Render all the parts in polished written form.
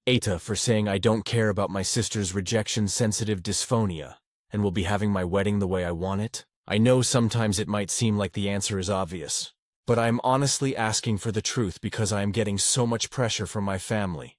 Aita for saying I don't care about my sister's rejection-sensitive dysphonia and will be having my wedding the way I want it. I know sometimes it might seem like the answer is obvious, but I am honestly asking for the truth because I am getting so much pressure from my family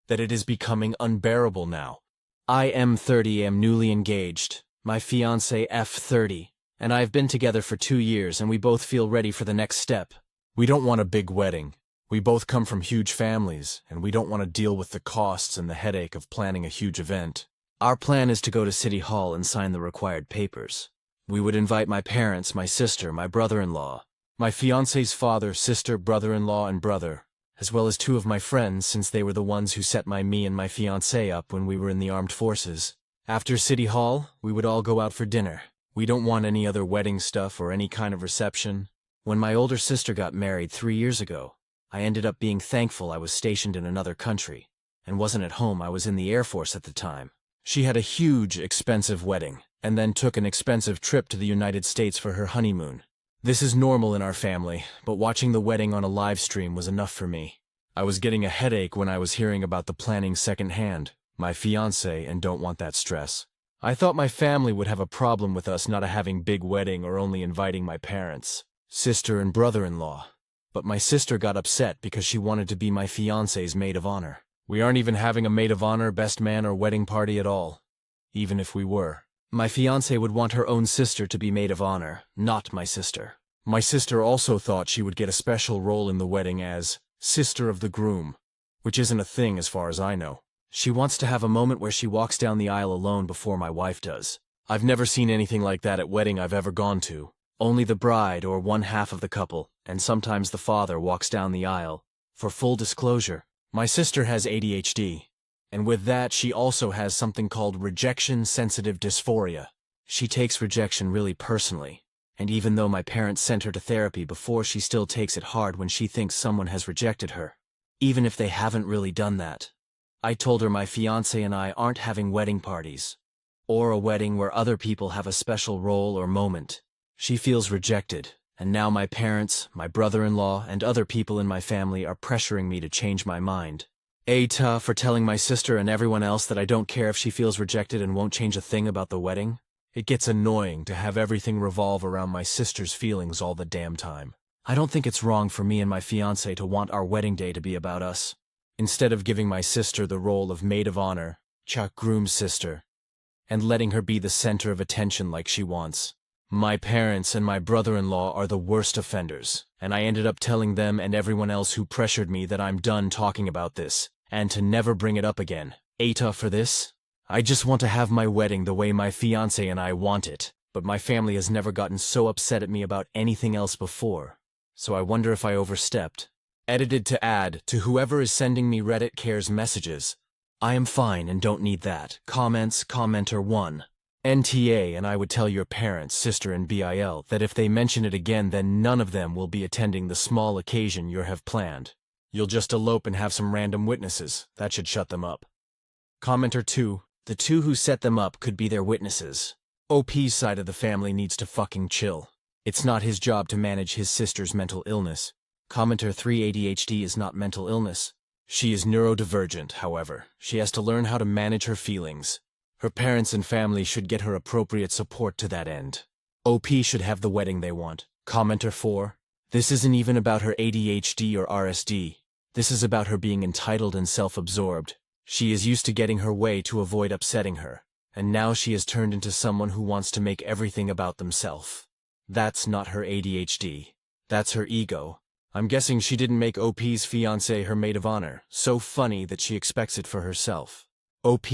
that it is becoming unbearable now. I am 30, am newly engaged, my fiancé F30, and I have been together for 2 years and we both feel ready for the next step. We don't want a big wedding. We both come from huge families, and we don't want to deal with the costs and the headache of planning a huge event. Our plan is to go to City Hall and sign the required papers. We would invite my parents, my sister, my brother-in-law, my fiancé's father, sister, brother-in-law, and brother, as well as 2 of my friends since they were the ones who set me and my fiancé up when we were in the armed forces. After City Hall, we would all go out for dinner. We don't want any other wedding stuff or any kind of reception. When my older sister got married 3 years ago, I ended up being thankful I was stationed in another country and wasn't at home. I was in the Air Force at the time. She had a huge, expensive wedding and then took an expensive trip to the United States for her honeymoon. This is normal in our family, but watching the wedding on a live stream was enough for me. I was getting a headache when I was hearing about the planning secondhand, my fiancé, and don't want that stress. I thought my family would have a problem with us not having big wedding or only inviting my parents, sister, and brother-in-law. But my sister got upset because she wanted to be my fiancé's maid of honor. We aren't even having a maid of honor, best man, or wedding party at all. Even if we were. My fiancé would want her own sister to be maid of honor, not my sister. My sister also thought she would get a special role in the wedding as sister of the groom, which isn't a thing as far as I know. She wants to have a moment where she walks down the aisle alone before my wife does. I've never seen anything like that at wedding I've ever gone to. Only the bride or one half of the couple, and sometimes the father, walks down the aisle. For full disclosure, my sister has ADHD, and with that she also has something called rejection-sensitive dysphoria. She takes rejection really personally, and even though my parents sent her to therapy before, she still takes it hard when she thinks someone has rejected her, even if they haven't really done that. I told her my fiancé and I aren't having wedding parties, or a wedding where other people have a special role or moment. She feels rejected, and now my parents, my brother-in-law, and other people in my family are pressuring me to change my mind. Aita for telling my sister and everyone else that I don't care if she feels rejected and won't change a thing about the wedding. It gets annoying to have everything revolve around my sister's feelings all the damn time. I don't think it's wrong for me and my fiancé to want our wedding day to be about us. Instead of giving my sister the role of maid of honor, groom's sister, and letting her be the center of attention like she wants. My parents and my brother-in-law are the worst offenders, and I ended up telling them and everyone else who pressured me that I'm done talking about this, and to never bring it up again. Aita for this? I just want to have my wedding the way my fiancé and I want it, but my family has never gotten so upset at me about anything else before, so I wonder if I overstepped. Edited to add, to whoever is sending me Reddit cares messages. I am fine and don't need that. Comments, commenter 1. NTA, and I would tell your parents, sister, and BIL that if they mention it again, then none of them will be attending the small occasion you have planned. You'll just elope and have some random witnesses. That should shut them up. Commenter 2. The 2 who set them up could be their witnesses. OP's side of the family needs to fucking chill. It's not his job to manage his sister's mental illness. Commenter 3. ADHD is not mental illness. She is neurodivergent, however. She has to learn how to manage her feelings. Her parents and family should get her appropriate support to that end. OP should have the wedding they want. Commenter 4. This isn't even about her ADHD or RSD. This is about her being entitled and self-absorbed. She is used to getting her way to avoid upsetting her, and now she has turned into someone who wants to make everything about themselves. That's not her ADHD. That's her ego. I'm guessing she didn't make OP's fiancé her maid of honor. So funny that she expects it for herself. OP?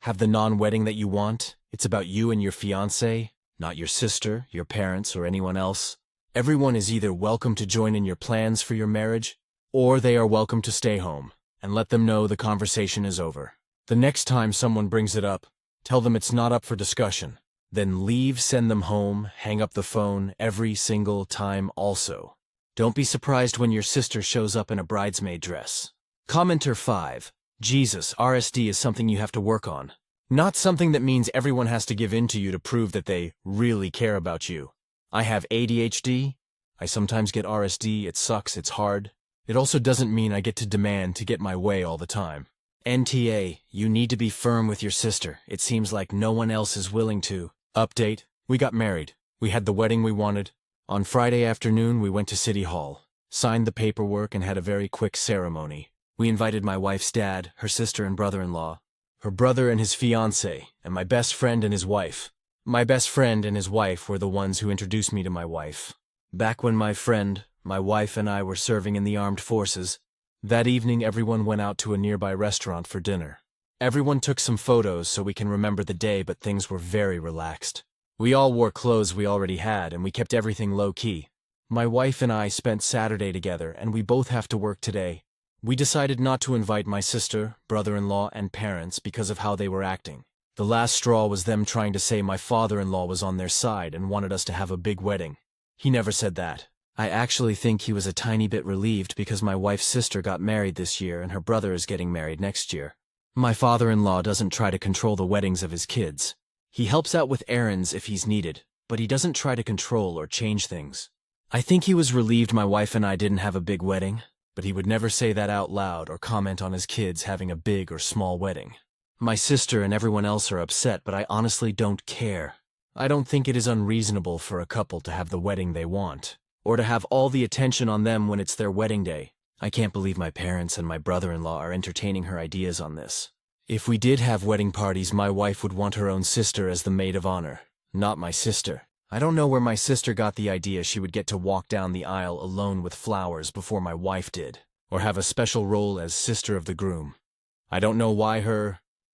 Have the non-wedding that you want. It's about you and your fiancé, not your sister, your parents, or anyone else. Everyone is either welcome to join in your plans for your marriage, or they are welcome to stay home, and let them know the conversation is over. The next time someone brings it up, tell them it's not up for discussion. Then leave, send them home, hang up the phone every single time also. Don't be surprised when your sister shows up in a bridesmaid dress. Commenter 5. Jesus, RSD is something you have to work on. Not something that means everyone has to give in to you to prove that they really care about you. I have ADHD. I sometimes get RSD. It sucks. It's hard. It also doesn't mean I get to demand to get my way all the time. NTA, you need to be firm with your sister. It seems like no one else is willing to. Update, we got married. We had the wedding we wanted. On Friday afternoon, we went to City Hall, signed the paperwork, and had a very quick ceremony. We invited my wife's dad, her sister and brother-in-law, her brother and his fiancée, and my best friend and his wife. My best friend and his wife were the ones who introduced me to my wife. Back when my friend, my wife, and I were serving in the armed forces, that evening everyone went out to a nearby restaurant for dinner. Everyone took some photos so we can remember the day, but things were very relaxed. We all wore clothes we already had, and we kept everything low-key. My wife and I spent Saturday together, and we both have to work today. We decided not to invite my sister, brother-in-law, and parents because of how they were acting. The last straw was them trying to say my father-in-law was on their side and wanted us to have a big wedding. He never said that. I actually think he was a tiny bit relieved because my wife's sister got married this year and her brother is getting married next year. My father-in-law doesn't try to control the weddings of his kids. He helps out with errands if he's needed, but he doesn't try to control or change things. I think he was relieved my wife and I didn't have a big wedding, but he would never say that out loud or comment on his kids having a big or small wedding. My sister and everyone else are upset, but I honestly don't care. I don't think it is unreasonable for a couple to have the wedding they want, or to have all the attention on them when it's their wedding day. I can't believe my parents and my brother-in-law are entertaining her ideas on this. If we did have wedding parties, my wife would want her own sister as the maid of honor, not my sister. I don't know where my sister got the idea she would get to walk down the aisle alone with flowers before my wife did, or have a special role as sister of the groom. I don't know why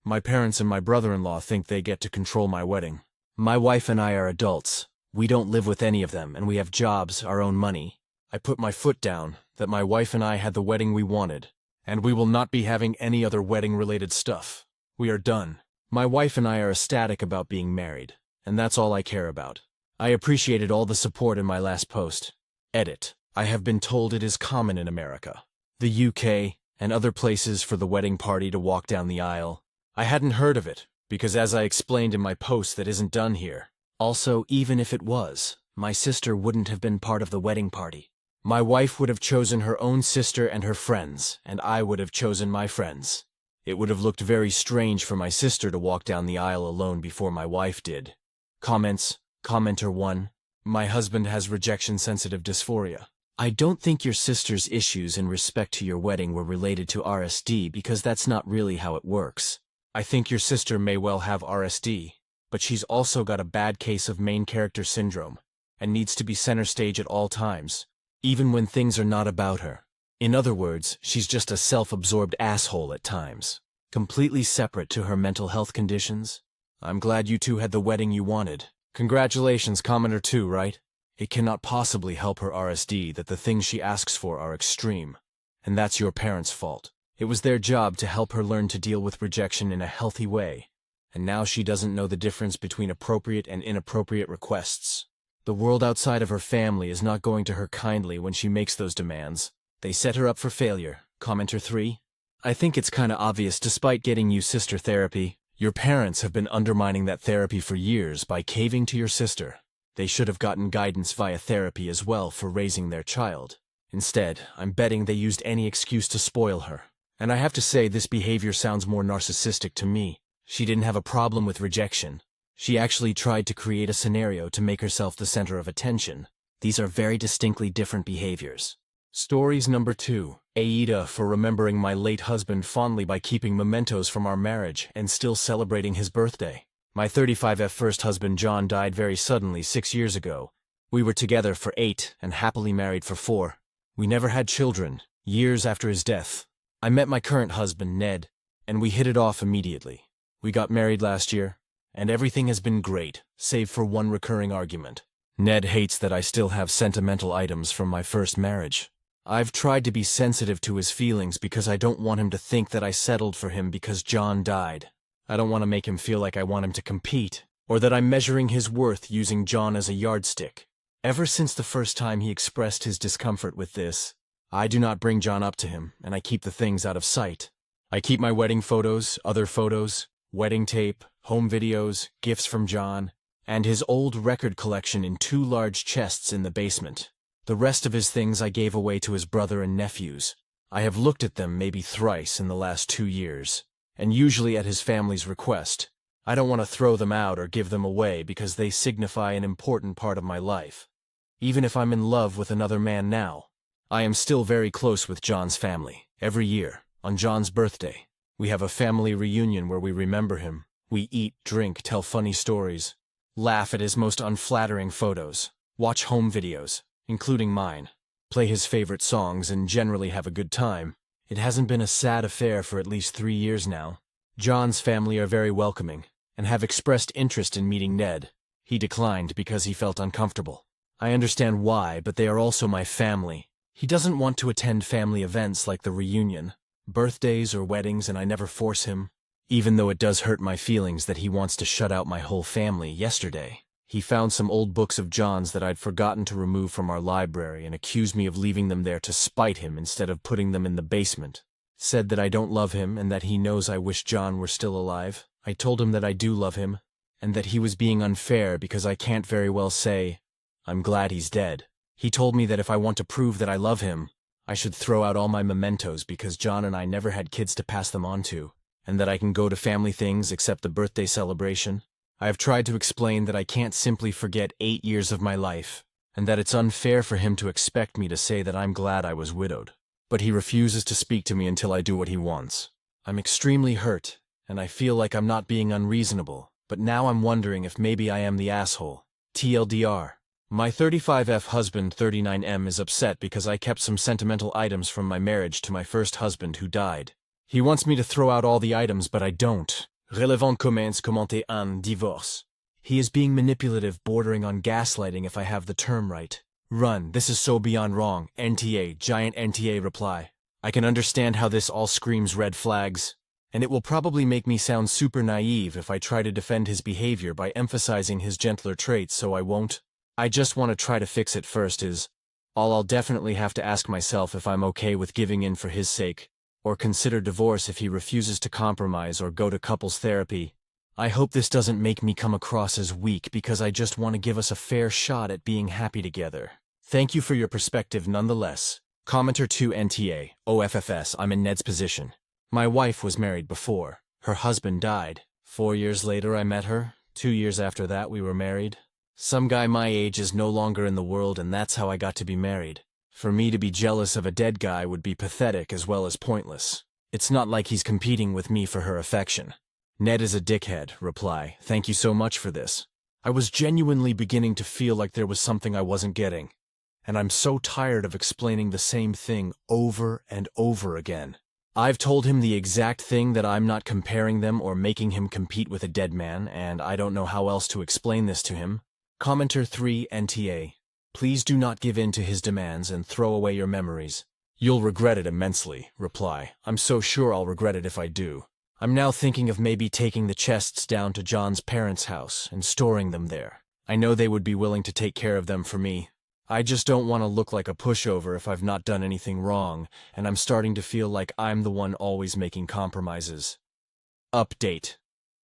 my parents and my brother-in-law think they get to control my wedding. My wife and I are adults. We don't live with any of them, and we have jobs, our own money. I put my foot down that my wife and I had the wedding we wanted, and we will not be having any other wedding-related stuff. We are done. My wife and I are ecstatic about being married, and that's all I care about. I appreciated all the support in my last post. Edit. I have been told it is common in America, the UK, and other places for the wedding party to walk down the aisle. I hadn't heard of it, because as I explained in my post, that isn't done here. Also, even if it was, my sister wouldn't have been part of the wedding party. My wife would have chosen her own sister and her friends, and I would have chosen my friends. It would have looked very strange for my sister to walk down the aisle alone before my wife did. Comments. Commenter 1. My husband has rejection-sensitive dysphoria. I don't think your sister's issues in respect to your wedding were related to RSD because that's not really how it works. I think your sister may well have RSD, but she's also got a bad case of main character syndrome and needs to be center stage at all times, even when things are not about her. In other words, she's just a self-absorbed asshole at times, completely separate to her mental health conditions. I'm glad you two had the wedding you wanted. Congratulations, commenter 2, right? It cannot possibly help her RSD that the things she asks for are extreme, and that's your parents' fault. It was their job to help her learn to deal with rejection in a healthy way, and now she doesn't know the difference between appropriate and inappropriate requests. The world outside of her family is not going to her kindly when she makes those demands. They set her up for failure. Commenter 3. I think it's kinda obvious despite getting you sister therapy, your parents have been undermining that therapy for years by caving to your sister. They should have gotten guidance via therapy as well for raising their child. Instead, I'm betting they used any excuse to spoil her. And I have to say this behavior sounds more narcissistic to me. She didn't have a problem with rejection. She actually tried to create a scenario to make herself the center of attention. These are very distinctly different behaviors. Stories number 2. Aita for remembering my late husband fondly by keeping mementos from our marriage and still celebrating his birthday. My 35F first husband John died very suddenly 6 years ago. We were together for 8 and happily married for 4. We never had children. Years after his death, I met my current husband, Ned, and we hit it off immediately. We got married last year, and everything has been great, save for one recurring argument. Ned hates that I still have sentimental items from my first marriage. I've tried to be sensitive to his feelings because I don't want him to think that I settled for him because John died. I don't want to make him feel like I want him to compete, or that I'm measuring his worth using John as a yardstick. Ever since the first time he expressed his discomfort with this, I do not bring John up to him, and I keep the things out of sight. I keep my wedding photos, other photos, wedding tape, home videos, gifts from John, and his old record collection in 2 large chests in the basement. The rest of his things I gave away to his brother and nephews. I have looked at them maybe thrice in the last 2 years, and usually at his family's request. I don't want to throw them out or give them away because they signify an important part of my life. Even if I'm in love with another man now, I am still very close with John's family. Every year, on John's birthday, we have a family reunion where we remember him. We eat, drink, tell funny stories, laugh at his most unflattering photos, watch home videos, including mine, play his favorite songs, and generally have a good time. It hasn't been a sad affair for at least 3 years now. John's family are very welcoming and have expressed interest in meeting Ned. He declined because he felt uncomfortable. I understand why, but they are also my family. He doesn't want to attend family events like the reunion, birthdays or weddings, and I never force him. Even though it does hurt my feelings that he wants to shut out my whole family. Yesterday, he found some old books of John's that I'd forgotten to remove from our library and accused me of leaving them there to spite him instead of putting them in the basement. Said that I don't love him and that he knows I wish John were still alive. I told him that I do love him, and that he was being unfair because I can't very well say, I'm glad he's dead. He told me that if I want to prove that I love him, I should throw out all my mementos because John and I never had kids to pass them on to, and that I can go to family things except the birthday celebration. I have tried to explain that I can't simply forget 8 years of my life, and that it's unfair for him to expect me to say that I'm glad I was widowed. But he refuses to speak to me until I do what he wants. I'm extremely hurt, and I feel like I'm not being unreasonable, but now I'm wondering if maybe I am the asshole. TLDR. My 35F husband 39M is upset because I kept some sentimental items from my marriage to my first husband who died. He wants me to throw out all the items, but I don't. Relevant comments commenter un divorce. He is being manipulative, bordering on gaslighting if I have the term right. Run, this is so beyond wrong. NTA, giant NTA reply. I can understand how this all screams red flags, and it will probably make me sound super naive if I try to defend his behavior by emphasizing his gentler traits, so I won't. I just want to try to fix it first is all. I'll definitely have to ask myself if I'm okay with giving in for his sake, or consider divorce if he refuses to compromise or go to couples therapy. I hope this doesn't make me come across as weak because I just want to give us a fair shot at being happy together. Thank you for your perspective nonetheless. Commenter 2 NTA, OFFS, I'm in Ned's position. My wife was married before. Her husband died. 4 years later I met her. 2 years after that we were married. Some guy my age is no longer in the world, and that's how I got to be married. For me to be jealous of a dead guy would be pathetic as well as pointless. It's not like he's competing with me for her affection. Ned is a dickhead. Reply, thank you so much for this. I was genuinely beginning to feel like there was something I wasn't getting, and I'm so tired of explaining the same thing over and over again. I've told him the exact thing, that I'm not comparing them or making him compete with a dead man, and I don't know how else to explain this to him. Commenter 3 NTA. Please do not give in to his demands and throw away your memories. You'll regret it immensely. Reply, I'm so sure I'll regret it if I do. I'm now thinking of maybe taking the chests down to John's parents' house and storing them there. I know they would be willing to take care of them for me. I just don't want to look like a pushover if I've not done anything wrong, and I'm starting to feel like I'm the one always making compromises. Update.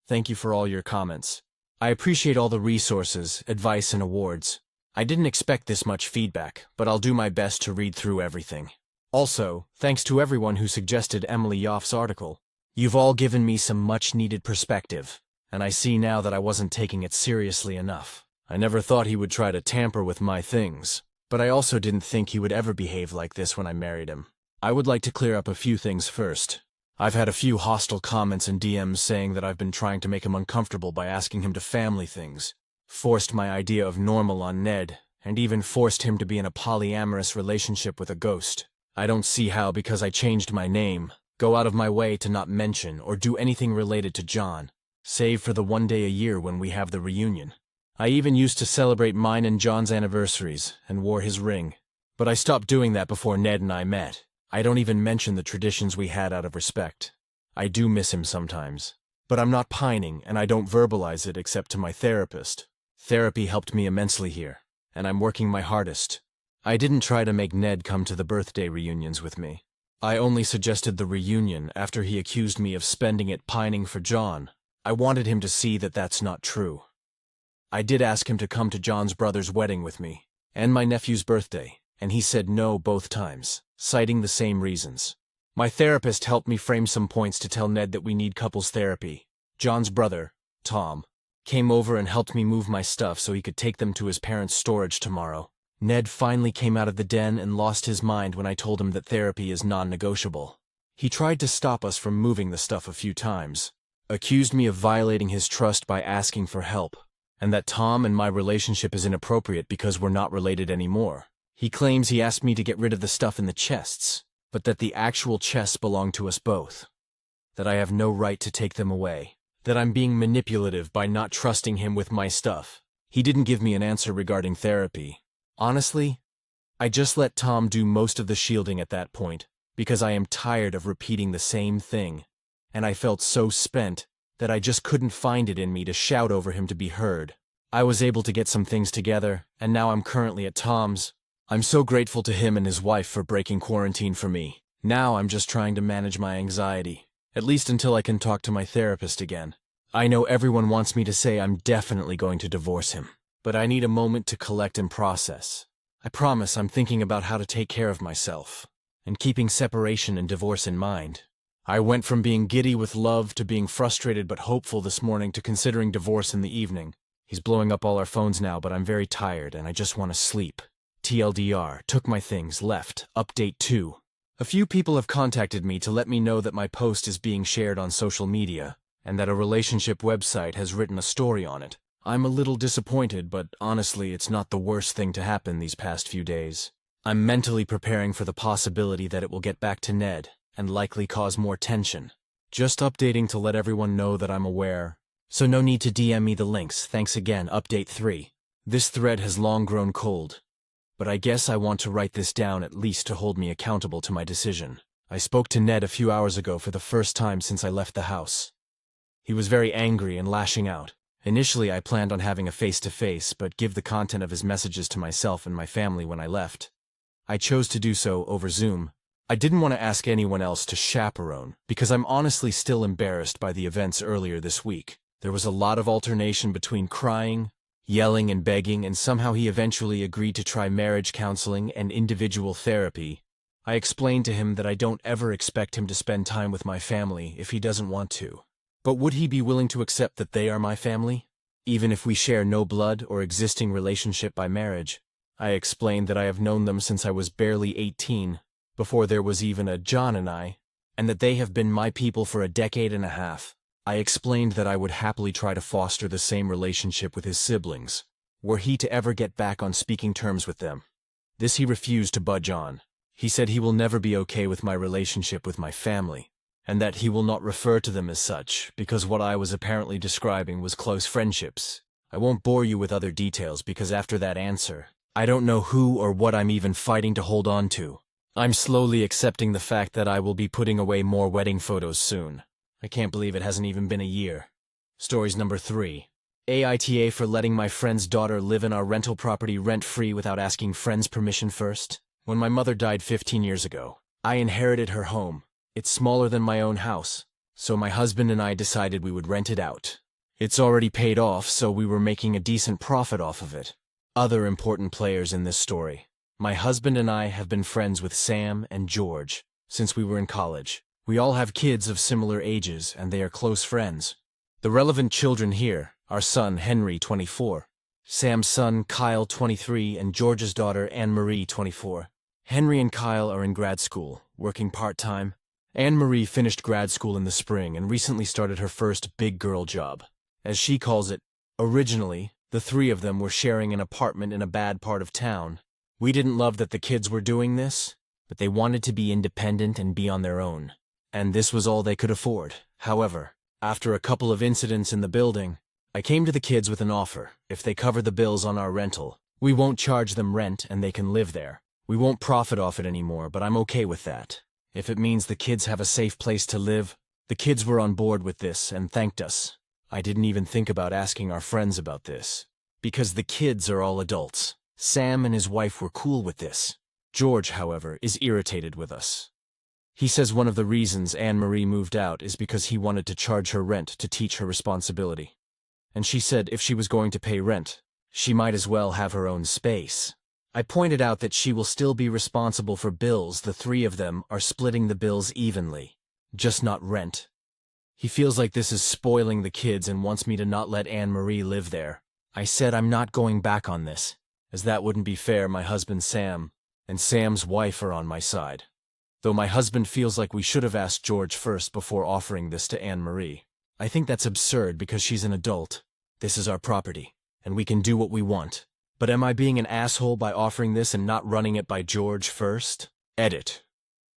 Thank you for all your comments. I appreciate all the resources, advice, and awards. I didn't expect this much feedback, but I'll do my best to read through everything. Also, thanks to everyone who suggested Emily Yoff's article. You've all given me some much-needed perspective, and I see now that I wasn't taking it seriously enough. I never thought he would try to tamper with my things, but I also didn't think he would ever behave like this when I married him. I would like to clear up a few things first. I've had a few hostile comments and DMs saying that I've been trying to make him uncomfortable by asking him to family things, forced my idea of normal on Ned, and even forced him to be in a polyamorous relationship with a ghost. I don't see how, because I changed my name, go out of my way to not mention or do anything related to John, save for the one day a year when we have the reunion. I even used to celebrate mine and John's anniversaries and wore his ring, but I stopped doing that before Ned and I met. I don't even mention the traditions we had out of respect. I do miss him sometimes, but I'm not pining, and I don't verbalize it except to my therapist. Therapy helped me immensely here, and I'm working my hardest. I didn't try to make Ned come to the birthday reunions with me. I only suggested the reunion after he accused me of spending it pining for John. I wanted him to see that that's not true. I did ask him to come to John's brother's wedding with me, and my nephew's birthday, and he said no both times. citing the same reasons. My therapist helped me frame some points to tell Ned that we need couples therapy. John's brother, Tom, came over and helped me move my stuff so he could take them to his parents' storage tomorrow. Ned finally came out of the den and lost his mind when I told him that therapy is non-negotiable. He tried to stop us from moving the stuff a few times, accused me of violating his trust by asking for help, and that Tom and my relationship is inappropriate because we're not related anymore. He claims he asked me to get rid of the stuff in the chests, but that the actual chests belong to us both, that I have no right to take them away, that I'm being manipulative by not trusting him with my stuff. He didn't give me an answer regarding therapy. Honestly, I just let Tom do most of the shielding at that point, because I am tired of repeating the same thing, and I felt so spent that I just couldn't find it in me to shout over him to be heard. I was able to get some things together, and now I'm currently at Tom's. I'm so grateful to him and his wife for breaking quarantine for me. Now I'm just trying to manage my anxiety, at least until I can talk to my therapist again. I know everyone wants me to say I'm definitely going to divorce him, but I need a moment to collect and process. I promise I'm thinking about how to take care of myself, and keeping separation and divorce in mind. I went from being giddy with love to being frustrated but hopeful this morning to considering divorce in the evening. He's blowing up all our phones now, but I'm very tired and I just want to sleep. TLDR, took my things, left. Update 2. A few people have contacted me to let me know that my post is being shared on social media, and that a relationship website has written a story on it. I'm a little disappointed, but honestly, it's not the worst thing to happen these past few days. I'm mentally preparing for the possibility that it will get back to Ned, and likely cause more tension. Just updating to let everyone know that I'm aware, so no need to DM me the links. Thanks again. Update 3. This thread has long grown cold, but I guess I want to write this down at least to hold me accountable to my decision. I spoke to Ned a few hours ago for the first time since I left the house. He was very angry and lashing out. Initially, I planned on having a face-to-face, but give the content of his messages to myself and my family when I left. I chose to do so over Zoom. I didn't want to ask anyone else to chaperone, because I'm honestly still embarrassed by the events earlier this week. There was a lot of alternation between crying, yelling, and begging, and somehow he eventually agreed to try marriage counseling and individual therapy. I explained to him that I don't ever expect him to spend time with my family if he doesn't want to. But would he be willing to accept that they are my family, even if we share no blood or existing relationship by marriage? I explained that I have known them since I was barely 18, before there was even a John and I, and that they have been my people for a decade and a half. I explained that I would happily try to foster the same relationship with his siblings, were he to ever get back on speaking terms with them. This he refused to budge on. He said he will never be okay with my relationship with my family, and that he will not refer to them as such, because what I was apparently describing was close friendships. I won't bore you with other details because after that answer, I don't know who or what I'm even fighting to hold on to. I'm slowly accepting the fact that I will be putting away more wedding photos soon. I can't believe it hasn't even been a year. Stories number 3. AITA for letting my friend's daughter live in our rental property rent-free without asking friends' permission first. When my mother died 15 years ago, I inherited her home. It's smaller than my own house, so my husband and I decided we would rent it out. It's already paid off, so we were making a decent profit off of it. Other important players in this story. My husband and I have been friends with Sam and George since we were in college. We all have kids of similar ages, and they are close friends. The relevant children here, our son Henry, 24, Sam's son Kyle, 23, and George's daughter Anne-Marie, 24. Henry and Kyle are in grad school, working part-time. Anne-Marie finished grad school in the spring and recently started her first big girl job, as she calls it. Originally, the three of them were sharing an apartment in a bad part of town. We didn't love that the kids were doing this, but they wanted to be independent and be on their own. And this was all they could afford. However, after a couple of incidents in the building, I came to the kids with an offer. If they cover the bills on our rental, we won't charge them rent and they can live there. We won't profit off it anymore, but I'm okay with that. If it means the kids have a safe place to live. The kids were on board with this and thanked us. I didn't even think about asking our friends about this, because the kids are all adults. Sam and his wife were cool with this. George, however, is irritated with us. He says one of the reasons Anne-Marie moved out is because he wanted to charge her rent to teach her responsibility. And she said if she was going to pay rent, she might as well have her own space. I pointed out that she will still be responsible for bills. The three of them are splitting the bills evenly, just not rent. He feels like this is spoiling the kids and wants me to not let Anne-Marie live there. I said I'm not going back on this, as that wouldn't be fair. My husband Sam and Sam's wife are on my side. Though my husband feels like we should have asked George first before offering this to Anne-Marie. I think that's absurd because she's an adult. This is our property, and we can do what we want. But am I being an asshole by offering this and not running it by George first? Edit.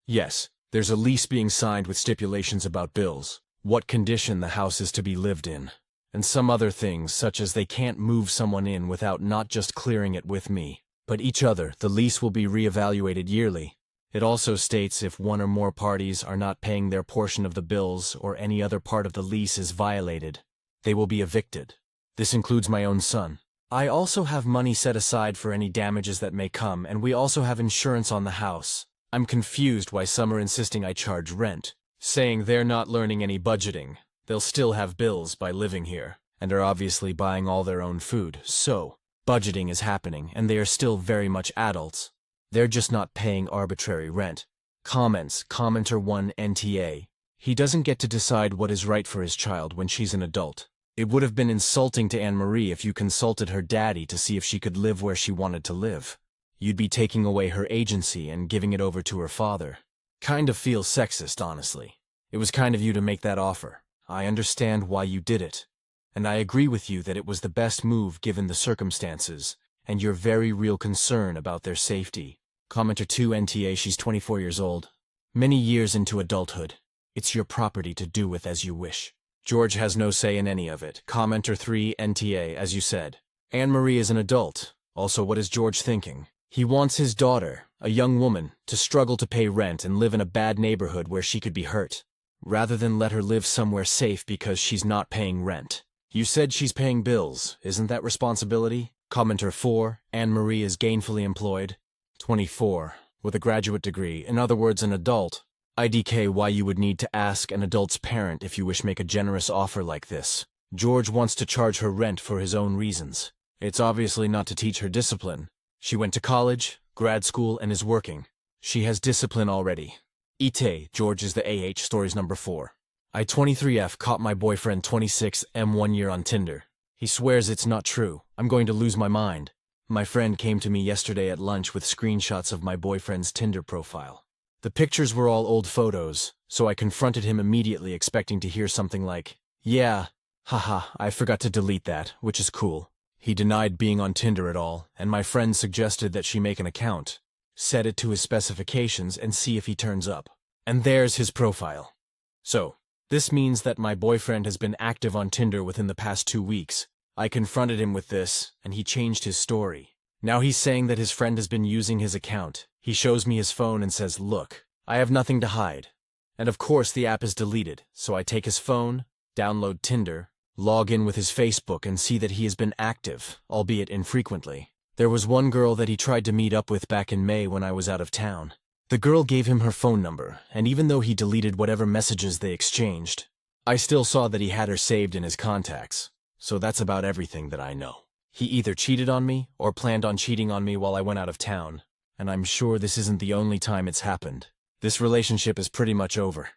Yes, there's a lease being signed with stipulations about bills, what condition the house is to be lived in, and some other things such as they can't move someone in without not just clearing it with me, but each other. The lease will be reevaluated yearly. It also states if one or more parties are not paying their portion of the bills or any other part of the lease is violated, they will be evicted. This includes my own son. I also have money set aside for any damages that may come, and we also have insurance on the house. I'm confused why some are insisting I charge rent, saying they're not learning any budgeting. They'll still have bills by living here, and are obviously buying all their own food, so budgeting is happening, and they are still very much adults. They're just not paying arbitrary rent. Comments, Commenter 1 NTA. He doesn't get to decide what is right for his child when she's an adult. It would have been insulting to Anne-Marie if you consulted her daddy to see if she could live where she wanted to live. You'd be taking away her agency and giving it over to her father. Kind of feels sexist, honestly. It was kind of you to make that offer. I understand why you did it. And I agree with you that it was the best move given the circumstances, and your very real concern about their safety. Commenter 2 NTA. She's 24 years old. Many years into adulthood. It's your property to do with as you wish. George has no say in any of it. Commenter 3 NTA. As you said, Anne-Marie is an adult. Also, what is George thinking? He wants his daughter, a young woman, to struggle to pay rent and live in a bad neighborhood where she could be hurt, rather than let her live somewhere safe because she's not paying rent. You said she's paying bills. Isn't that responsibility? Commenter 4. Anne-Marie is gainfully employed. 24. With a graduate degree, in other words, an adult. IDK. Why you would need to ask an adult's parent if you wish make a generous offer like this. George wants to charge her rent for his own reasons. It's obviously not to teach her discipline. She went to college, grad school, and is working. She has discipline already. Ite. George is the AH. Stories number 4. I 23F caught my boyfriend 26M 1 year on Tinder. He swears it's not true. I'm going to lose my mind. My friend came to me yesterday at lunch with screenshots of my boyfriend's Tinder profile. The pictures were all old photos, so I confronted him immediately expecting to hear something like, "Yeah, haha, I forgot to delete that," which is cool. He denied being on Tinder at all, and my friend suggested that she make an account, set it to his specifications, and see if he turns up. And there's his profile. So, this means that my boyfriend has been active on Tinder within the past 2 weeks. I confronted him with this, and he changed his story. Now he's saying that his friend has been using his account. He shows me his phone and says, "Look, I have nothing to hide." And of course the app is deleted, so I take his phone, download Tinder, log in with his Facebook and see that he has been active, albeit infrequently. There was one girl that he tried to meet up with back in May when I was out of town. The girl gave him her phone number, and even though he deleted whatever messages they exchanged, I still saw that he had her saved in his contacts. So that's about everything that I know. He either cheated on me or planned on cheating on me while I went out of town, and I'm sure this isn't the only time it's happened. This relationship is pretty much over.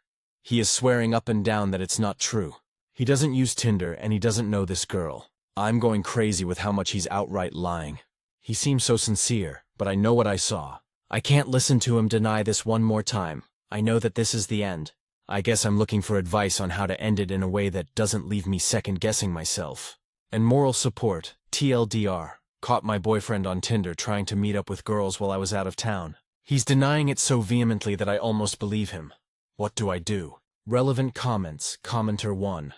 He is swearing up and down that it's not true. He doesn't use Tinder and he doesn't know this girl. I'm going crazy with how much he's outright lying. He seems so sincere, but I know what I saw. I can't listen to him deny this one more time. I know that this is the end. I guess I'm looking for advice on how to end it in a way that doesn't leave me second-guessing myself. And moral support, TLDR, caught my boyfriend on Tinder trying to meet up with girls while I was out of town. He's denying it so vehemently that I almost believe him. What do I do? Relevant comments, Commenter 1.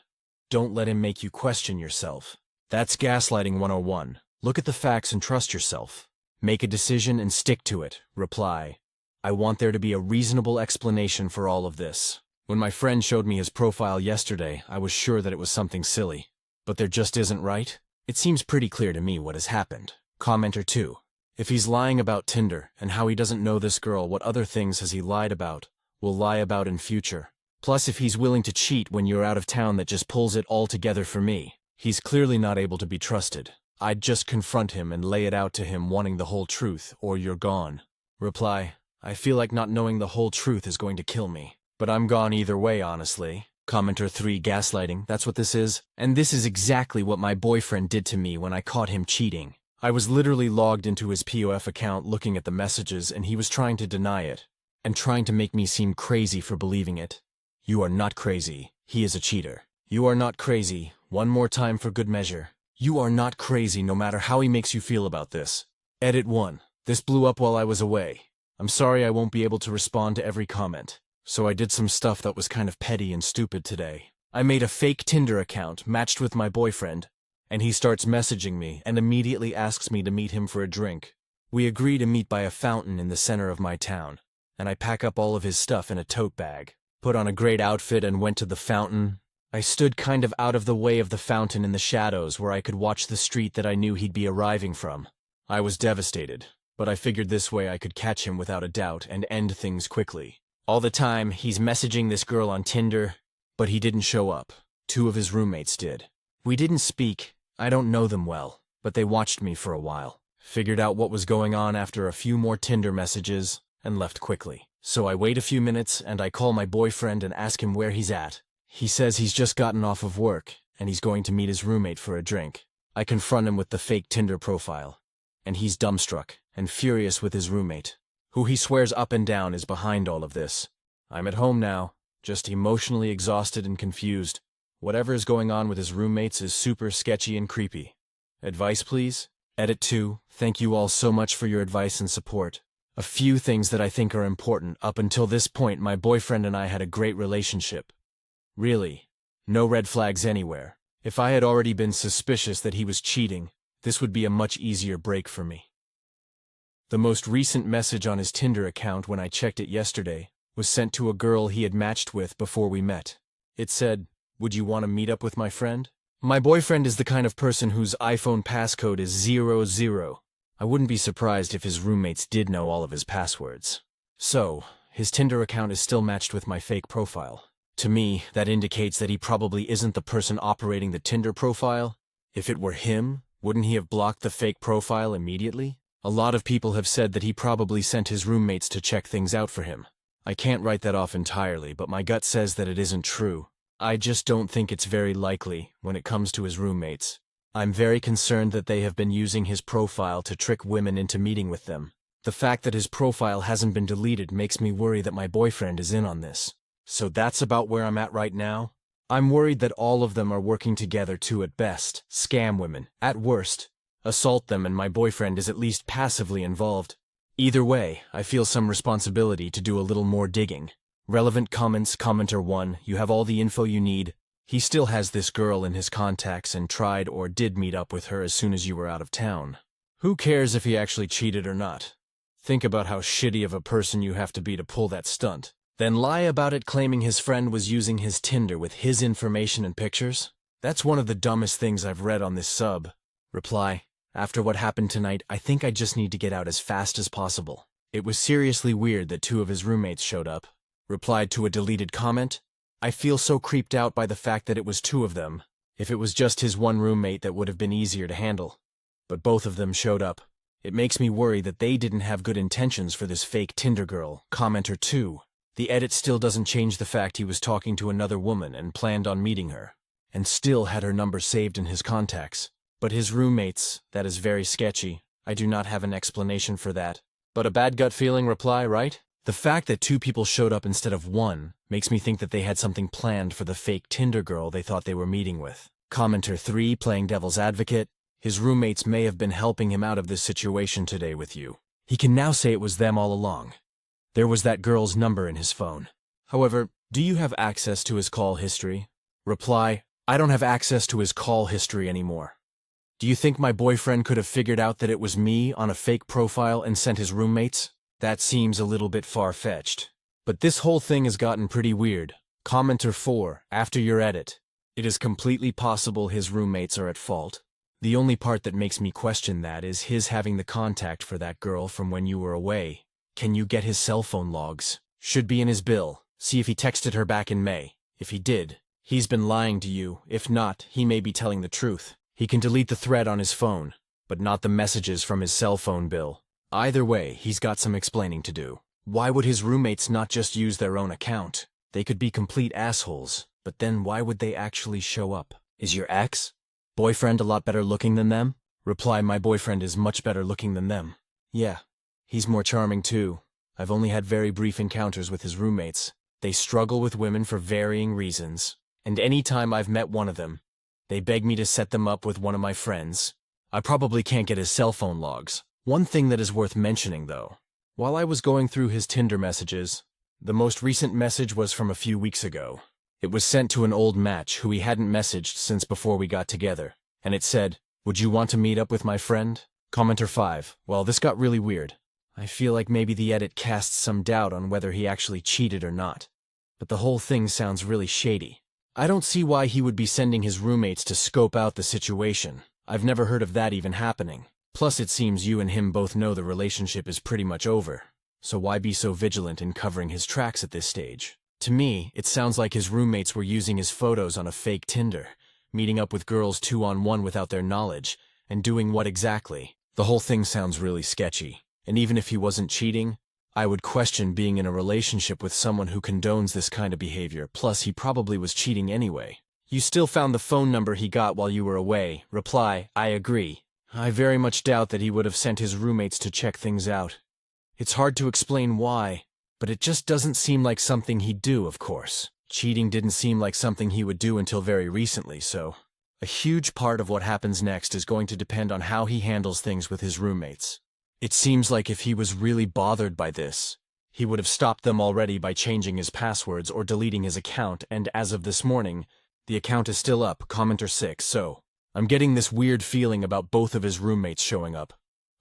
Don't let him make you question yourself. That's gaslighting 101. Look at the facts and trust yourself. Make a decision and stick to it. Reply. I want there to be a reasonable explanation for all of this. When my friend showed me his profile yesterday, I was sure that it was something silly. But there just isn't, right? It seems pretty clear to me what has happened. Commenter 2. If he's lying about Tinder and how he doesn't know this girl, what other things has he lied about, will lie about in future? Plus, if he's willing to cheat when you're out of town, that just pulls it all together for me. He's clearly not able to be trusted. I'd just confront him and lay it out to him wanting the whole truth, or you're gone. Reply, I feel like not knowing the whole truth is going to kill me. But I'm gone either way, honestly. Commenter 3 gaslighting, that's what this is. And this is exactly what my boyfriend did to me when I caught him cheating. I was literally logged into his POF account looking at the messages and he was trying to deny it. And trying to make me seem crazy for believing it. You are not crazy. He is a cheater. You are not crazy. One more time for good measure. You are not crazy no matter how he makes you feel about this. Edit 1. This blew up while I was away. I'm sorry I won't be able to respond to every comment. So I did some stuff that was kind of petty and stupid today. I made a fake Tinder account matched with my boyfriend, and he starts messaging me and immediately asks me to meet him for a drink. We agree to meet by a fountain in the center of my town, and I pack up all of his stuff in a tote bag, put on a great outfit and went to the fountain. I stood kind of out of the way of the fountain in the shadows where I could watch the street that I knew he'd be arriving from. I was devastated, but I figured this way I could catch him without a doubt and end things quickly. All the time, he's messaging this girl on Tinder, but he didn't show up. 2 of his roommates did. We didn't speak. I don't know them well, but they watched me for a while. Figured out what was going on after a few more Tinder messages, and left quickly. So I wait a few minutes, and I call my boyfriend and ask him where he's at. He says he's just gotten off of work, and he's going to meet his roommate for a drink. I confront him with the fake Tinder profile, and he's dumbstruck and furious with his roommate, who he swears up and down is behind all of this. I'm at home now, just emotionally exhausted and confused. Whatever is going on with his roommates is super sketchy and creepy. Advice, please? Edit 2. Thank you all so much for your advice and support. A few things that I think are important. Up until this point, my boyfriend and I had a great relationship. Really, no red flags anywhere. If I had already been suspicious that he was cheating, this would be a much easier break for me. The most recent message on his Tinder account when I checked it yesterday was sent to a girl he had matched with before we met. It said, "Would you want to meet up with my friend?" My boyfriend is the kind of person whose iPhone passcode is 00. I wouldn't be surprised if his roommates did know all of his passwords. So, his Tinder account is still matched with my fake profile. To me, that indicates that he probably isn't the person operating the Tinder profile. If it were him, wouldn't he have blocked the fake profile immediately? A lot of people have said that he probably sent his roommates to check things out for him. I can't write that off entirely, but my gut says that it isn't true. I just don't think it's very likely when it comes to his roommates. I'm very concerned that they have been using his profile to trick women into meeting with them. The fact that his profile hasn't been deleted makes me worry that my boyfriend is in on this. So that's about where I'm at right now. I'm worried that all of them are working together to, at best, scam women, at worst, assault them, and my boyfriend is at least passively involved. Either way, I feel some responsibility to do a little more digging. Relevant comments, commenter 1, you have all the info you need. He still has this girl in his contacts and tried or did meet up with her as soon as you were out of town. Who cares if he actually cheated or not? Think about how shitty of a person you have to be to pull that stunt. Then lie about it, claiming his friend was using his Tinder with his information and pictures? That's one of the dumbest things I've read on this sub. Reply, after what happened tonight, I think I just need to get out as fast as possible. It was seriously weird that 2 of his roommates showed up. Replied to a deleted comment, I feel so creeped out by the fact that it was 2 of them. If it was just his one roommate, that would have been easier to handle. But both of them showed up. It makes me worry that they didn't have good intentions for this fake Tinder girl. Commenter 2. The edit still doesn't change the fact he was talking to another woman and planned on meeting her, and still had her number saved in his contacts. But his roommates, that is very sketchy. I do not have an explanation for that. But a bad gut feeling reply, right? The fact that 2 people showed up instead of 1 makes me think that they had something planned for the fake Tinder girl they thought they were meeting with. Commenter 3, playing devil's advocate. His roommates may have been helping him out of this situation today with you. He can now say it was them all along. There was that girl's number in his phone. However, do you have access to his call history? Reply, I don't have access to his call history anymore. Do you think my boyfriend could have figured out that it was me on a fake profile and sent his roommates? That seems a little bit far-fetched. But this whole thing has gotten pretty weird. Commenter 4, after your edit. It is completely possible his roommates are at fault. The only part that makes me question that is his having the contact for that girl from when you were away. Can you get his cell phone logs? Should be in his bill. See if he texted her back in May. If he did, he's been lying to you. If not, he may be telling the truth. He can delete the thread on his phone, but not the messages from his cell phone bill. Either way, he's got some explaining to do. Why would his roommates not just use their own account? They could be complete assholes, but then why would they actually show up? Is your ex-boyfriend a lot better looking than them? Reply, my boyfriend is much better looking than them. Yeah, he's more charming too. I've only had very brief encounters with his roommates. They struggle with women for varying reasons, and any time I've met one of them, they beg me to set them up with one of my friends. I probably can't get his cell phone logs. One thing that is worth mentioning, though. While I was going through his Tinder messages, the most recent message was from a few weeks ago. It was sent to an old match who he hadn't messaged since before we got together, and it said, "Would you want to meet up with my friend?" Commenter 5. Well, this got really weird. I feel like maybe the edit casts some doubt on whether he actually cheated or not. But the whole thing sounds really shady. I don't see why he would be sending his roommates to scope out the situation. I've never heard of that even happening. Plus, it seems you and him both know the relationship is pretty much over. So why be so vigilant in covering his tracks at this stage? To me, it sounds like his roommates were using his photos on a fake Tinder, meeting up with girls 2-on-1 without their knowledge, and doing what exactly? The whole thing sounds really sketchy. And even if he wasn't cheating, I would question being in a relationship with someone who condones this kind of behavior. Plus, he probably was cheating anyway. You still found the phone number he got while you were away. Reply, I agree. I very much doubt that he would have sent his roommates to check things out. It's hard to explain why, but it just doesn't seem like something he'd do, of course. Cheating didn't seem like something he would do until very recently, so a huge part of what happens next is going to depend on how he handles things with his roommates. It seems like if he was really bothered by this, he would have stopped them already by changing his passwords or deleting his account, and as of this morning, the account is still up, commenter 6, so I'm getting this weird feeling about both of his roommates showing up.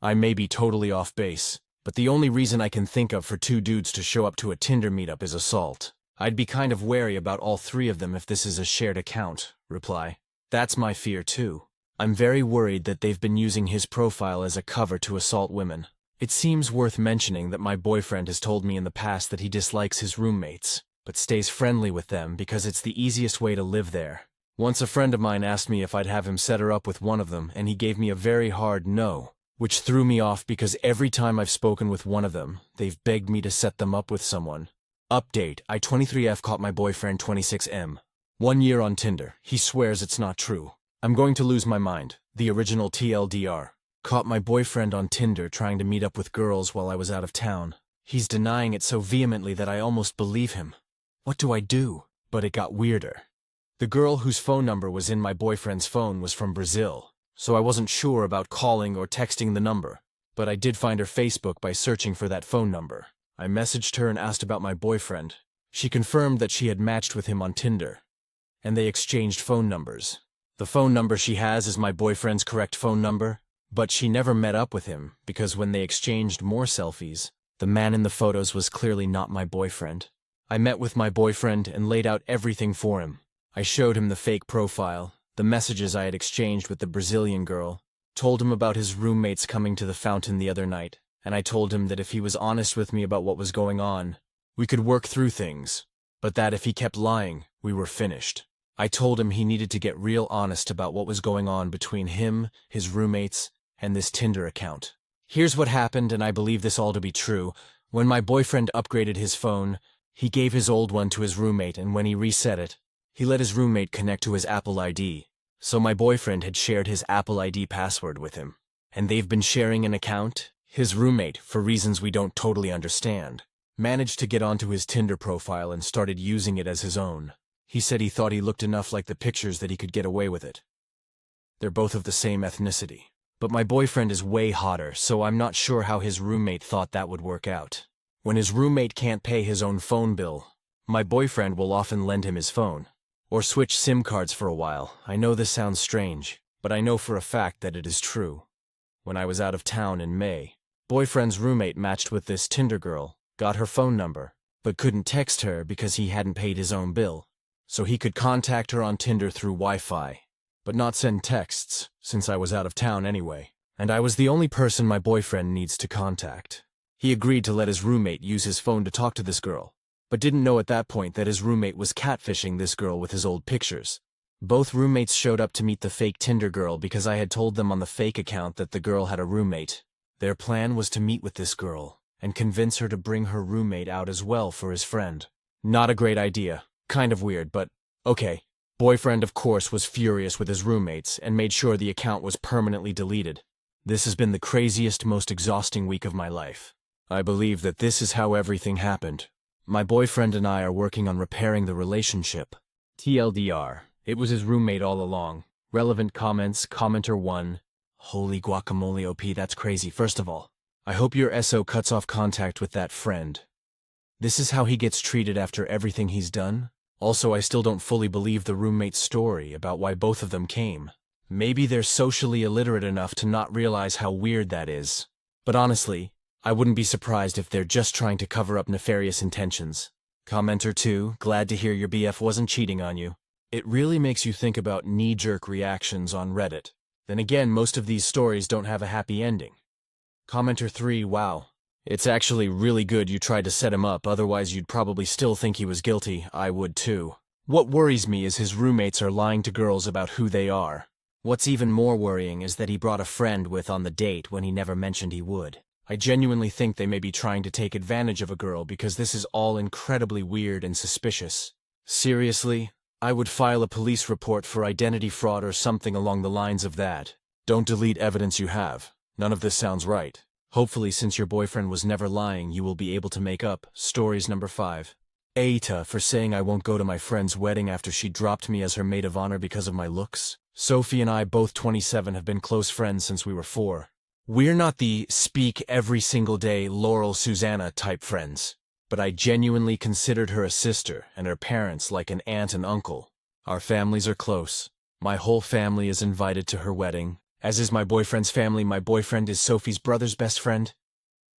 I may be totally off base, but the only reason I can think of for two dudes to show up to a Tinder meetup is assault. I'd be kind of wary about all three of them if this is a shared account. Reply. That's my fear too. I'm very worried that they've been using his profile as a cover to assault women. It seems worth mentioning that my boyfriend has told me in the past that he dislikes his roommates, but stays friendly with them because it's the easiest way to live there. Once a friend of mine asked me if I'd have him set her up with one of them, and he gave me a very hard no, which threw me off because every time I've spoken with one of them, they've begged me to set them up with someone. Update, I 23F caught my boyfriend 26M. 1 year on Tinder. He swears it's not true. I'm going to lose my mind. The original TLDR. Caught my boyfriend on Tinder trying to meet up with girls while I was out of town. He's denying it so vehemently that I almost believe him. What do I do? But it got weirder. The girl whose phone number was in my boyfriend's phone was from Brazil, so I wasn't sure about calling or texting the number, but I did find her Facebook by searching for that phone number. I messaged her and asked about my boyfriend. She confirmed that she had matched with him on Tinder, and they exchanged phone numbers. The phone number she has is my boyfriend's correct phone number, but she never met up with him because when they exchanged more selfies, the man in the photos was clearly not my boyfriend. I met with my boyfriend and laid out everything for him. I showed him the fake profile, the messages I had exchanged with the Brazilian girl, told him about his roommates coming to the fountain the other night, and I told him that if he was honest with me about what was going on, we could work through things, but that if he kept lying, we were finished. I told him he needed to get real honest about what was going on between him, his roommates, and this Tinder account. Here's what happened, and I believe this all to be true. When my boyfriend upgraded his phone, he gave his old one to his roommate, and when he reset it, he let his roommate connect to his Apple ID. So my boyfriend had shared his Apple ID password with him. And they've been sharing an account. His roommate, for reasons we don't totally understand, managed to get onto his Tinder profile and started using it as his own. He said he thought he looked enough like the pictures that he could get away with it. They're both of the same ethnicity. But my boyfriend is way hotter, so I'm not sure how his roommate thought that would work out. When his roommate can't pay his own phone bill, my boyfriend will often lend him his phone. Or switch SIM cards for a while. I know this sounds strange, but I know for a fact that it is true. When I was out of town in May, boyfriend's roommate matched with this Tinder girl, got her phone number, but couldn't text her because he hadn't paid his own bill. So he could contact her on Tinder through Wi-Fi, but not send texts, since I was out of town anyway, and I was the only person my boyfriend needs to contact. He agreed to let his roommate use his phone to talk to this girl, but didn't know at that point that his roommate was catfishing this girl with his old pictures. Both roommates showed up to meet the fake Tinder girl because I had told them on the fake account that the girl had a roommate. Their plan was to meet with this girl and convince her to bring her roommate out as well for his friend. Not a great idea. Kind of weird, but okay. Boyfriend, of course, was furious with his roommates and made sure the account was permanently deleted. This has been the craziest, most exhausting week of my life. I believe that this is how everything happened. My boyfriend and I are working on repairing the relationship. TLDR, it was his roommate all along. Relevant comments, commenter 1. Holy guacamole OP, that's crazy. First of all, I hope your SO cuts off contact with that friend. This is how he gets treated after everything he's done? Also, I still don't fully believe the roommate's story about why both of them came. Maybe they're socially illiterate enough to not realize how weird that is. But honestly, I wouldn't be surprised if they're just trying to cover up nefarious intentions. Commenter 2, glad to hear your BF wasn't cheating on you. It really makes you think about knee-jerk reactions on Reddit. Then again, most of these stories don't have a happy ending. Commenter 3, wow. It's actually really good you tried to set him up, otherwise you'd probably still think he was guilty. I would too. What worries me is his roommates are lying to girls about who they are. What's even more worrying is that he brought a friend with on the date when he never mentioned he would. I genuinely think they may be trying to take advantage of a girl because this is all incredibly weird and suspicious. Seriously, I would file a police report for identity fraud or something along the lines of that. Don't delete evidence you have. None of this sounds right. Hopefully, since your boyfriend was never lying, you will be able to make up. Stories number 5. Aita for saying I won't go to my friend's wedding after she dropped me as her maid of honor because of my looks. Sophie and I, both 27, have been close friends since we were 4. We're not the speak every single day Laurel Susanna type friends, but I genuinely considered her a sister and her parents like an aunt and uncle. Our families are close. My whole family is invited to her wedding, as is my boyfriend's family. My boyfriend is Sophie's brother's best friend.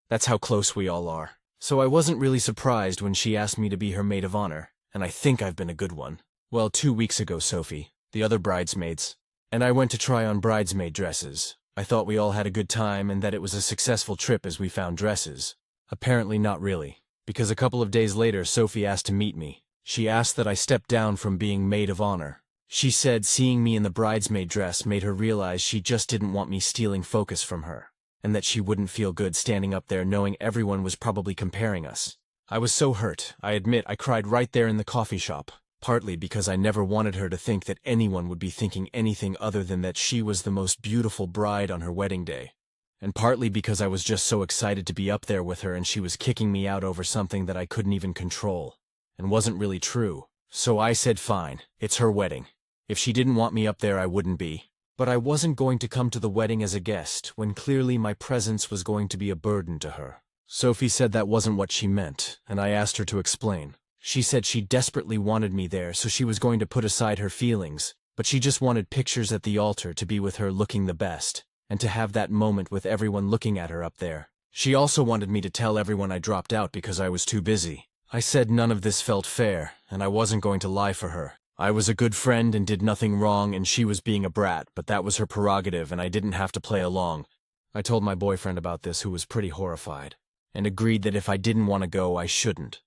That's how close we all are. So I wasn't really surprised when she asked me to be her maid of honor, and I think I've been a good one. Well, 2 weeks ago, Sophie, the other bridesmaids, and I went to try on bridesmaid dresses. I thought we all had a good time and that it was a successful trip as we found dresses. Apparently not really, because a couple of days later Sophie asked to meet me. She asked that I step down from being maid of honor. She said seeing me in the bridesmaid dress made her realize she just didn't want me stealing focus from her, and that she wouldn't feel good standing up there knowing everyone was probably comparing us. I was so hurt, I admit I cried right there in the coffee shop, partly because I never wanted her to think that anyone would be thinking anything other than that she was the most beautiful bride on her wedding day, and partly because I was just so excited to be up there with her and she was kicking me out over something that I couldn't even control, and wasn't really true. So I said fine, it's her wedding. If she didn't want me up there, I wouldn't be. But I wasn't going to come to the wedding as a guest, when clearly my presence was going to be a burden to her. Sophie said that wasn't what she meant, and I asked her to explain. She said she desperately wanted me there, so she was going to put aside her feelings, but she just wanted pictures at the altar to be with her looking the best, and to have that moment with everyone looking at her up there. She also wanted me to tell everyone I dropped out because I was too busy. I said none of this felt fair, and I wasn't going to lie for her. I was a good friend and did nothing wrong, and she was being a brat, but that was her prerogative and I didn't have to play along. I told my boyfriend about this, who was pretty horrified, and agreed that if I didn't want to go, I shouldn't.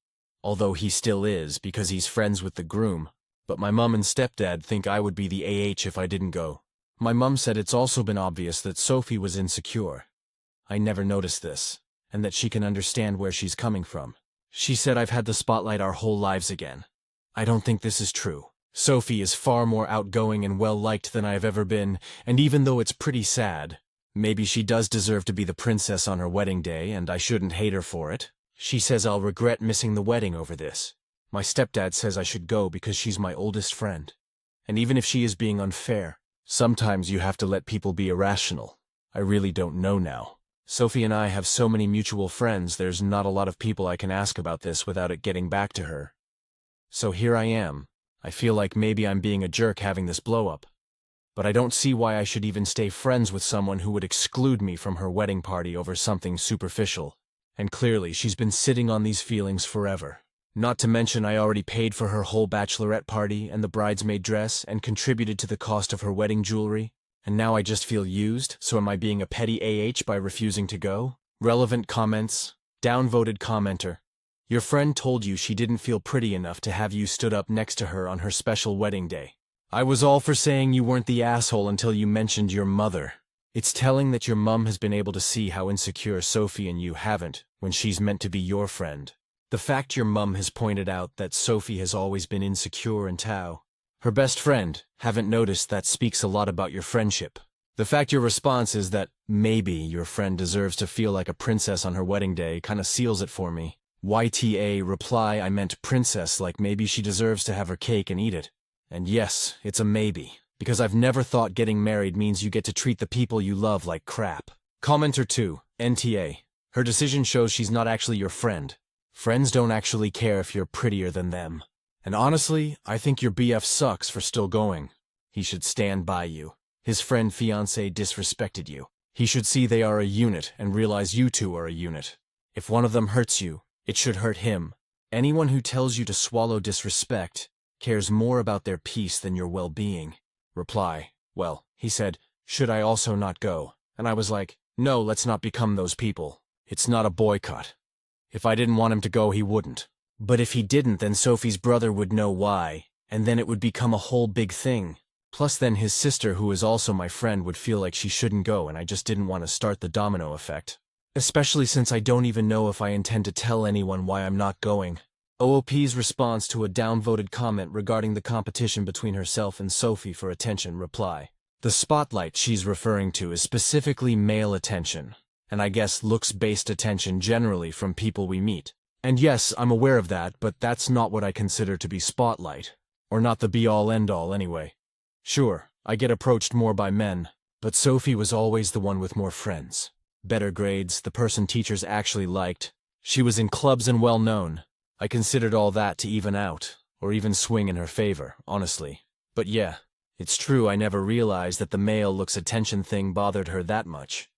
Although he still is, because he's friends with the groom. But my mum and stepdad think I would be the AH if I didn't go. My mum said it's also been obvious that Sophie was insecure. I never noticed this, and that she can understand where she's coming from. She said I've had the spotlight our whole lives again. I don't think this is true. Sophie is far more outgoing and well-liked than I have ever been, and even though it's pretty sad, maybe she does deserve to be the princess on her wedding day, and I shouldn't hate her for it. She says I'll regret missing the wedding over this. My stepdad says I should go because she's my oldest friend. And even if she is being unfair, sometimes you have to let people be irrational. I really don't know now. Sophie and I have so many mutual friends, there's not a lot of people I can ask about this without it getting back to her. So here I am. I feel like maybe I'm being a jerk having this blow-up. But I don't see why I should even stay friends with someone who would exclude me from her wedding party over something superficial. And clearly, she's been sitting on these feelings forever. Not to mention I already paid for her whole bachelorette party and the bridesmaid dress and contributed to the cost of her wedding jewelry. And now I just feel used, so am I being a petty AH by refusing to go? Relevant comments. Downvoted commenter. Your friend told you she didn't feel pretty enough to have you stood up next to her on her special wedding day. I was all for saying you weren't the asshole until you mentioned your mother. It's telling that your mum has been able to see how insecure Sophie and you haven't when she's meant to be your friend. The fact your mum has pointed out that Sophie has always been insecure and Tao, her best friend, haven't noticed that speaks a lot about your friendship. The fact your response is that maybe your friend deserves to feel like a princess on her wedding day kinda seals it for me. YTA reply I meant princess, like maybe she deserves to have her cake and eat it. And yes, it's a maybe, because I've never thought getting married means you get to treat the people you love like crap. Commenter 2, NTA. Her decision shows she's not actually your friend. Friends don't actually care if you're prettier than them. And honestly, I think your BF sucks for still going. He should stand by you. His friend fiancé disrespected you. He should see they are a unit and realize you two are a unit. If one of them hurts you, it should hurt him. Anyone who tells you to swallow disrespect cares more about their peace than your well-being. Reply, well, he said, should I also not go? And I was like, no, let's not become those people. It's not a boycott. If I didn't want him to go, he wouldn't. But if he didn't, then Sophie's brother would know why, and then it would become a whole big thing. Plus then his sister, who is also my friend, would feel like she shouldn't go, and I just didn't want to start the domino effect. Especially since I don't even know if I intend to tell anyone why I'm not going. OOP's response to a downvoted comment regarding the competition between herself and Sophie for attention reply. The spotlight she's referring to is specifically male attention, and I guess looks-based attention generally from people we meet. And yes, I'm aware of that, but that's not what I consider to be spotlight. Or not the be-all end-all anyway. Sure, I get approached more by men, but Sophie was always the one with more friends. Better grades, the person teachers actually liked. She was in clubs and well-known. I considered all that to even out, or even swing in her favor, honestly. But yeah, it's true I never realized that the male looks attention thing bothered her that much.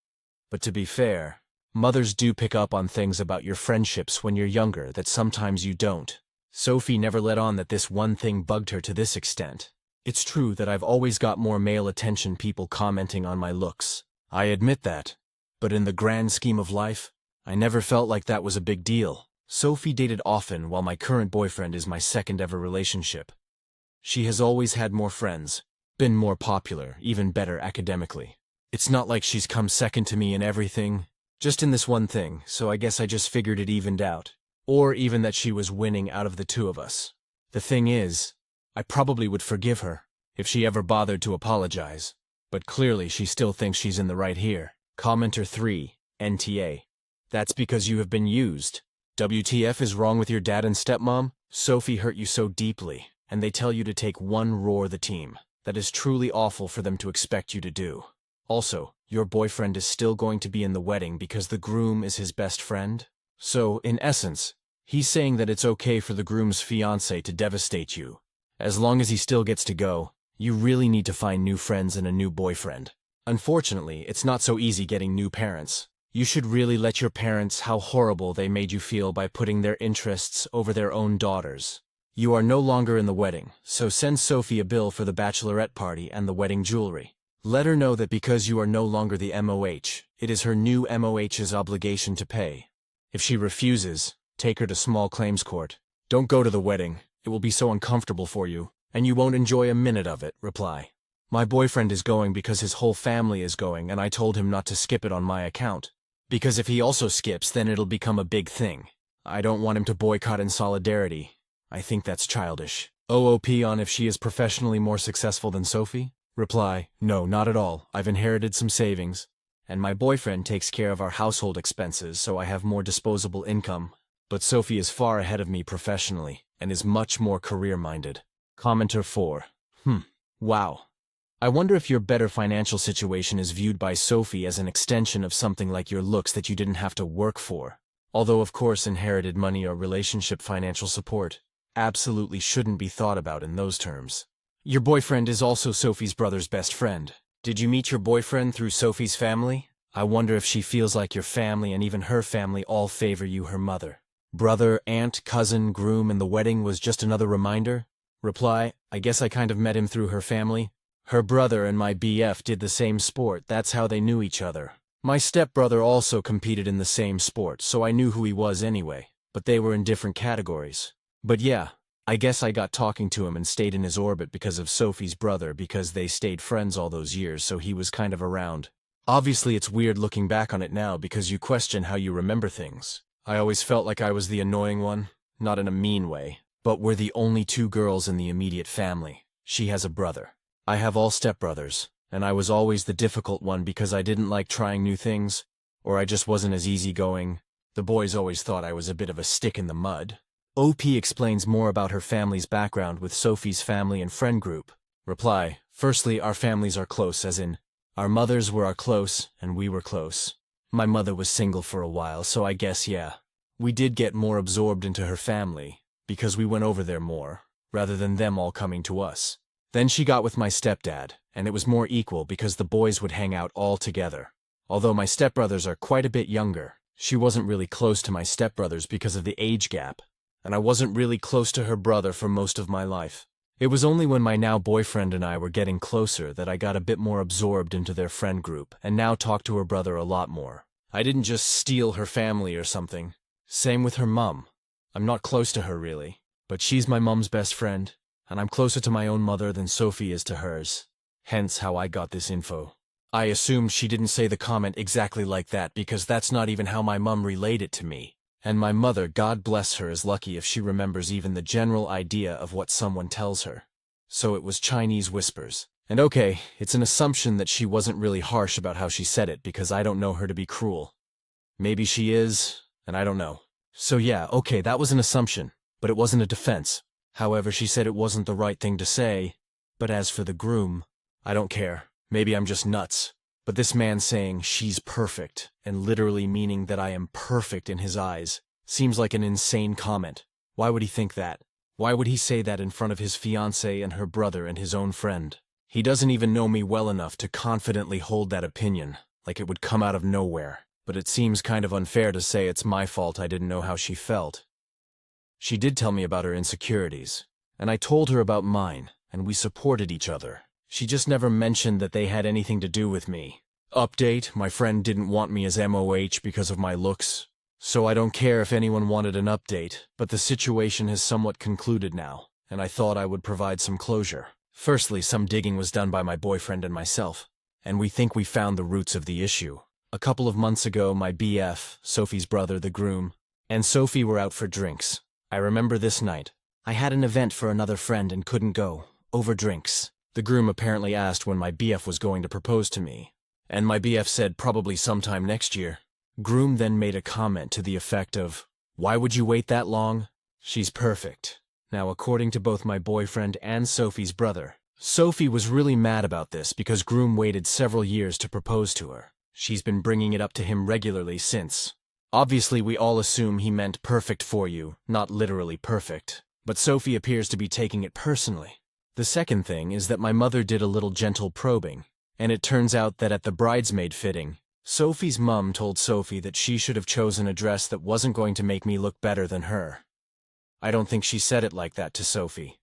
But to be fair, mothers do pick up on things about your friendships when you're younger that sometimes you don't. Sophie never let on that this one thing bugged her to this extent. It's true that I've always got more male attention people commenting on my looks. I admit that. But in the grand scheme of life, I never felt like that was a big deal. Sophie dated often while my current boyfriend is my second ever relationship. She has always had more friends, been more popular, even better academically. It's not like she's come second to me in everything, just in this one thing, so I guess I just figured it evened out. Or even that she was winning out of the two of us. The thing is, I probably would forgive her if she ever bothered to apologize. But clearly she still thinks she's in the right here. Commenter 3, NTA. That's because you have been used. WTF is wrong with your dad and stepmom? Sophie hurt you so deeply, and they tell you to take one roar the team. That is truly awful for them to expect you to do. Also, your boyfriend is still going to be in the wedding because the groom is his best friend? So, in essence, he's saying that it's okay for the groom's fiancé to devastate you. As long as he still gets to go, you really need to find new friends and a new boyfriend. Unfortunately, it's not so easy getting new parents. You should really let your parents how horrible they made you feel by putting their interests over their own daughters. You are no longer in the wedding, so send Sophie a bill for the bachelorette party and the wedding jewelry. Let her know that because you are no longer the MOH, it is her new MOH's obligation to pay. If she refuses, take her to small claims court. Don't go to the wedding, it will be so uncomfortable for you, and you won't enjoy a minute of it. Reply. My boyfriend is going because his whole family is going, and I told him not to skip it on my account. Because if he also skips, then it'll become a big thing. I don't want him to boycott in solidarity. I think that's childish. OOP on if she is professionally more successful than Sophie? Reply, no, not at all. I've inherited some savings, and my boyfriend takes care of our household expenses, so I have more disposable income. But Sophie is far ahead of me professionally, and is much more career-minded. Commenter 4. Wow. I wonder if your better financial situation is viewed by Sophie as an extension of something like your looks that you didn't have to work for. Although of course inherited money or relationship financial support absolutely shouldn't be thought about in those terms. Your boyfriend is also Sophie's brother's best friend. Did you meet your boyfriend through Sophie's family? I wonder if she feels like your family and even her family all favor you, her mother. Brother, aunt, cousin, groom, and the wedding was just another reminder? Reply, I guess I kind of met him through her family. Her brother and my BF did the same sport, that's how they knew each other. My stepbrother also competed in the same sport, so I knew who he was anyway, but they were in different categories. But yeah, I guess I got talking to him and stayed in his orbit because of Sophie's brother because they stayed friends all those years, so he was kind of around. Obviously it's weird looking back on it now because you question how you remember things. I always felt like I was the annoying one, not in a mean way, but we're the only two girls in the immediate family. She has a brother. I have all stepbrothers, and I was always the difficult one because I didn't like trying new things, or I just wasn't as easygoing. The boys always thought I was a bit of a stick in the mud. OP explains more about her family's background with Sophie's family and friend group. Reply: firstly, our families are close, as in, our mothers were close, and we were close. My mother was single for a while, so I guess yeah. We did get more absorbed into her family, because we went over there more, rather than them all coming to us. Then she got with my stepdad, and it was more equal because the boys would hang out all together. Although my stepbrothers are quite a bit younger, she wasn't really close to my stepbrothers because of the age gap, and I wasn't really close to her brother for most of my life. It was only when my now boyfriend and I were getting closer that I got a bit more absorbed into their friend group and now talk to her brother a lot more. I didn't just steal her family or something. Same with her mum. I'm not close to her really, but she's my mum's best friend, and I'm closer to my own mother than Sophie is to hers. Hence how I got this info. I assumed she didn't say the comment exactly like that because that's not even how my mum relayed it to me. And my mother, God bless her, is lucky if she remembers even the general idea of what someone tells her. So it was Chinese whispers. And okay, it's an assumption that she wasn't really harsh about how she said it because I don't know her to be cruel. Maybe she is, and I don't know. So yeah, okay, that was an assumption, but it wasn't a defense. However, she said it wasn't the right thing to say. But as for the groom, I don't care. Maybe I'm just nuts. But this man saying she's perfect, and literally meaning that I am perfect in his eyes, seems like an insane comment. Why would he think that? Why would he say that in front of his fiancée and her brother and his own friend? He doesn't even know me well enough to confidently hold that opinion, like it would come out of nowhere. But it seems kind of unfair to say it's my fault I didn't know how she felt. She did tell me about her insecurities, and I told her about mine, and we supported each other. She just never mentioned that they had anything to do with me. Update: my friend didn't want me as MOH because of my looks. So I don't care if anyone wanted an update, but the situation has somewhat concluded now, and I thought I would provide some closure. Firstly, some digging was done by my boyfriend and myself, and we think we found the roots of the issue. A couple of months ago, my BF, Sophie's brother, the groom, and Sophie were out for drinks. I remember this night. I had an event for another friend and couldn't go, over drinks. The groom apparently asked when my BF was going to propose to me, and my BF said probably sometime next year. Groom then made a comment to the effect of, "Why would you wait that long? She's perfect." Now, according to both my boyfriend and Sophie's brother, Sophie was really mad about this because Groom waited several years to propose to her. She's been bringing it up to him regularly since. Obviously, we all assume he meant perfect for you, not literally perfect, but Sophie appears to be taking it personally. The second thing is that my mother did a little gentle probing, and it turns out that at the bridesmaid fitting, Sophie's mum told Sophie that she should have chosen a dress that wasn't going to make me look better than her. I don't think she said it like that to Sophie.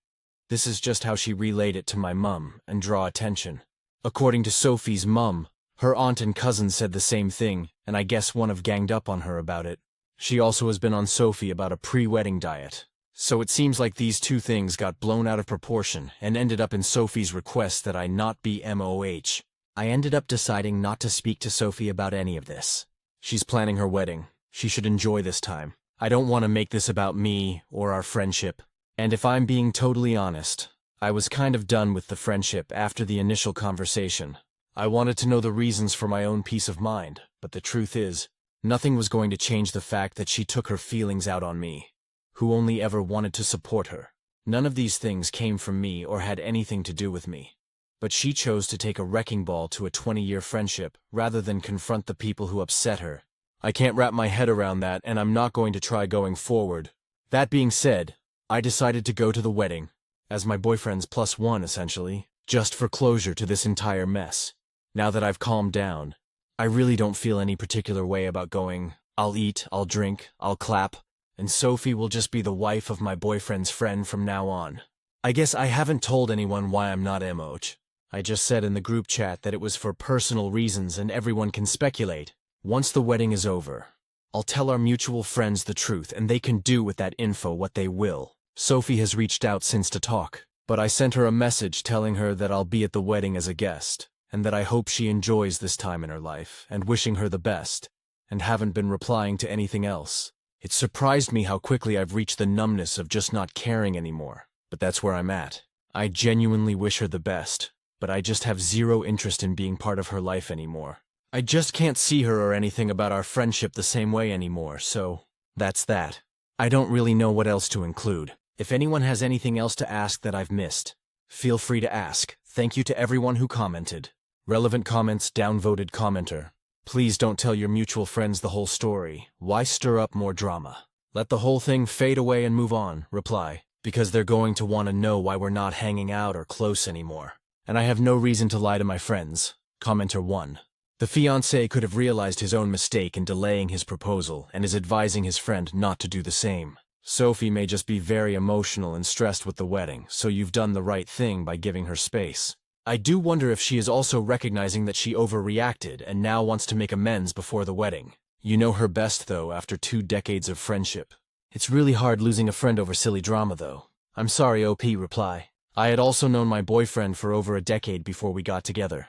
This is just how she relayed it to my mum and draw attention. According to Sophie's mum, her aunt and cousin said the same thing, and I guess one have ganged up on her about it. She also has been on Sophie about a pre-wedding diet. So it seems like these two things got blown out of proportion and ended up in Sophie's request that I not be MOH. I ended up deciding not to speak to Sophie about any of this. She's planning her wedding. She should enjoy this time. I don't want to make this about me or our friendship. And if I'm being totally honest, I was kind of done with the friendship after the initial conversation. I wanted to know the reasons for my own peace of mind, but the truth is, nothing was going to change the fact that she took her feelings out on me, who only ever wanted to support her. None of these things came from me or had anything to do with me. But she chose to take a wrecking ball to a 20-year friendship rather than confront the people who upset her. I can't wrap my head around that, and I'm not going to try going forward. That being said, I decided to go to the wedding, as my boyfriend's +1 essentially, just for closure to this entire mess. Now that I've calmed down, I really don't feel any particular way about going. I'll eat, I'll drink, I'll clap, and Sophie will just be the wife of my boyfriend's friend from now on. I guess I haven't told anyone why I'm not MOH. I just said in the group chat that it was for personal reasons and everyone can speculate. Once the wedding is over, I'll tell our mutual friends the truth and they can do with that info what they will. Sophie has reached out since to talk, but I sent her a message telling her that I'll be at the wedding as a guest, and that I hope she enjoys this time in her life, and wishing her the best, and haven't been replying to anything else. It surprised me how quickly I've reached the numbness of just not caring anymore, but that's where I'm at. I genuinely wish her the best, but I just have zero interest in being part of her life anymore. I just can't see her or anything about our friendship the same way anymore, so that's that. I don't really know what else to include. If anyone has anything else to ask that I've missed, feel free to ask. Thank you to everyone who commented. Relevant comments, downvoted commenter. Please don't tell your mutual friends the whole story. Why stir up more drama? Let the whole thing fade away and move on. Reply. Because they're going to want to know why we're not hanging out or close anymore. And I have no reason to lie to my friends. Commenter 1. The fiancé could have realized his own mistake in delaying his proposal and is advising his friend not to do the same. Sophie may just be very emotional and stressed with the wedding, so you've done the right thing by giving her space. I do wonder if she is also recognizing that she overreacted and now wants to make amends before the wedding. You know her best, though, after 2 decades of friendship. It's really hard losing a friend over silly drama, though. I'm sorry, OP. Reply. I had also known my boyfriend for over a decade before we got together.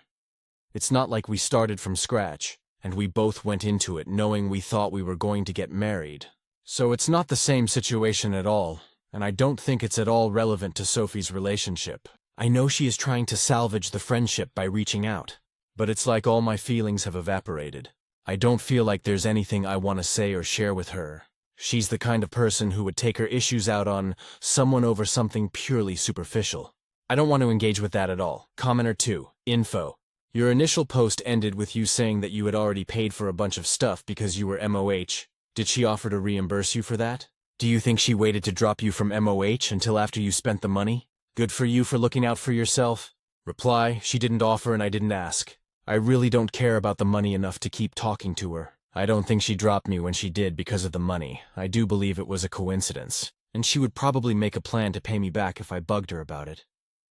It's not like we started from scratch, and we both went into it knowing we thought we were going to get married. So it's not the same situation at all, and I don't think it's at all relevant to Sophie's relationship. I know she is trying to salvage the friendship by reaching out, but it's like all my feelings have evaporated. I don't feel like there's anything I want to say or share with her. She's the kind of person who would take her issues out on someone over something purely superficial. I don't want to engage with that at all. Commenter 2. Info. Your initial post ended with you saying that you had already paid for a bunch of stuff because you were MOH. Did she offer to reimburse you for that? Do you think she waited to drop you from MOH until after you spent the money? Good for you for looking out for yourself. Reply, she didn't offer and I didn't ask. I really don't care about the money enough to keep talking to her. I don't think she dropped me when she did because of the money. I do believe it was a coincidence, and she would probably make a plan to pay me back if I bugged her about it.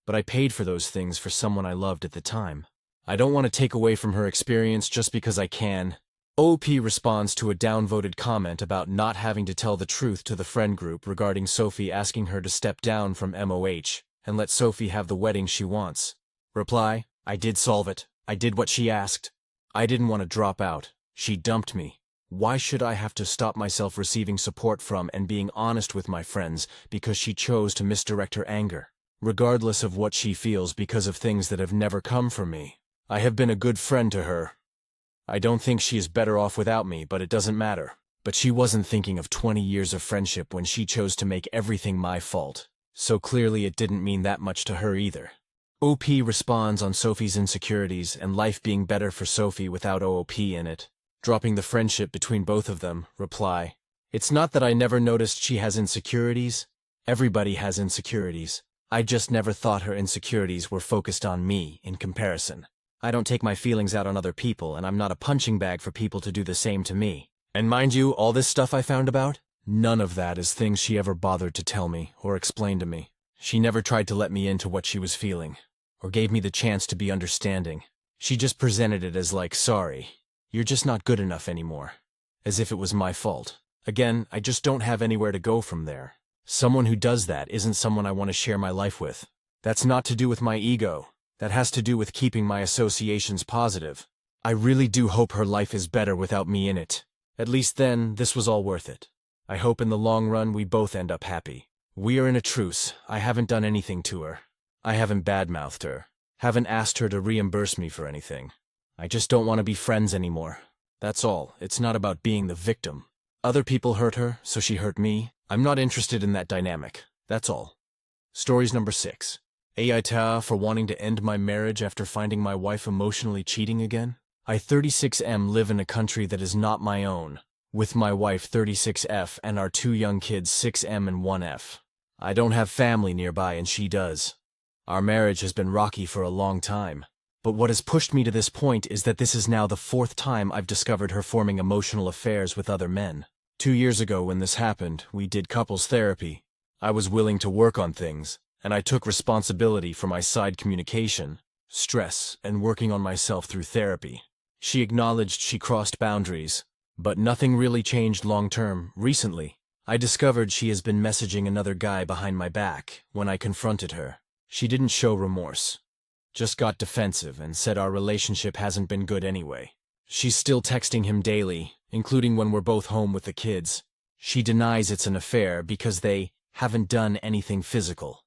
But I paid for those things for someone I loved at the time. I don't want to take away from her experience just because I can. OP responds to a downvoted comment about not having to tell the truth to the friend group regarding Sophie asking her to step down from MOH and let Sophie have the wedding she wants. Reply, I did solve it. I did what she asked. I didn't want to drop out. She dumped me. Why should I have to stop myself receiving support from and being honest with my friends because she chose to misdirect her anger, regardless of what she feels because of things that have never come from me? I have been a good friend to her. I don't think she is better off without me, but it doesn't matter. But she wasn't thinking of 20 years of friendship when she chose to make everything my fault. So clearly it didn't mean that much to her either. OP responds on Sophie's insecurities and life being better for Sophie without OOP in it. Dropping the friendship between both of them. Reply, it's not that I never noticed she has insecurities. Everybody has insecurities. I just never thought her insecurities were focused on me in comparison. I don't take my feelings out on other people, and I'm not a punching bag for people to do the same to me. And mind you, all this stuff I found about, none of that is things she ever bothered to tell me or explain to me. She never tried to let me into what she was feeling, or gave me the chance to be understanding. She just presented it as like, sorry, you're just not good enough anymore. As if it was my fault. Again, I just don't have anywhere to go from there. Someone who does that isn't someone I want to share my life with. That's not to do with my ego. That has to do with keeping my associations positive. I really do hope her life is better without me in it. At least then, this was all worth it. I hope in the long run we both end up happy. We are in a truce. I haven't done anything to her. I haven't badmouthed her. Haven't asked her to reimburse me for anything. I just don't want to be friends anymore. That's all. It's not about being the victim. Other people hurt her, so she hurt me. I'm not interested in that dynamic. That's all. Stories number 6. Aita for wanting to end my marriage after finding my wife emotionally cheating again. I 36M live in a country that is not my own, with my wife 36F and our 2 young kids 6M and 1F. I don't have family nearby and she does. Our marriage has been rocky for a long time. But what has pushed me to this point is that this is now the 4th time I've discovered her forming emotional affairs with other men. 2 years ago when this happened, we did couples therapy. I was willing to work on things, and I took responsibility for my side communication, stress, and working on myself through therapy. She acknowledged she crossed boundaries, but nothing really changed long term. Recently, I discovered she has been messaging another guy behind my back. When I confronted her, she didn't show remorse, just got defensive and said our relationship hasn't been good anyway. She's still texting him daily, including when we're both home with the kids. She denies it's an affair because they haven't done anything physical,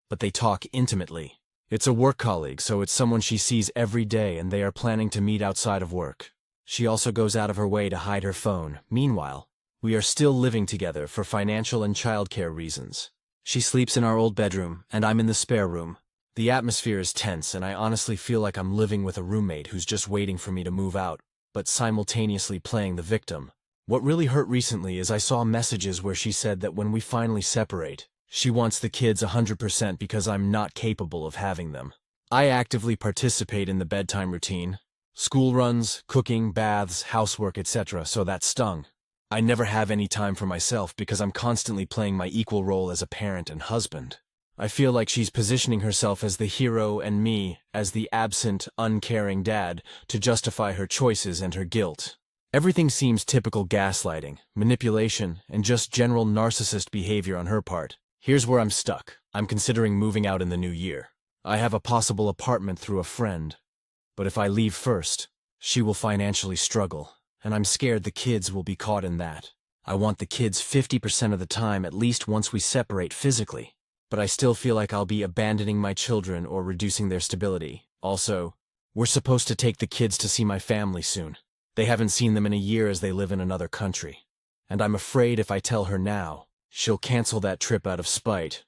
but they talk intimately. It's a work colleague, so it's someone she sees every day, and they are planning to meet outside of work. She also goes out of her way to hide her phone. Meanwhile, we are still living together for financial and childcare reasons. She sleeps in our old bedroom, and I'm in the spare room. The atmosphere is tense, and I honestly feel like I'm living with a roommate who's just waiting for me to move out, but simultaneously playing the victim. What really hurt recently is I saw messages where she said that when we finally separate, she wants the kids 100% because I'm not capable of having them. I actively participate in the bedtime routine, school runs, cooking, baths, housework, etc., so that stung. I never have any time for myself because I'm constantly playing my equal role as a parent and husband. I feel like she's positioning herself as the hero and me as the absent, uncaring dad to justify her choices and her guilt. Everything seems typical gaslighting, manipulation, and just general narcissist behavior on her part. Here's where I'm stuck. I'm considering moving out in the new year. I have a possible apartment through a friend, but if I leave first, she will financially struggle, and I'm scared the kids will be caught in that. I want the kids 50% of the time at least once we separate physically, but I still feel like I'll be abandoning my children or reducing their stability. Also, we're supposed to take the kids to see my family soon. They haven't seen them in a year as they live in another country, and I'm afraid if I tell her now, she'll cancel that trip out of spite.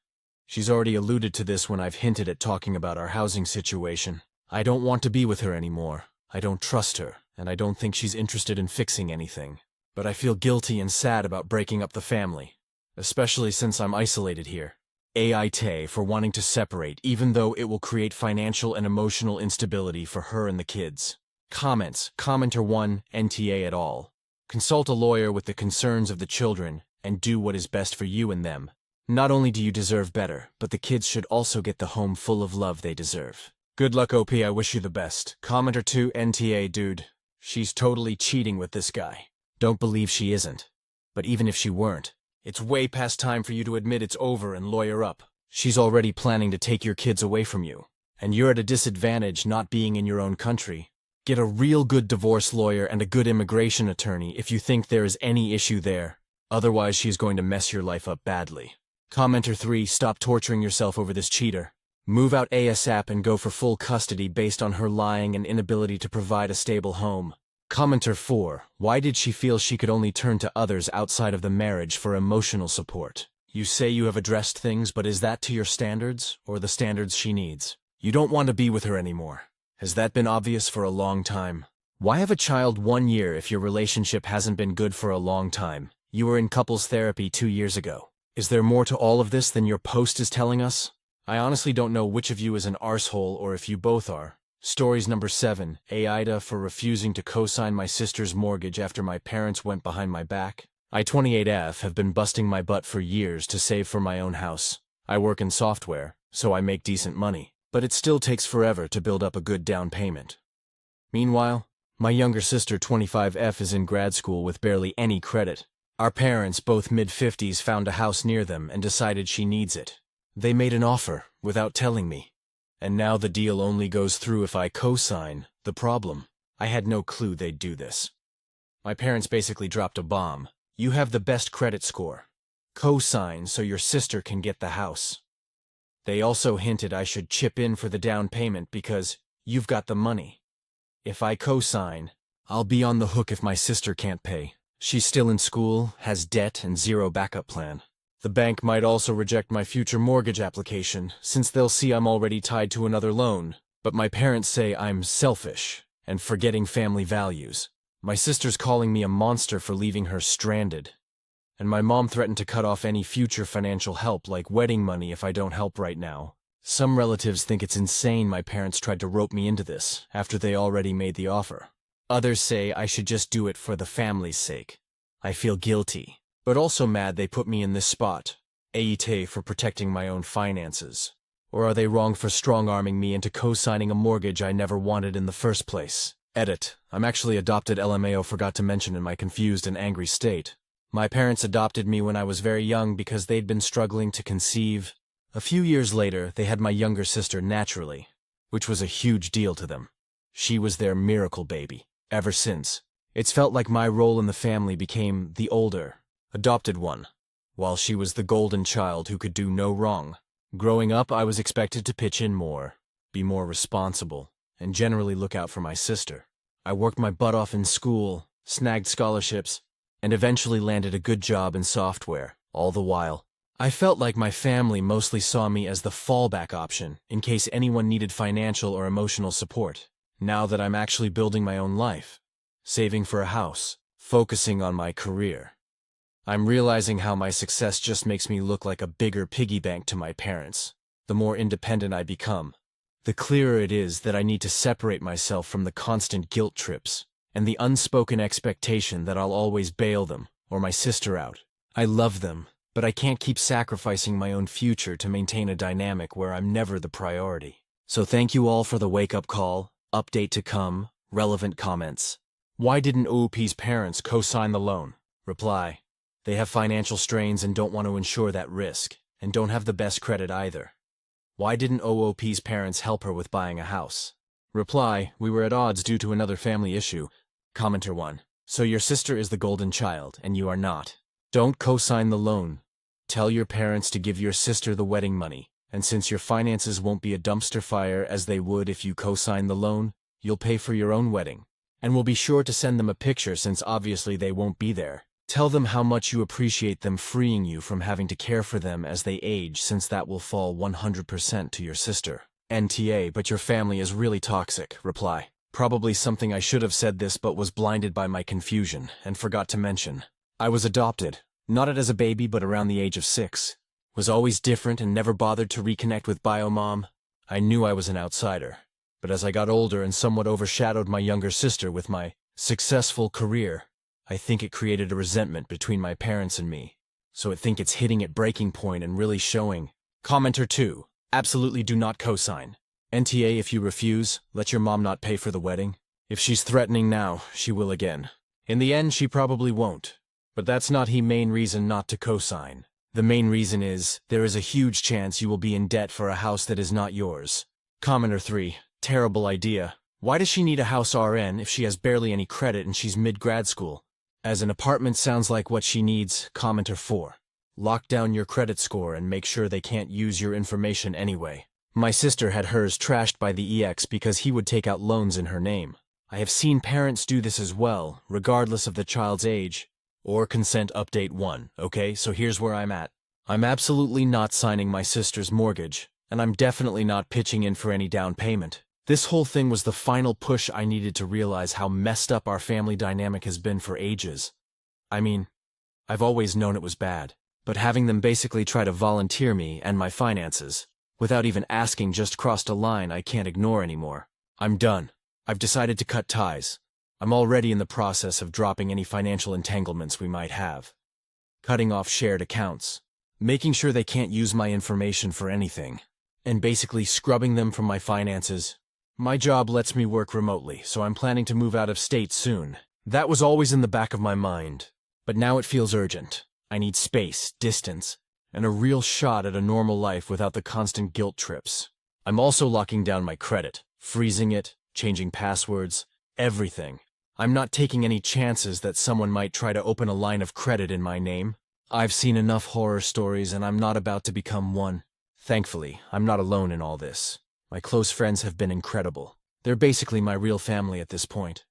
She's already alluded to this when I've hinted at talking about our housing situation. I don't want to be with her anymore. I don't trust her, and I don't think she's interested in fixing anything. But I feel guilty and sad about breaking up the family, especially since I'm isolated here. Aita for wanting to separate, even though it will create financial and emotional instability for her and the kids. Comments. Commenter 1, NTA at all. Consult a lawyer with the concerns of the children and do what is best for you and them. Not only do you deserve better, but the kids should also get the home full of love they deserve. Good luck, OP. I wish you the best. Commenter 2, NTA, dude. She's totally cheating with this guy. Don't believe she isn't. But even if she weren't, it's way past time for you to admit it's over and lawyer up. She's already planning to take your kids away from you, and you're at a disadvantage not being in your own country. Get a real good divorce lawyer and a good immigration attorney if you think there is any issue there. Otherwise, she's going to mess your life up badly. Commenter 3, stop torturing yourself over this cheater. Move out ASAP and go for full custody based on her lying and inability to provide a stable home. Commenter 4, why did she feel she could only turn to others outside of the marriage for emotional support? You say you have addressed things, but is that to your standards, or the standards she needs? You don't want to be with her anymore. Has that been obvious for a long time? Why have a child 1 year if your relationship hasn't been good for a long time? You were in couples therapy 2 years ago. Is there more to all of this than your post is telling us? I honestly don't know which of you is an arsehole or if you both are. Stories number 7, Aita for refusing to co-sign my sister's mortgage after my parents went behind my back. I 28F have been busting my butt for years to save for my own house. I work in software, so I make decent money, but it still takes forever to build up a good down payment. Meanwhile, my younger sister 25F is in grad school with barely any credit. Our parents, both mid-50s, found a house near them and decided she needs it. They made an offer without telling me. And now the deal only goes through if I co-sign. The problem? I had no clue they'd do this. My parents basically dropped a bomb. You have the best credit score. Co-sign so your sister can get the house. They also hinted I should chip in for the down payment because you've got the money. If I co-sign, I'll be on the hook if my sister can't pay. She's still in school, has debt, and zero backup plan. The bank might also reject my future mortgage application, since they'll see I'm already tied to another loan. But my parents say I'm selfish and forgetting family values. My sister's calling me a monster for leaving her stranded. And my mom threatened to cut off any future financial help, like wedding money, if I don't help right now. Some relatives think it's insane my parents tried to rope me into this, after they already made the offer. Others say I should just do it for the family's sake. I feel guilty, but also mad they put me in this spot. Aite for protecting my own finances. Or are they wrong for strong-arming me into co-signing a mortgage I never wanted in the first place? Edit. I'm actually adopted LMAO, forgot to mention in my confused and angry state. My parents adopted me when I was very young because they'd been struggling to conceive. A few years later, they had my younger sister naturally, which was a huge deal to them. She was their miracle baby. Ever since, it's felt like my role in the family became the older, adopted one, while she was the golden child who could do no wrong. Growing up, I was expected to pitch in more, be more responsible, and generally look out for my sister. I worked my butt off in school, snagged scholarships, and eventually landed a good job in software. All the while, I felt like my family mostly saw me as the fallback option in case anyone needed financial or emotional support. Now that I'm actually building my own life, saving for a house, focusing on my career, I'm realizing how my success just makes me look like a bigger piggy bank to my parents. The more independent I become, the clearer it is that I need to separate myself from the constant guilt trips and the unspoken expectation that I'll always bail them or my sister out. I love them, but I can't keep sacrificing my own future to maintain a dynamic where I'm never the priority. So thank you all for the wake-up call, update to come, relevant comments. Why didn't OOP's parents co-sign the loan? Reply: they have financial strains and don't want to insure that risk, and don't have the best credit either. Why didn't OOP's parents help her with buying a house? Reply: we were at odds due to another family issue. Commenter 1: so your sister is the golden child, and you are not. Don't co-sign the loan. Tell your parents to give your sister the wedding money, and since your finances won't be a dumpster fire as they would if you co-sign the loan, you'll pay for your own wedding. And we'll be sure to send them a picture since obviously they won't be there. Tell them how much you appreciate them freeing you from having to care for them as they age, since that will fall 100% to your sister. NTA, but your family is really toxic. Reply: probably something I should have said this but was blinded by my confusion and forgot to mention. I was adopted, not as a baby but around the age of 6. Was always different and never bothered to reconnect with bio-mom. I knew I was an outsider, but as I got older and somewhat overshadowed my younger sister with my successful career, I think it created a resentment between my parents and me. So I think it's hitting at breaking point and really showing. Commenter 2: absolutely do not co-sign. NTA, if you refuse, let your mom not pay for the wedding. If she's threatening now, she will again. In the end, she probably won't. But that's not the main reason not to co-sign. The main reason is, there is a huge chance you will be in debt for a house that is not yours. Commenter 3: terrible idea. Why does she need a house RN if she has barely any credit and she's mid-grad school? As an apartment sounds like what she needs. Commenter 4: lock down your credit score and make sure they can't use your information anyway. My sister had hers trashed by the EX because he would take out loans in her name. I have seen parents do this as well, regardless of the child's age or consent. Update 1. Okay, so here's where I'm at. I'm absolutely not signing my sister's mortgage, and I'm definitely not pitching in for any down payment. This whole thing was the final push I needed to realize how messed up our family dynamic has been for ages. I mean, I've always known it was bad, but having them basically try to volunteer me and my finances, without even asking, just crossed a line I can't ignore anymore. I'm done. I've decided to cut ties. I'm already in the process of dropping any financial entanglements we might have. Cutting off shared accounts. Making sure they can't use my information for anything. And basically scrubbing them from my finances. My job lets me work remotely, so I'm planning to move out of state soon. That was always in the back of my mind. But now it feels urgent. I need space, distance, and a real shot at a normal life without the constant guilt trips. I'm also locking down my credit, freezing it, changing passwords, everything. I'm not taking any chances that someone might try to open a line of credit in my name. I've seen enough horror stories and I'm not about to become one. Thankfully, I'm not alone in all this. My close friends have been incredible. They're basically my real family at this point.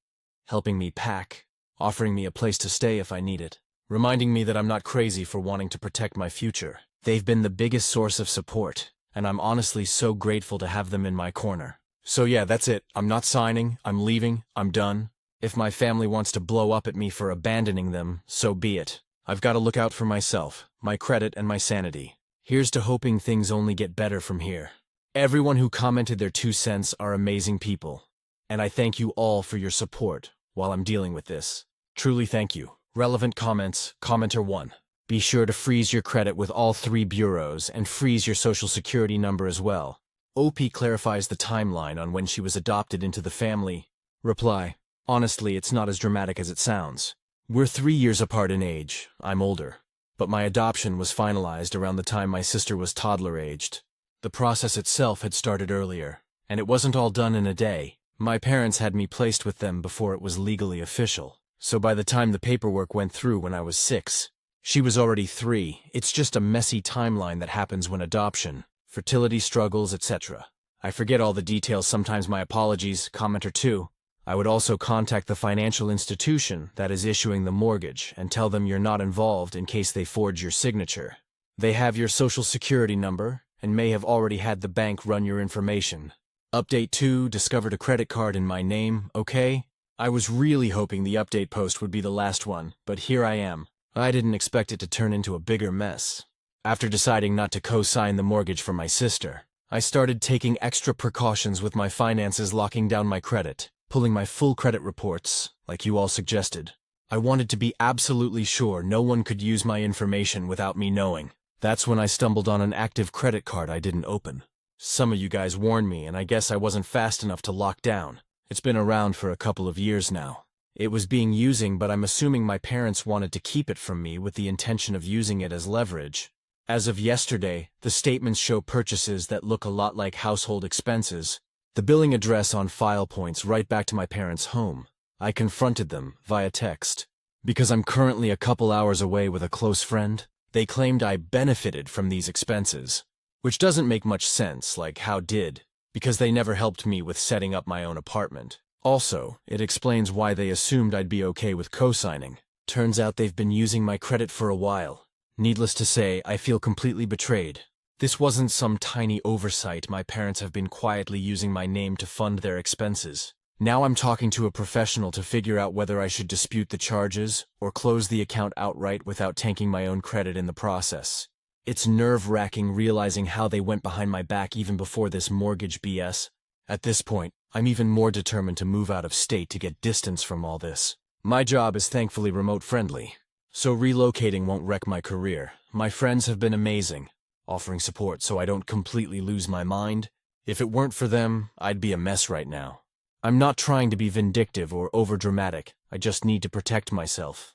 Helping me pack, offering me a place to stay if I need it, reminding me that I'm not crazy for wanting to protect my future. They've been the biggest source of support, and I'm honestly so grateful to have them in my corner. So yeah, that's it. I'm not signing, I'm leaving, I'm done. If my family wants to blow up at me for abandoning them, so be it. I've got to look out for myself, my credit, and my sanity. Here's to hoping things only get better from here. Everyone who commented their 2 cents are amazing people, and I thank you all for your support while I'm dealing with this. Truly thank you. Relevant comments. Commenter 1. Be sure to freeze your credit with all 3 bureaus and freeze your social security number as well. OP clarifies the timeline on when she was adopted into the family. Reply: honestly, it's not as dramatic as it sounds. We're 3 years apart in age. I'm older. But my adoption was finalized around the time my sister was toddler-aged. The process itself had started earlier, and it wasn't all done in a day. My parents had me placed with them before it was legally official, so by the time the paperwork went through when I was 6, she was already 3. It's just a messy timeline that happens when adoption, fertility struggles, etc. I forget all the details, sometimes, my apologies, commenter 2. I would also contact the financial institution that is issuing the mortgage and tell them you're not involved in case they forge your signature. They have your social security number and may have already had the bank run your information. Update 2, discovered a credit card in my name, okay? I was really hoping the update post would be the last one, but here I am. I didn't expect it to turn into a bigger mess. After deciding not to co-sign the mortgage for my sister, I started taking extra precautions with my finances, locking down my credit, pulling my full credit reports, like you all suggested. I wanted to be absolutely sure no one could use my information without me knowing. That's when I stumbled on an active credit card I didn't open. Some of you guys warned me, and I guess I wasn't fast enough to lock down. It's been around for a couple of years now. It was being used, but I'm assuming my parents wanted to keep it from me with the intention of using it as leverage. As of yesterday, the statements show purchases that look a lot like household expenses. The billing address on file points right back to my parents' home. I confronted them via text. Because I'm currently a couple hours away with a close friend, they claimed I benefited from these expenses. Which doesn't make much sense, like how did, because they never helped me with setting up my own apartment. Also, it explains why they assumed I'd be okay with co-signing. Turns out they've been using my credit for a while. Needless to say, I feel completely betrayed. This wasn't some tiny oversight. My parents have been quietly using my name to fund their expenses. Now I'm talking to a professional to figure out whether I should dispute the charges or close the account outright without tanking my own credit in the process. It's nerve-wracking realizing how they went behind my back even before this mortgage BS. At this point, I'm even more determined to move out of state to get distance from all this. My job is thankfully remote-friendly, so relocating won't wreck my career. My friends have been amazing, offering support so I don't completely lose my mind. If it weren't for them, I'd be a mess right now. I'm not trying to be vindictive or overdramatic. I just need to protect myself.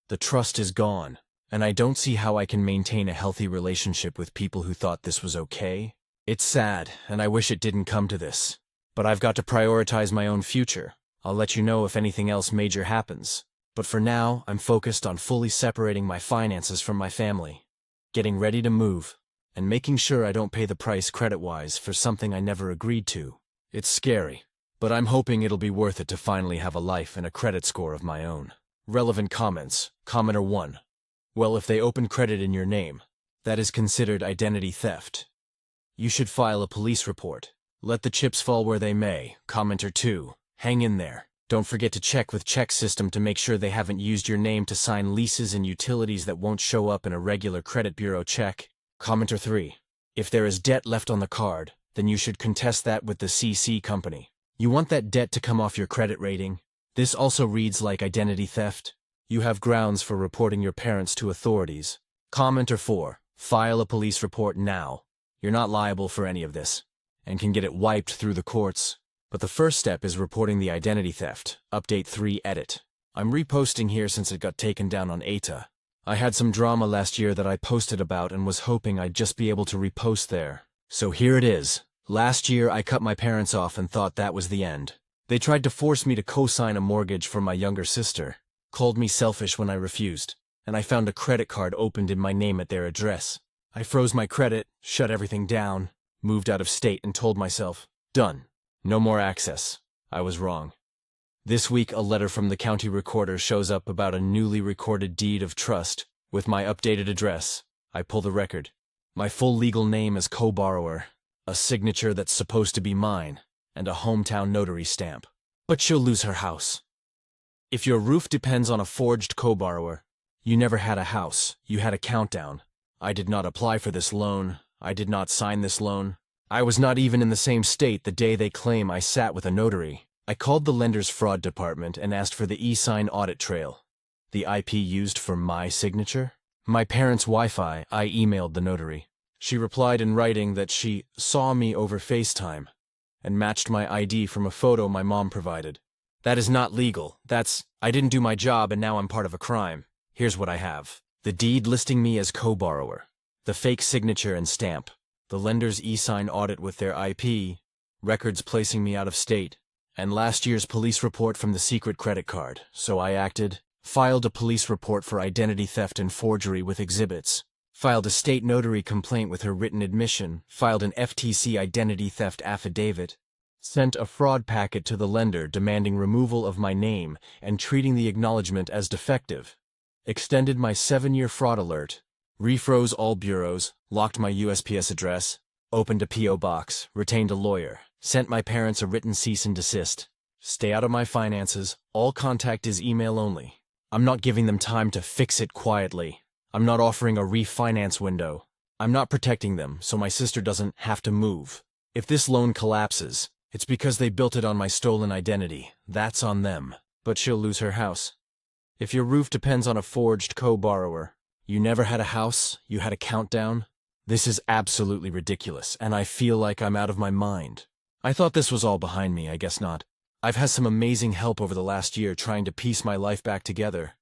The trust is gone, and I don't see how I can maintain a healthy relationship with people who thought this was okay. It's sad, and I wish it didn't come to this. But I've got to prioritize my own future. I'll let you know if anything else major happens. But for now, I'm focused on fully separating my finances from my family, getting ready to move, and making sure I don't pay the price credit-wise for something I never agreed to. It's scary, but I'm hoping it'll be worth it to finally have a life and a credit score of my own. Relevant comments. Commenter 1. Well, if they open credit in your name, that is considered identity theft. You should file a police report. Let the chips fall where they may. Commenter 2. Hang in there. Don't forget to check with check system to make sure they haven't used your name to sign leases and utilities that won't show up in a regular credit bureau check. Commenter 3. If there is debt left on the card, then you should contest that with the CC company. You want that debt to come off your credit rating. This also reads like identity theft. You have grounds for reporting your parents to authorities. Commenter 4. File a police report now. You're not liable for any of this, and can get it wiped through the courts. But the first step is reporting the identity theft. Update 3 edit. I'm reposting here since it got taken down on Aita. I had some drama last year that I posted about and was hoping I'd just be able to repost there. So here it is. Last year I cut my parents off and thought that was the end. They tried to force me to co-sign a mortgage for my younger sister, called me selfish when I refused, and I found a credit card opened in my name at their address. I froze my credit, shut everything down, moved out of state and told myself, done. No more access. I was wrong. This week a letter from the county recorder shows up about a newly recorded deed of trust with my updated address. I pull the record. My full legal name as co-borrower, a signature that's supposed to be mine, and a hometown notary stamp. But she'll lose her house. If your roof depends on a forged co-borrower, you never had a house, you had a countdown. I did not apply for this loan. I did not sign this loan. I was not even in the same state the day they claim I sat with a notary. I called the lender's fraud department and asked for the e-sign audit trail, the IP used for my signature. My parents' Wi-Fi, I emailed the notary. She replied in writing that she saw me over FaceTime and matched my ID from a photo my mom provided. That is not legal. I didn't do my job and now I'm part of a crime. Here's what I have. The deed listing me as co-borrower. The fake signature and stamp. The lender's e-sign audit with their IP. Records placing me out of state. And last year's police report from the secret credit card. So I acted. Filed a police report for identity theft and forgery with exhibits. Filed a state notary complaint with her written admission. Filed an FTC identity theft affidavit. Sent a fraud packet to the lender demanding removal of my name and treating the acknowledgement as defective. Extended my 7-year fraud alert. Refroze all bureaus. Locked my USPS address. Opened a P.O. box. Retained a lawyer. Sent my parents a written cease and desist. Stay out of my finances. All contact is email only. I'm not giving them time to fix it quietly. I'm not offering a refinance window. I'm not protecting them so my sister doesn't have to move. If this loan collapses, it's because they built it on my stolen identity. That's on them. But she'll lose her house. If your roof depends on a forged co-borrower, you never had a house, you had a countdown? This is absolutely ridiculous, and I feel like I'm out of my mind. I thought this was all behind me, I guess not. I've had some amazing help over the last year trying to piece my life back together.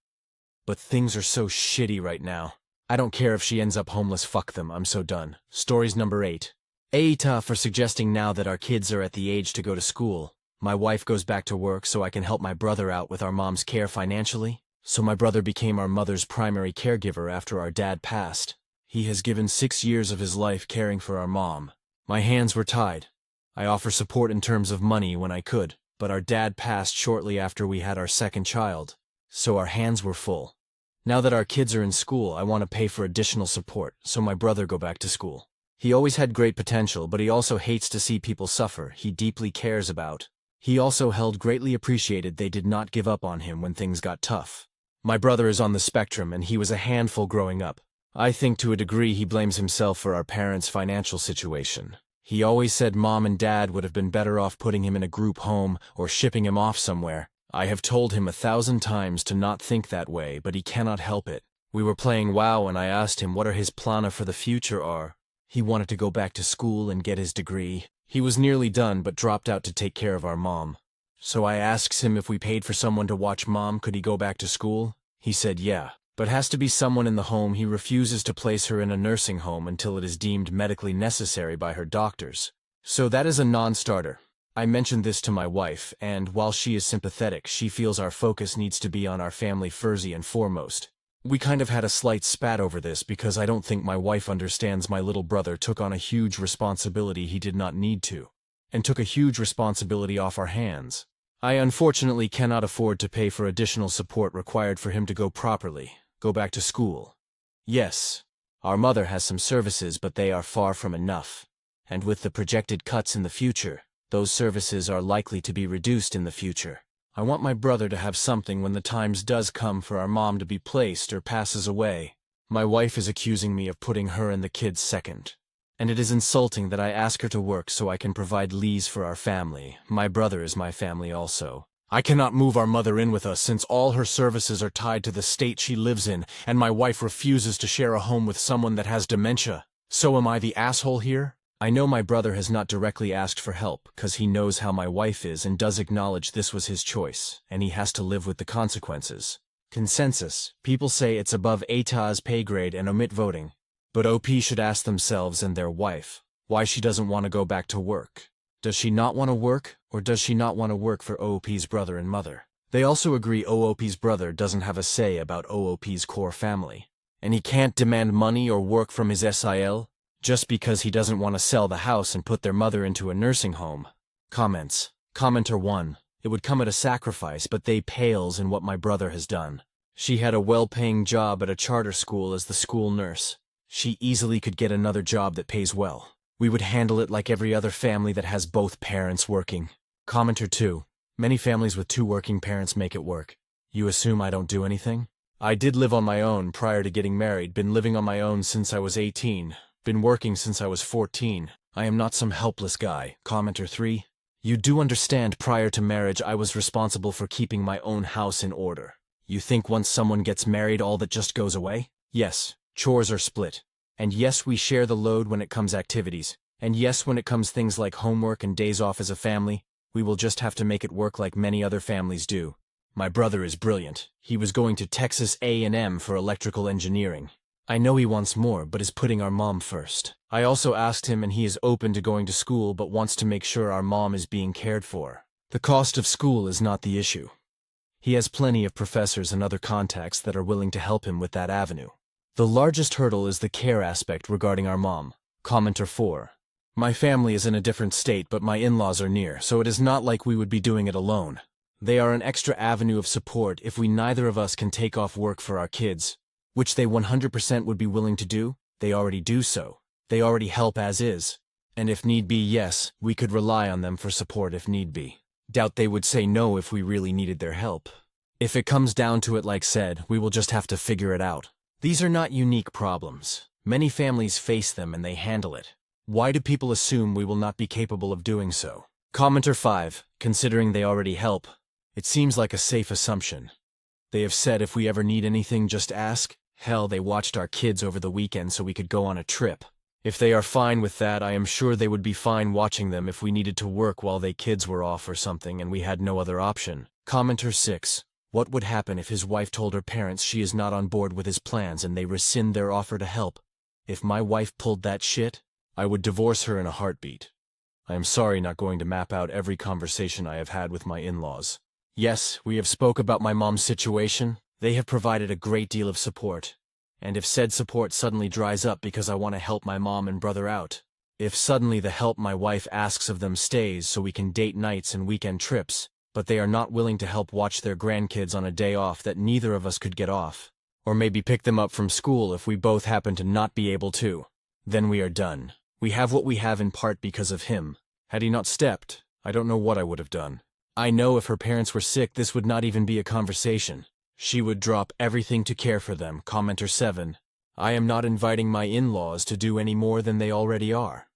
But things are so shitty right now. I don't care if she ends up homeless, fuck them, I'm so done. Stories number 8. Aita for suggesting now that our kids are at the age to go to school. My wife goes back to work so I can help my brother out with our mom's care financially. So my brother became our mother's primary caregiver after our dad passed. He has given 6 years of his life caring for our mom. My hands were tied. I offer support in terms of money when I could, but our dad passed shortly after we had our second child, so our hands were full. Now that our kids are in school, I want to pay for additional support, so my brother go back to school. He always had great potential, but he also hates to see people suffer he deeply cares about. He also held greatly appreciated they did not give up on him when things got tough. My brother is on the spectrum, and he was a handful growing up. I think to a degree he blames himself for our parents' financial situation. He always said mom and dad would have been better off putting him in a group home or shipping him off somewhere. I have told him 1,000 times to not think that way, but he cannot help it. We were playing WoW and I asked him what are his plans for the future are. He wanted to go back to school and get his degree. He was nearly done but dropped out to take care of our mom. So I asked him if we paid for someone to watch mom, could he go back to school? He said yeah, but has to be someone in the home. He refuses to place her in a nursing home until it is deemed medically necessary by her doctors. So that is a non-starter. I mentioned this to my wife, and while she is sympathetic, she feels our focus needs to be on our family first and foremost. We kind of had a slight spat over this because I don't think my wife understands my little brother took on a huge responsibility he did not need to, and took a huge responsibility off our hands. I unfortunately cannot afford to pay for additional support required for him to go back to school. Yes, our mother has some services, but they are far from enough, and with the projected cuts in the future, those services are likely to be reduced in the future. I want my brother to have something when the times does come for our mom to be placed or passes away. My wife is accusing me of putting her and the kids second. And it is insulting that I ask her to work so I can provide leaves for our family. My brother is my family also. I cannot move our mother in with us since all her services are tied to the state she lives in, and my wife refuses to share a home with someone that has dementia. So am I the asshole here? I know my brother has not directly asked for help, cause he knows how my wife is and does acknowledge this was his choice, and he has to live with the consequences. Consensus. People say it's above Aita's pay grade and omit voting. But OP should ask themselves and their wife, why she doesn't want to go back to work. Does she not want to work, or does she not want to work for OOP's brother and mother? They also agree OOP's brother doesn't have a say about OOP's core family, and he can't demand money or work from his SIL, just because he doesn't want to sell the house and put their mother into a nursing home. Comments. Commenter 1. It would come at a sacrifice, but they pales in what my brother has done. She had a well-paying job at a charter school as the school nurse. She easily could get another job that pays well. We would handle it like every other family that has both parents working. Commenter 2. Many families with 2 working parents make it work. You assume I don't do anything? I did live on my own prior to getting married, been living on my own since I was 18. Been working since I was 14. I am not some helpless guy. Commenter 3. You do understand prior to marriage I was responsible for keeping my own house in order. You think once someone gets married all that just goes away? Yes, chores are split. And yes, we share the load when it comes activities. And yes, when it comes things like homework and days off as a family. We will just have to make it work like many other families do. My brother is brilliant. He was going to Texas A&M for electrical engineering. I know he wants more, but is putting our mom first. I also asked him and he is open to going to school but wants to make sure our mom is being cared for. The cost of school is not the issue. He has plenty of professors and other contacts that are willing to help him with that avenue. The largest hurdle is the care aspect regarding our mom. Commenter 4. My family is in a different state, but my in-laws are near, so it is not like we would be doing it alone. They are an extra avenue of support if we neither of us can take off work for our kids, which they 100% would be willing to do. They already do so. They already help as is. And if need be, yes, we could rely on them for support if need be. Doubt they would say no if we really needed their help. If it comes down to it, like said, we will just have to figure it out. These are not unique problems. Many families face them and they handle it. Why do people assume we will not be capable of doing so? Commenter 5. Considering they already help, it seems like a safe assumption. They have said if we ever need anything, just ask. Hell, they watched our kids over the weekend so we could go on a trip. If they are fine with that, I am sure they would be fine watching them if we needed to work while they kids were off or something and we had no other option. Commenter 6. What would happen if his wife told her parents she is not on board with his plans and they rescind their offer to help? If my wife pulled that shit, I would divorce her in a heartbeat. I am sorry not going to map out every conversation I have had with my in-laws. Yes, we have spoke about my mom's situation. They have provided a great deal of support. And if said support suddenly dries up because I want to help my mom and brother out, if suddenly the help my wife asks of them stays so we can date nights and weekend trips, but they are not willing to help watch their grandkids on a day off that neither of us could get off, or maybe pick them up from school if we both happen to not be able to, then we are done. We have what we have in part because of him. Had he not stepped, I don't know what I would have done. I know if her parents were sick, this would not even be a conversation. She would drop everything to care for them. Commenter 7. I am not inviting my in-laws to do any more than they already are.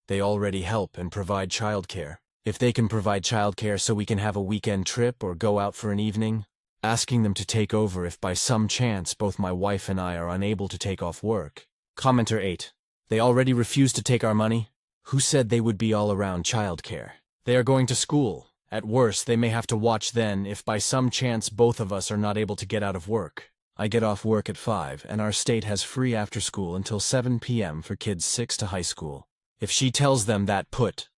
They already help and provide childcare. If they can provide childcare so we can have a weekend trip or go out for an evening, asking them to take over if by some chance both my wife and I are unable to take off work. Commenter 8. They already refuse to take our money? Who said they would be all around childcare? They are going to school. At worst, they may have to watch then if by some chance both of us are not able to get out of work. I get off work at 5, and our state has free after school until 7 p.m. for kids 6 to high school. If she tells them that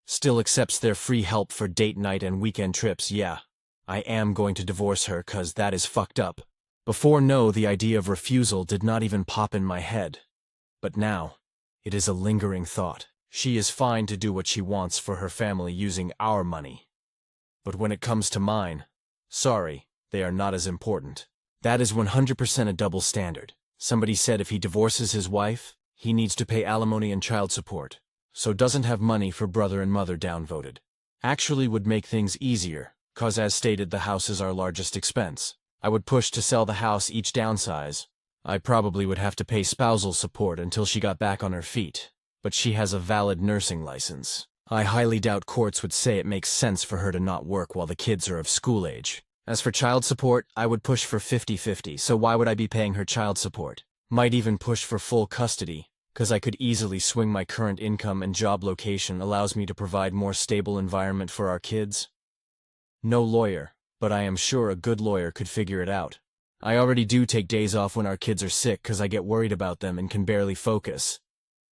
still accepts their free help for date night and weekend trips, yeah, I am going to divorce her 'cause that is fucked up. Before no, the idea of refusal did not even pop in my head. But now, it is a lingering thought. She is fine to do what she wants for her family using our money. But when it comes to mine, sorry, they are not as important. That is 100% a double standard. Somebody said if he divorces his wife, he needs to pay alimony and child support, so doesn't have money for brother and mother downvoted. Actually would make things easier, 'cause as stated the house is our largest expense. I would push to sell the house each downsize. I probably would have to pay spousal support until she got back on her feet, but she has a valid nursing license. I highly doubt courts would say it makes sense for her to not work while the kids are of school age. As for child support, I would push for 50-50, so why would I be paying her child support? Might even push for full custody, 'cause I could easily swing my current income and job location allows me to provide more stable environment for our kids. No lawyer, but I am sure a good lawyer could figure it out. I already do take days off when our kids are sick 'cause I get worried about them and can barely focus.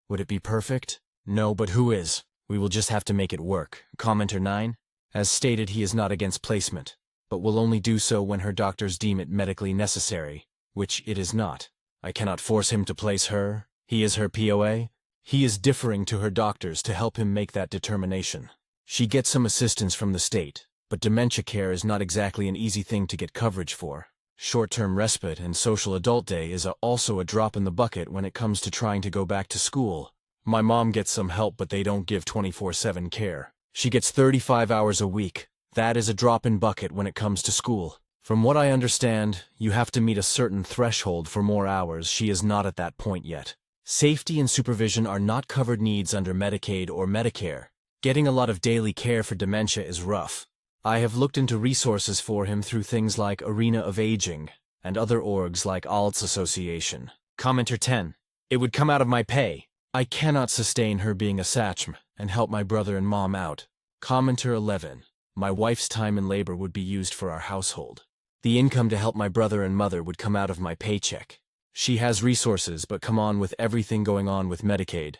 Would it be perfect? No, but who is? We will just have to make it work. Commenter 9. As stated, he is not against placement, but will only do so when her doctors deem it medically necessary, which it is not. I cannot force him to place her. He is her POA. He is differing to her doctors to help him make that determination. She gets some assistance from the state, but dementia care is not exactly an easy thing to get coverage for. Short-term respite and social adult day is also a drop in the bucket when it comes to trying to go back to school. My mom gets some help, but they don't give 24/7 care. She gets 35 hours a week. That is a drop in bucket when it comes to school. From what I understand, you have to meet a certain threshold for more hours. She is not at that point yet. Safety and supervision are not covered needs under Medicaid or Medicare. Getting a lot of daily care for dementia is rough. I have looked into resources for him through things like Arena of Aging and other orgs like ALTS Association. Commenter 10. It would come out of my pay. I cannot sustain her being a sachm and help my brother and mom out. Commenter 11. My wife's time and labor would be used for our household. The income to help my brother and mother would come out of my paycheck. She has resources, but come on, with everything going on with Medicaid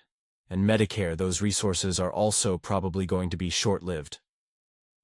and Medicare, those resources are also probably going to be short-lived.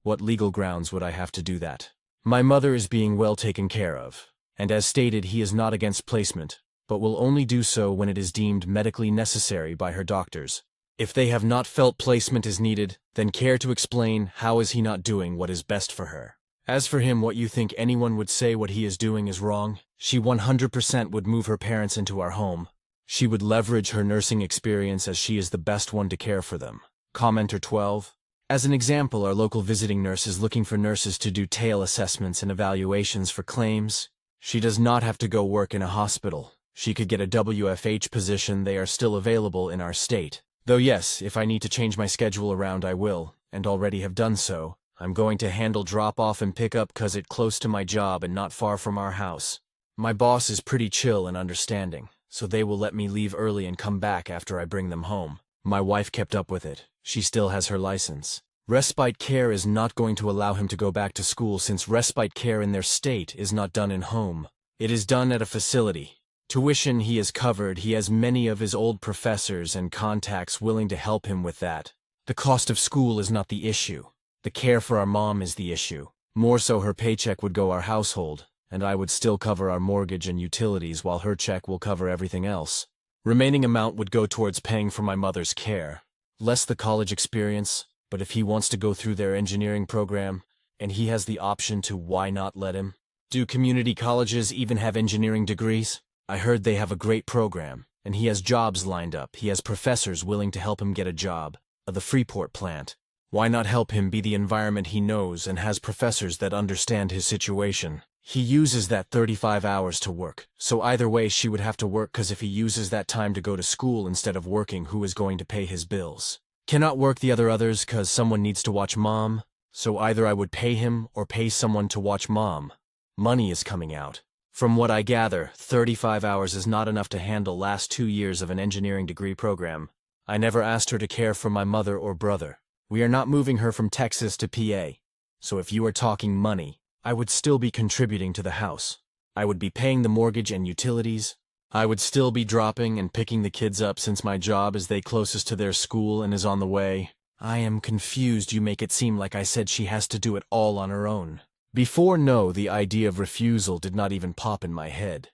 What legal grounds would I have to do that? My mother is being well taken care of, and as stated, he is not against placement, but will only do so when it is deemed medically necessary by her doctors. If they have not felt placement is needed, then care to explain how is he not doing what is best for her? As for him, what you think anyone would say what he is doing is wrong? She 100% would move her parents into our home. She would leverage her nursing experience as she is the best one to care for them. Commenter 12. As an example, our local visiting nurse is looking for nurses to do tail assessments and evaluations for claims. She does not have to go work in a hospital. She could get a WFH position. They are still available in our state. Though yes, if I need to change my schedule around, I will, and already have done so. I'm going to handle drop-off and pick-up cause it's close to my job and not far from our house. My boss is pretty chill and understanding, so they will let me leave early and come back after I bring them home. My wife kept up with it. She still has her license. Respite care is not going to allow him to go back to school since respite care in their state is not done in home. It is done at a facility. Tuition he is covered. He has many of his old professors and contacts willing to help him with that. The cost of school is not the issue. The care for our mom is the issue. More so, her paycheck would go our household, and I would still cover our mortgage and utilities while her check will cover everything else. Remaining amount would go towards paying for my mother's care. Less the college experience, but if he wants to go through their engineering program, and he has the option to, why not let him? Do community colleges even have engineering degrees? I heard they have a great program, and he has jobs lined up. He has professors willing to help him get a job at the Freeport plant. Why not help him be the environment he knows and has professors that understand his situation? He uses that 35 hours to work, so either way she would have to work cause if he uses that time to go to school instead of working, who is going to pay his bills? Cannot work the others cause someone needs to watch mom, so either I would pay him or pay someone to watch mom. Money is coming out. From what I gather, 35 hours is not enough to handle last 2 years of an engineering degree program. I never asked her to care for my mother or brother. We are not moving her from Texas to PA. So if you are talking money, I would still be contributing to the house. I would be paying the mortgage and utilities. I would still be dropping and picking the kids up since my job is they closest to their school and is on the way. I am confused. You make it seem like I said she has to do it all on her own. Before, no, the idea of refusal did not even pop in my head.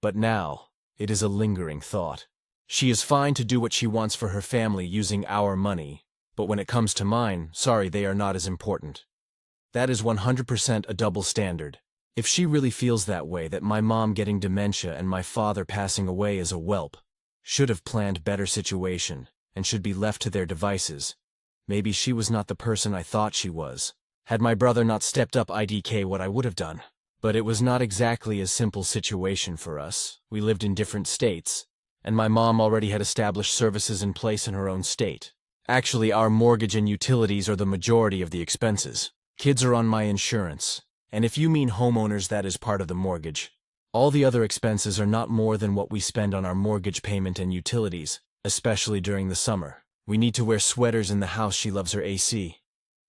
But now, it is a lingering thought. She is fine to do what she wants for her family using our money. But when it comes to mine, sorry, they are not as important. That is 100% a double standard. If she really feels that way, that my mom getting dementia and my father passing away as a whelp, should have planned better situation, and should be left to their devices. Maybe she was not the person I thought she was. Had my brother not stepped up, IDK what I would have done. But it was not exactly a simple situation for us. We lived in different states, and my mom already had established services in place in her own state. Actually, our mortgage and utilities are the majority of the expenses. Kids are on my insurance, and if you mean homeowners, that is part of the mortgage. All the other expenses are not more than what we spend on our mortgage payment and utilities, especially during the summer. We need to wear sweaters in the house. She loves her AC.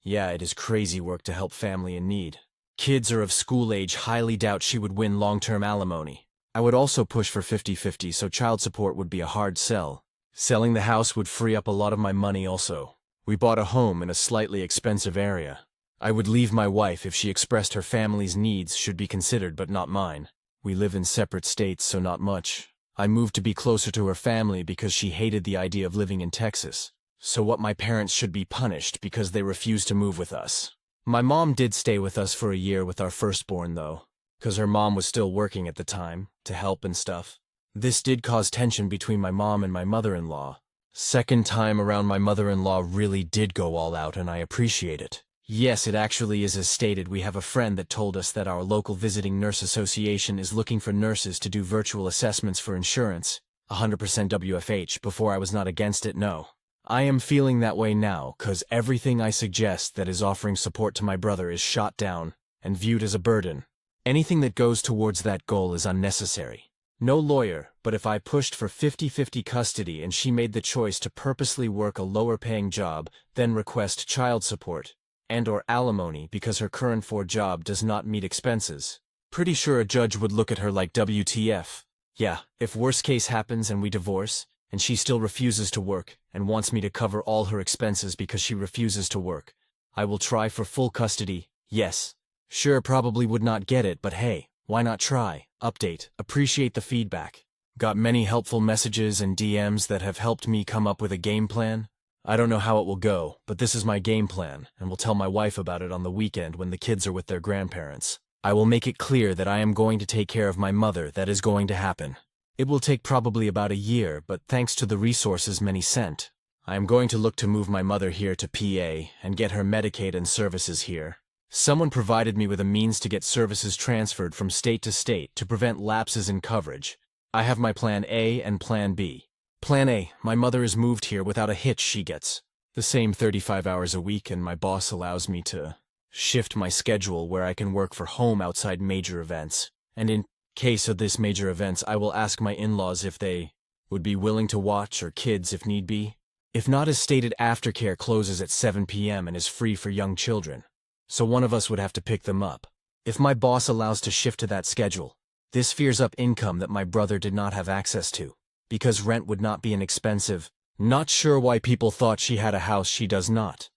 Yeah, it is crazy work to help family in need. Kids are of school age. Highly doubt she would win long-term alimony. I would also push for 50-50, so child support would be a hard sell. Selling the house would free up a lot of my money also. We bought a home in a slightly expensive area. I would leave my wife if she expressed her family's needs should be considered, but not mine. We live in separate states, so not much. I moved to be closer to her family because she hated the idea of living in Texas. So what, my parents should be punished because they refused to move with us. My mom did stay with us for a year with our firstborn though, cause her mom was still working at the time, to help and stuff. This did cause tension between my mom and my mother-in-law. Second time around, my mother-in-law really did go all out, and I appreciate it. Yes, it actually is as stated. We have a friend that told us that our local visiting nurse association is looking for nurses to do virtual assessments for insurance, 100% WFH. Before I was not against it, no. I am feeling that way now, cause everything I suggest that is offering support to my brother is shot down and viewed as a burden. Anything that goes towards that goal is unnecessary. No lawyer, but if I pushed for 50-50 custody and she made the choice to purposely work a lower-paying job, then request child support, and/or alimony because her current job does not meet expenses. Pretty sure a judge would look at her like WTF. Yeah, if worst case happens and we divorce, and she still refuses to work and wants me to cover all her expenses because she refuses to work, I will try for full custody, yes. Sure, probably would not get it, but hey, why not try? Update, appreciate the feedback. Got many helpful messages and DMs that have helped me come up with a game plan. I don't know how it will go, but this is my game plan, and will tell my wife about it on the weekend when the kids are with their grandparents. I will make it clear that I am going to take care of my mother. That is going to happen. It will take probably about a year, but thanks to the resources many sent, I am going to look to move my mother here to PA and get her Medicaid and services here. Someone provided me with a means to get services transferred from state to state to prevent lapses in coverage. I have my Plan A and Plan B. Plan A, my mother is moved here without a hitch. She gets the same 35 hours a week, and my boss allows me to shift my schedule where I can work for home outside major events. And in case of this major events, I will ask my in-laws if they would be willing to watch, or kids if need be. If not, as stated, aftercare closes at 7 p.m. and is free for young children. So one of us would have to pick them up. If my boss allows to shift to that schedule, this frees up income that my brother did not have access to, because rent would not be an expensive. Not sure why people thought she had a house. She does not.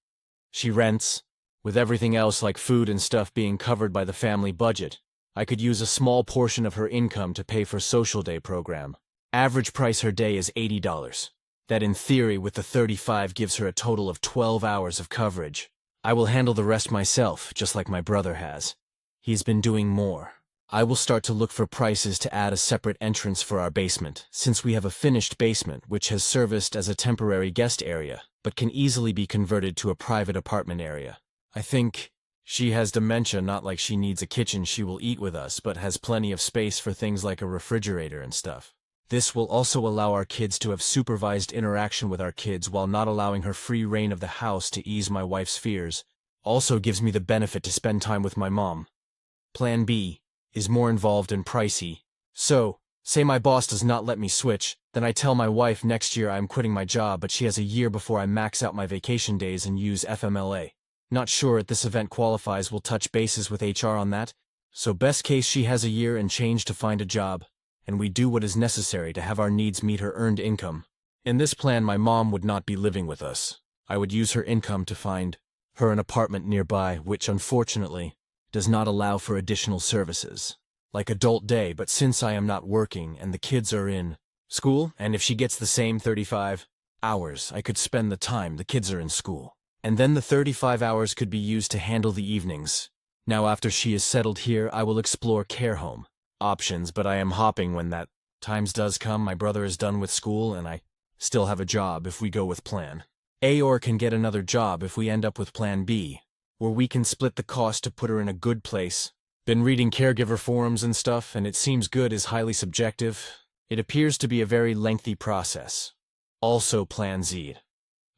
She rents, with everything else like food and stuff being covered by the family budget. I could use a small portion of her income to pay for social day program. Average price her day is $80. That in theory with the 35 gives her a total of 12 hours of coverage. I will handle the rest myself, just like my brother has. He's been doing more. I will start to look for prices to add a separate entrance for our basement, since we have a finished basement which has serviced as a temporary guest area, but can easily be converted to a private apartment area. I think she has dementia, not like she needs a kitchen. She will eat with us, but has plenty of space for things like a refrigerator and stuff. This will also allow our kids to have supervised interaction with our kids while not allowing her free reign of the house to ease my wife's fears. Also gives me the benefit to spend time with my mom. Plan B is more involved and pricey. So, say my boss does not let me switch, then I tell my wife next year I am quitting my job, but she has a year before I max out my vacation days and use FMLA. Not sure if this event qualifies. Will touch bases with HR on that. So best case, she has a year and change to find a job, and we do what is necessary to have our needs meet her earned income. In this plan, my mom would not be living with us. I would use her income to find her an apartment nearby, which unfortunately does not allow for additional services, like adult day, but since I am not working and the kids are in school, and if she gets the same 35 hours, I could spend the time the kids are in school. And then the 35 hours could be used to handle the evenings. Now after she is settled here, I will explore care home options, but I am hopping when that times does come. My brother is done with school and I still have a job if we go with Plan A, or can get another job if we end up with Plan B, where we can split the cost to put her in a good place. Been reading caregiver forums and stuff, and it seems good is highly subjective. It appears to be a very lengthy process. Also Plan Z.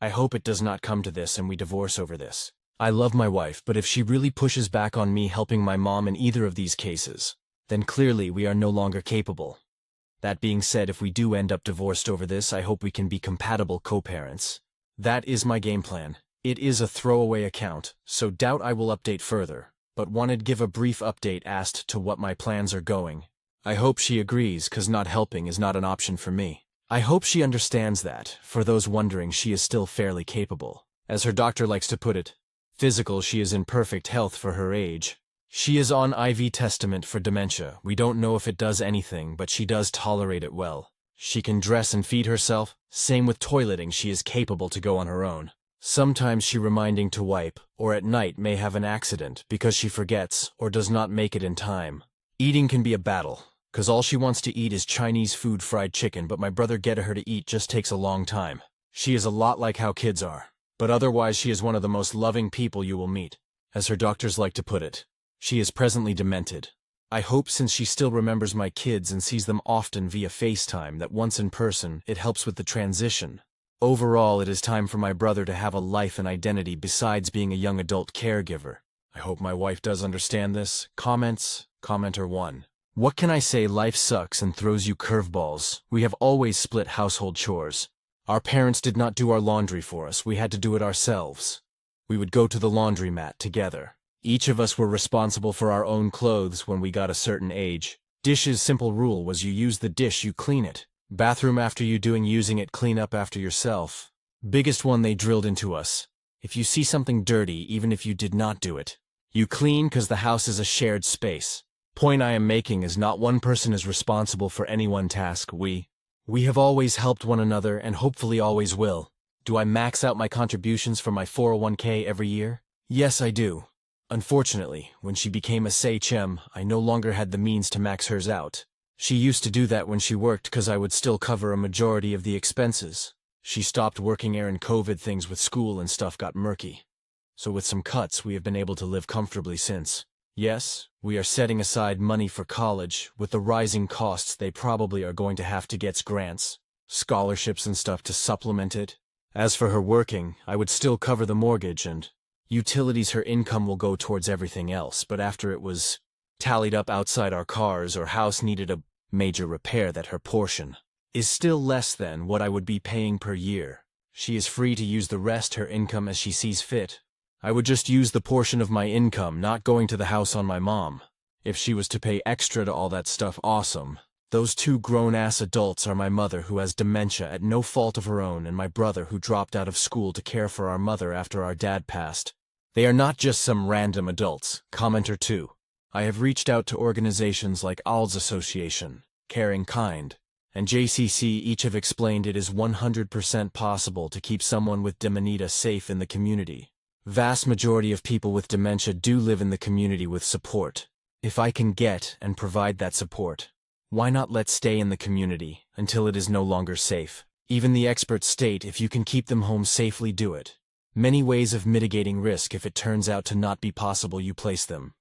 I hope it does not come to this and we divorce over this. I love my wife, but if she really pushes back on me helping my mom in either of these cases, then clearly we are no longer capable. That being said, if we do end up divorced over this, I hope we can be compatible co-parents. That is my game plan. It is a throwaway account, so doubt I will update further, but wanted give a brief update as to what my plans are going. I hope she agrees, cause not helping is not an option for me. I hope she understands that. For those wondering, she is still fairly capable. As her doctor likes to put it, physical, she is in perfect health for her age. She is on IV testament for dementia. We don't know if it does anything, but she does tolerate it well. She can dress and feed herself. Same with toileting, she is capable to go on her own. Sometimes she reminding to wipe, or at night may have an accident because she forgets or does not make it in time. Eating can be a battle, cause all she wants to eat is Chinese food, fried chicken, but my brother get her to eat just takes a long time. She is a lot like how kids are, but otherwise she is one of the most loving people you will meet. As her doctors like to put it, she is presently demented. I hope since she still remembers my kids and sees them often via FaceTime that once in person, it helps with the transition. Overall, it is time for my brother to have a life and identity besides being a young adult caregiver. I hope my wife does understand this. Comments? Commenter 1. What can I say? Life sucks and throws you curveballs. We have always split household chores. Our parents did not do our laundry for us. We had to do it ourselves. We would go to the laundromat together. Each of us were responsible for our own clothes when we got a certain age. Dish's simple rule was you use the dish, you clean it. Bathroom after you doing using it, clean up after yourself. Biggest one they drilled into us. If you see something dirty, even if you did not do it, you clean because the house is a shared space. Point I am making is not one person is responsible for any one task. We have always helped one another and hopefully always will. Do I max out my contributions for my 401k every year? Yes, I do. Unfortunately, when she became a SHM, I no longer had the means to max hers out. She used to do that when she worked because I would still cover a majority of the expenses. She stopped working and COVID things with school and stuff got murky. So with some cuts, we have been able to live comfortably since. Yes, we are setting aside money for college. With the rising costs, they probably are going to have to get grants, scholarships and stuff to supplement it. As for her working, I would still cover the mortgage and utilities. Her income will go towards everything else, but after it was tallied up outside our cars or house needed a major repair, that her portion is still less than what I would be paying per year. She is free to use the rest her income as she sees fit. I would just use the portion of my income not going to the house on my mom. If she was to pay extra to all that stuff, awesome. Those two grown-ass adults are my mother, who has dementia at no fault of her own, and my brother, who dropped out of school to care for our mother after our dad passed. They are not just some random adults. Commenter 2. I have reached out to organizations like ALS Association, Caring Kind, and JCC. Each have explained it is 100% possible to keep someone with dementia safe in the community. Vast majority of people with dementia do live in the community with support. If I can get and provide that support, why not let's stay in the community until it is no longer safe? Even the experts state if you can keep them home safely, do it. Many ways of mitigating risk. If it turns out to not be possible, you place them.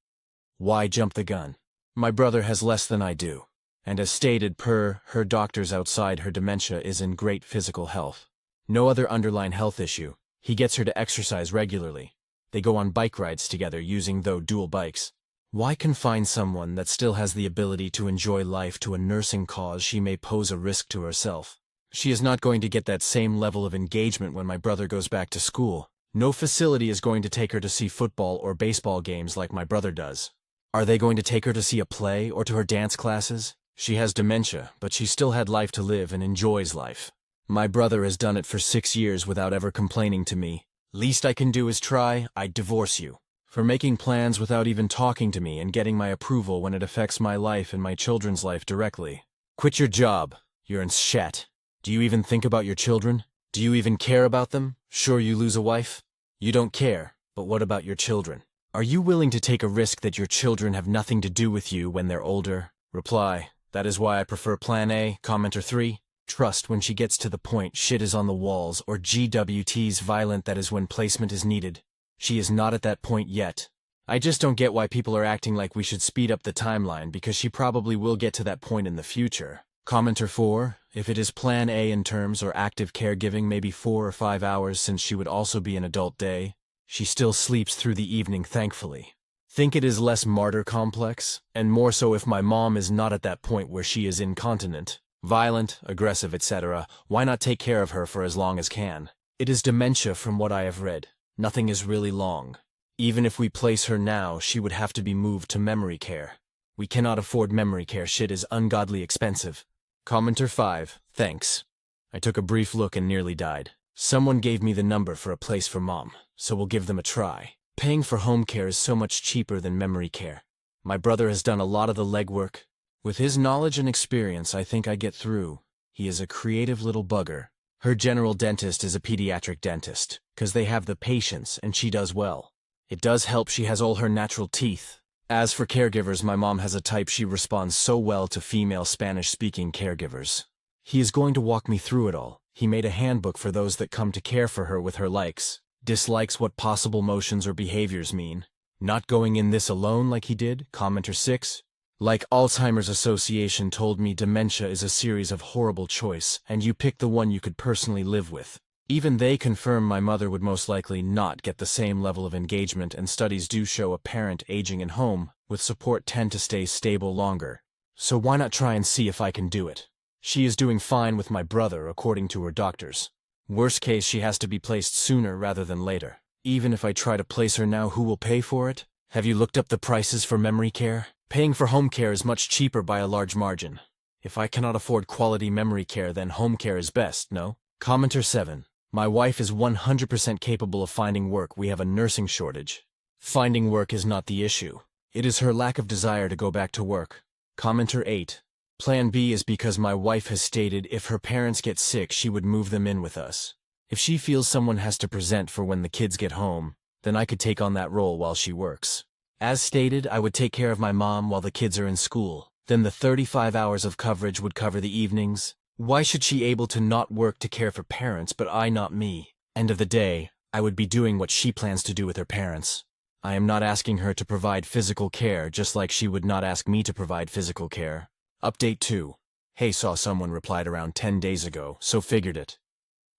Why jump the gun? My brother has less than I do, and as stated per her doctors outside, her dementia is in great physical health. No other underlying health issue. He gets her to exercise regularly. They go on bike rides together using dual bikes. Why confine someone that still has the ability to enjoy life to a nursing cause? She may pose a risk to herself. She is not going to get that same level of engagement when my brother goes back to school. No facility is going to take her to see football or baseball games like my brother does. Are they going to take her to see a play or to her dance classes? She has dementia, but she still had life to live and enjoys life. My brother has done it for 6 years without ever complaining to me. Least I can do is try. I'd divorce you for making plans without even talking to me and getting my approval when it affects my life and my children's life directly. Quit your job. You're in shit. Do you even think about your children? Do you even care about them? Sure, you lose a wife? You don't care, but what about your children? Are you willing to take a risk that your children have nothing to do with you when they're older? Reply, that is why I prefer Plan A. Commenter 3. Trust when she gets to the point shit is on the walls or GWT's violent, that is when placement is needed. She is not at that point yet. I just don't get why people are acting like we should speed up the timeline, because she probably will get to that point in the future. Commenter 4. If it is Plan A in terms or active caregiving, maybe 4 or 5 hours, since she would also be an adult day. She still sleeps through the evening, thankfully. Think it is less martyr complex, and more so if my mom is not at that point where she is incontinent, violent, aggressive, etc. Why not take care of her for as long as can? It is dementia from what I have read. Nothing is really long. Even if we place her now, she would have to be moved to memory care. We cannot afford memory care. Shit is ungodly expensive. Commenter 5. Thanks. I took a brief look and nearly died. Someone gave me the number for a place for mom, so we'll give them a try. Paying for home care is so much cheaper than memory care. My brother has done a lot of the legwork. With his knowledge and experience, I think I get through. He is a creative little bugger. Her general dentist is a pediatric dentist, because they have the patience and she does well. It does help she has all her natural teeth. As for caregivers, my mom has a type. She responds so well to female Spanish-speaking caregivers. He is going to walk me through it all. He made a handbook for those that come to care for her with her likes, dislikes, what possible motions or behaviors mean. Not going in this alone like he did. Commenter 6. Like Alzheimer's Association told me, dementia is a series of horrible choice, and you pick the one you could personally live with. Even they confirm my mother would most likely not get the same level of engagement, and studies do show a parent aging in home with support tend to stay stable longer. So why not try and see if I can do it? She is doing fine with my brother according to her doctors. Worst case, she has to be placed sooner rather than later. Even if I try to place her now, who will pay for it? Have you looked up the prices for memory care? Paying for home care is much cheaper by a large margin. If I cannot afford quality memory care, then home care is best, no? Commenter 7. My wife is 100% capable of finding work. We have a nursing shortage. Finding work is not the issue. It is her lack of desire to go back to work. Commenter 8. Plan B is because my wife has stated if her parents get sick, she would move them in with us. If she feels someone has to present for when the kids get home, then I could take on that role while she works. As stated, I would take care of my mom while the kids are in school. Then the 35 hours of coverage would cover the evenings. Why should she able to not work to care for parents, but I not me? End of the day, I would be doing what she plans to do with her parents. I am not asking her to provide physical care, just like she would not ask me to provide physical care. Update 2. Hey, saw someone replied around 10 days ago, so figured it.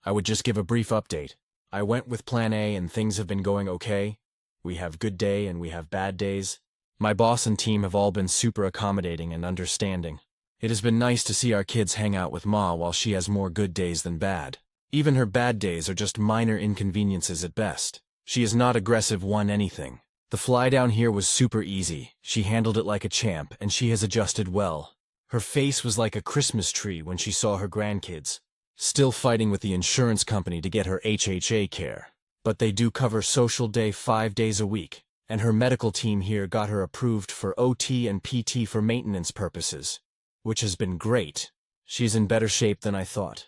I would just give a brief update. I went with plan A and things have been going okay. We have good day and we have bad days. My boss and team have all been super accommodating and understanding. It has been nice to see our kids hang out with Ma while she has more good days than bad. Even her bad days are just minor inconveniences at best. She is not aggressive anything. The fly down here was super easy. She handled it like a champ and she has adjusted well. Her face was like a Christmas tree when she saw her grandkids. Still fighting with the insurance company to get her HHA care. But they do cover social day 5 days a week, and her medical team here got her approved for OT and PT for maintenance purposes, which has been great. She's in better shape than I thought.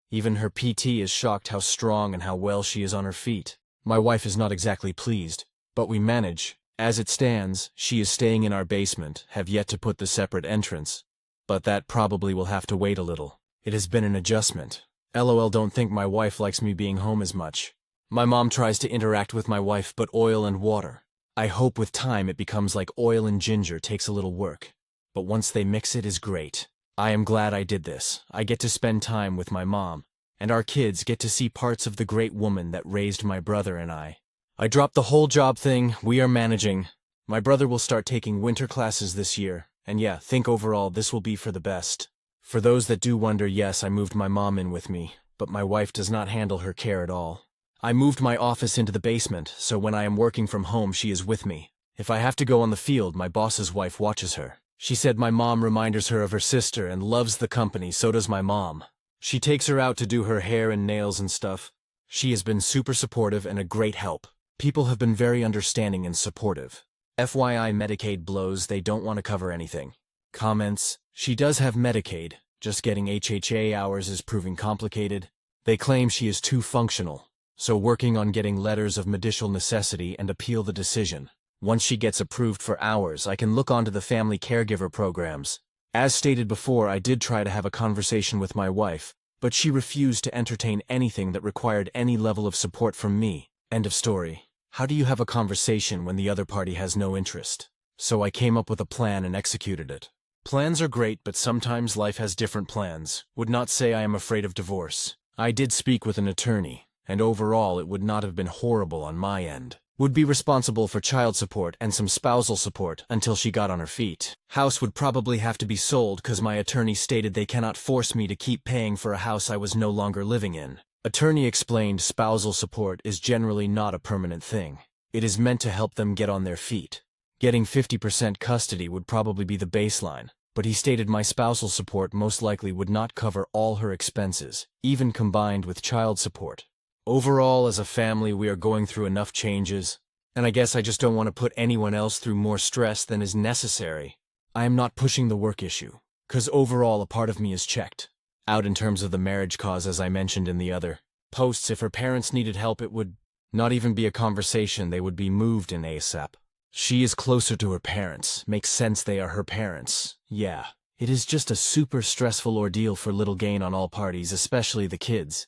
Even her PT is shocked how strong and how well she is on her feet. My wife is not exactly pleased, but we manage. As it stands, she is staying in our basement, have yet to put the separate entrance. But that probably will have to wait a little. It has been an adjustment. LOL, don't think my wife likes me being home as much. My mom tries to interact with my wife, but oil and water. I hope with time it becomes like oil and ginger, takes a little work. But once they mix it is great. I am glad I did this. I get to spend time with my mom, and our kids get to see parts of the great woman that raised my brother and I. I dropped the whole job thing. We are managing. My brother will start taking winter classes this year, and yeah, think overall this will be for the best. For those that do wonder, yes, I moved my mom in with me, but my wife does not handle her care at all. I moved my office into the basement, so when I am working from home she is with me. If I have to go on the field, my boss's wife watches her. She said my mom reminds her of her sister and loves the company, so does my mom. She takes her out to do her hair and nails and stuff. She has been super supportive and a great help. People have been very understanding and supportive. FYI, Medicaid blows, they don't want to cover anything. Comments: she does have Medicaid, just getting HHA hours is proving complicated. They claim she is too functional, so working on getting letters of medical necessity and appeal the decision. Once she gets approved for hours, I can look onto the family caregiver programs. As stated before, I did try to have a conversation with my wife, but she refused to entertain anything that required any level of support from me. End of story. How do you have a conversation when the other party has no interest? So I came up with a plan and executed it. Plans are great, but sometimes life has different plans. Would not say I am afraid of divorce. I did speak with an attorney, and overall it would not have been horrible on my end. Would be responsible for child support and some spousal support until she got on her feet. House would probably have to be sold cause my attorney stated they cannot force me to keep paying for a house I was no longer living in. Attorney explained spousal support is generally not a permanent thing. It is meant to help them get on their feet. Getting 50% custody would probably be the baseline, but he stated my spousal support most likely would not cover all her expenses, even combined with child support. Overall, as a family, we are going through enough changes, and I guess I just don't want to put anyone else through more stress than is necessary. I am not pushing the work issue, cause overall a part of me is checked out in terms of the marriage cause, as I mentioned in the other posts. If her parents needed help, it would not even be a conversation, they would be moved in ASAP. She is closer to her parents, makes sense, they are her parents. Yeah, it is just a super stressful ordeal for little gain on all parties, especially the kids.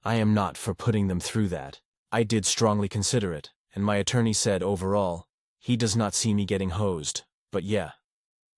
I am not for putting them through that. I did strongly consider it, and my attorney said overall, he does not see me getting hosed, but yeah.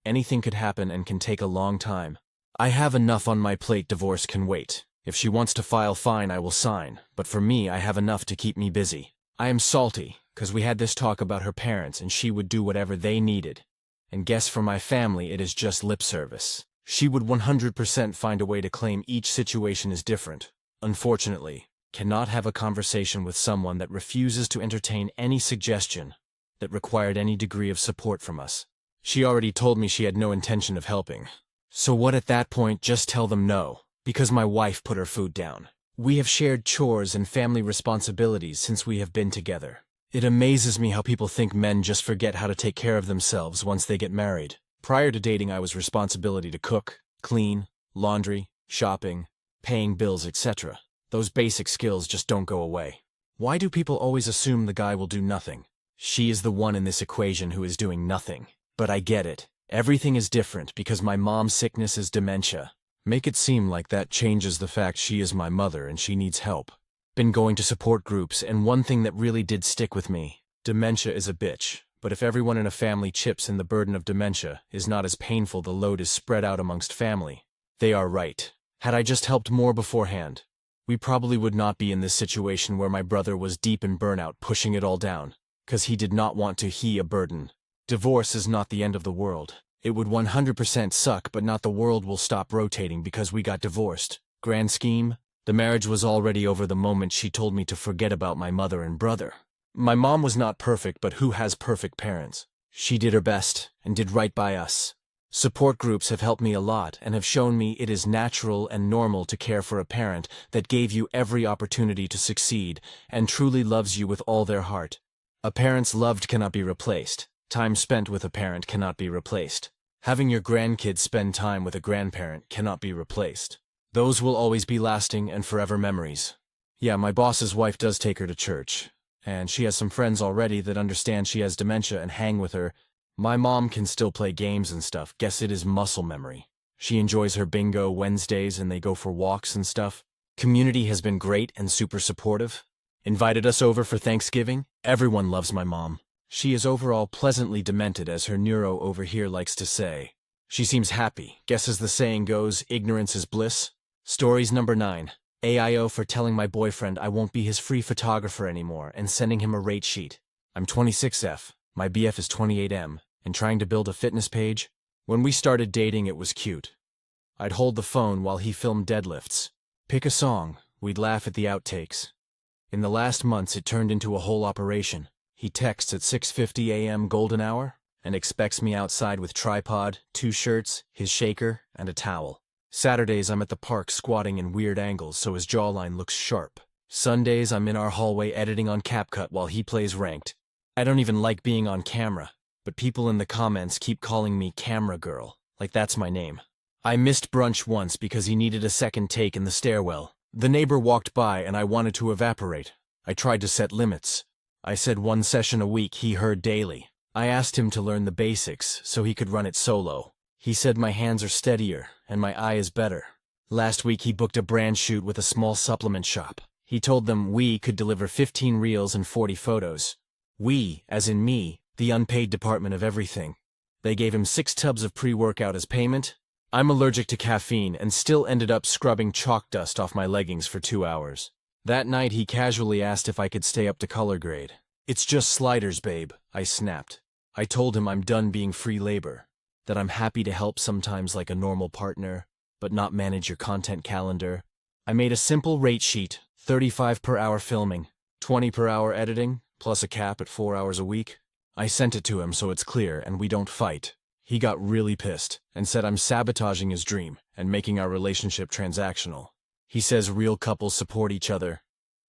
Anything could happen and can take a long time. I have enough on my plate, divorce can wait. If she wants to file, fine, I will sign, but for me I have enough to keep me busy. I am salty, cause we had this talk about her parents and she would do whatever they needed. And guess for my family it is just lip service. She would 100% find a way to claim each situation is different. Unfortunately, cannot have a conversation with someone that refuses to entertain any suggestion that required any degree of support from us. She already told me she had no intention of helping. So what at that point? Just tell them no, because my wife put her food down. We have shared chores and family responsibilities since we have been together. It amazes me how people think men just forget how to take care of themselves once they get married. Prior to dating, I was responsibility to cook, clean, laundry, shopping, paying bills, etc. Those basic skills just don't go away. Why do people always assume the guy will do nothing? She is the one in this equation who is doing nothing. But I get it. Everything is different because my mom's sickness is dementia. Make it seem like that changes the fact she is my mother and she needs help. Been going to support groups, and one thing that really did stick with me. Dementia is a bitch, but if everyone in a family chips in the burden of dementia, is not as painful. The load is spread out amongst family. They are right. Had I just helped more beforehand, we probably would not be in this situation where my brother was deep in burnout pushing it all down, 'cause he did not want to he a burden. Divorce is not the end of the world. It would 100% suck, but not the world will stop rotating because we got divorced. Grand scheme? The marriage was already over the moment she told me to forget about my mother and brother. My mom was not perfect, but who has perfect parents? She did her best and did right by us. Support groups have helped me a lot and have shown me it is natural and normal to care for a parent that gave you every opportunity to succeed and truly loves you with all their heart. A parent's loved cannot be replaced. Time spent with a parent cannot be replaced. Having your grandkids spend time with a grandparent cannot be replaced. Those will always be lasting and forever memories. Yeah, my boss's wife does take her to church, and she has some friends already that understand she has dementia and hang with her. My mom can still play games and stuff. Guess it is muscle memory. She enjoys her bingo Wednesdays and they go for walks and stuff. Community has been great and super supportive. Invited us over for Thanksgiving. Everyone loves my mom. She is overall pleasantly demented, as her neuro over here likes to say. She seems happy. Guess as the saying goes, ignorance is bliss. Stories number 9. AIO for telling my boyfriend I won't be his free photographer anymore and sending him a rate sheet. I'm 26F, my BF is 28M, and trying to build a fitness page. When we started dating, it was cute. I'd hold the phone while he filmed deadlifts. Pick a song, we'd laugh at the outtakes. In the last months, it turned into a whole operation. He texts at 6:50 a.m. golden hour and expects me outside with tripod, 2 shirts, his shaker, and a towel. Saturdays I'm at the park squatting in weird angles so his jawline looks sharp. Sundays I'm in our hallway editing on CapCut while he plays ranked. I don't even like being on camera, but people in the comments keep calling me Camera Girl, like that's my name. I missed brunch once because he needed a second take in the stairwell. The neighbor walked by and I wanted to evaporate. I tried to set limits. I said 1 session a week he heard daily. I asked him to learn the basics so he could run it solo. He said my hands are steadier and my eye is better. Last week he booked a brand shoot with a small supplement shop. He told them we could deliver 15 reels and 40 photos. We, as in me, the unpaid department of everything. They gave him 6 tubs of pre-workout as payment. I'm allergic to caffeine and still ended up scrubbing chalk dust off my leggings for 2 hours. That night he casually asked if I could stay up to color grade. It's just sliders, babe, I snapped. I told him I'm done being free labor, that I'm happy to help sometimes like a normal partner, but not manage your content calendar. I made a simple rate sheet, 35 per hour filming, 20 per hour editing, plus a cap at 4 hours a week. I sent it to him so it's clear and we don't fight. He got really pissed and said I'm sabotaging his dream and making our relationship transactional. He says real couples support each other,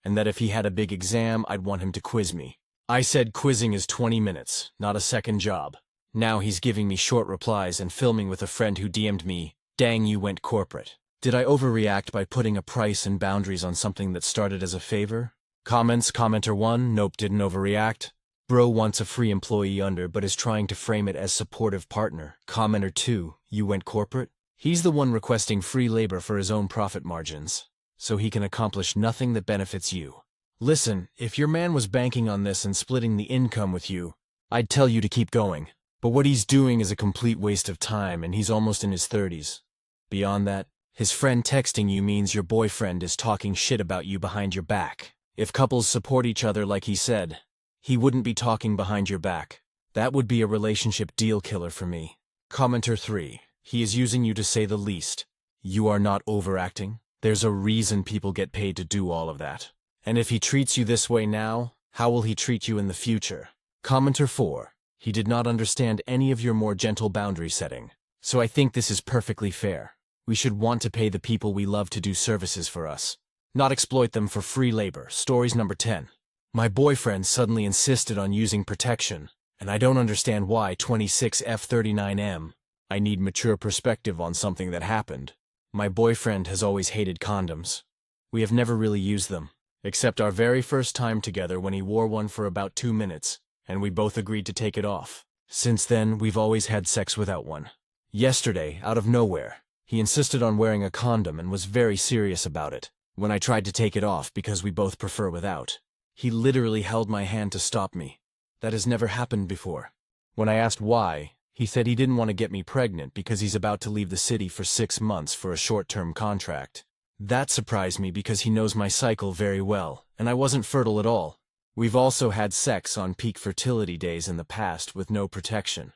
and that if he had a big exam, I'd want him to quiz me. I said quizzing is 20 minutes, not a second job. Now he's giving me short replies and filming with a friend who DM'd me, dang you went corporate. Did I overreact by putting a price and boundaries on something that started as a favor? Comments, commenter 1, nope, didn't overreact. Bro wants a free employee under but is trying to frame it as supportive partner. Commenter 2, you went corporate? He's the one requesting free labor for his own profit margins, so he can accomplish nothing that benefits you. Listen, if your man was banking on this and splitting the income with you, I'd tell you to keep going. But what he's doing is a complete waste of time and he's almost in his 30s. Beyond that, his friend texting you means your boyfriend is talking shit about you behind your back. If couples support each other like he said, he wouldn't be talking behind your back. That would be a relationship deal killer for me. Commenter 3. He is using you to say the least. You are not overacting. There's a reason people get paid to do all of that. And if he treats you this way now, how will he treat you in the future? Commenter 4. He did not understand any of your more gentle boundary setting. So I think this is perfectly fair. We should want to pay the people we love to do services for us, not exploit them for free labor. Stories number 10. My boyfriend suddenly insisted on using protection, and I don't understand why. 26F39M. I need mature perspective on something that happened. My boyfriend has always hated condoms. We have never really used them, except our very first time together when he wore one for about 2 minutes, and we both agreed to take it off. Since then, we've always had sex without one. Yesterday, out of nowhere, he insisted on wearing a condom and was very serious about it. When I tried to take it off because we both prefer without, he literally held my hand to stop me. That has never happened before. When I asked why, he said he didn't want to get me pregnant because he's about to leave the city for 6 months for a short-term contract. That surprised me because he knows my cycle very well, and I wasn't fertile at all. We've also had sex on peak fertility days in the past with no protection.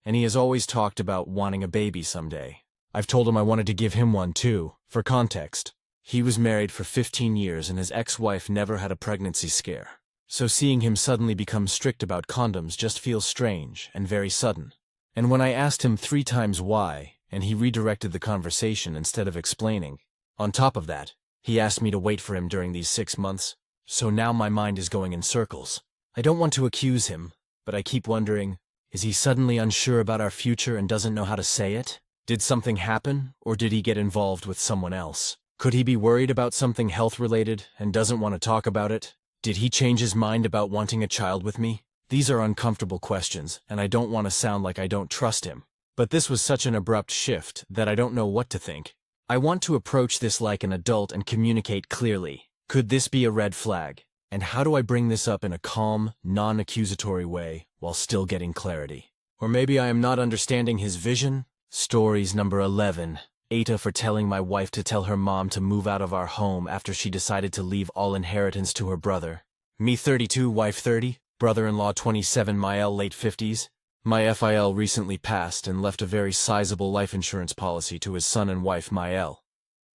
And he has always talked about wanting a baby someday. I've told him I wanted to give him one too. For context, he was married for 15 years and his ex-wife never had a pregnancy scare. So seeing him suddenly become strict about condoms just feels strange and very sudden. And when I asked him 3 times why, and he redirected the conversation instead of explaining. On top of that, he asked me to wait for him during these 6 months. So now my mind is going in circles. I don't want to accuse him, but I keep wondering, is he suddenly unsure about our future and doesn't know how to say it? Did something happen, or did he get involved with someone else? Could he be worried about something health-related and doesn't want to talk about it? Did he change his mind about wanting a child with me? These are uncomfortable questions, and I don't want to sound like I don't trust him. But this was such an abrupt shift that I don't know what to think. I want to approach this like an adult and communicate clearly. Could this be a red flag? And how do I bring this up in a calm, non-accusatory way while still getting clarity? Or maybe I am not understanding his vision? Stories number 11. Aita for telling my wife to tell her mom to move out of our home after she decided to leave all inheritance to her brother. Me 32, wife 30, brother-in-law 27, Mael late 50s. My FIL recently passed and left a very sizable life insurance policy to his son and wife Mael.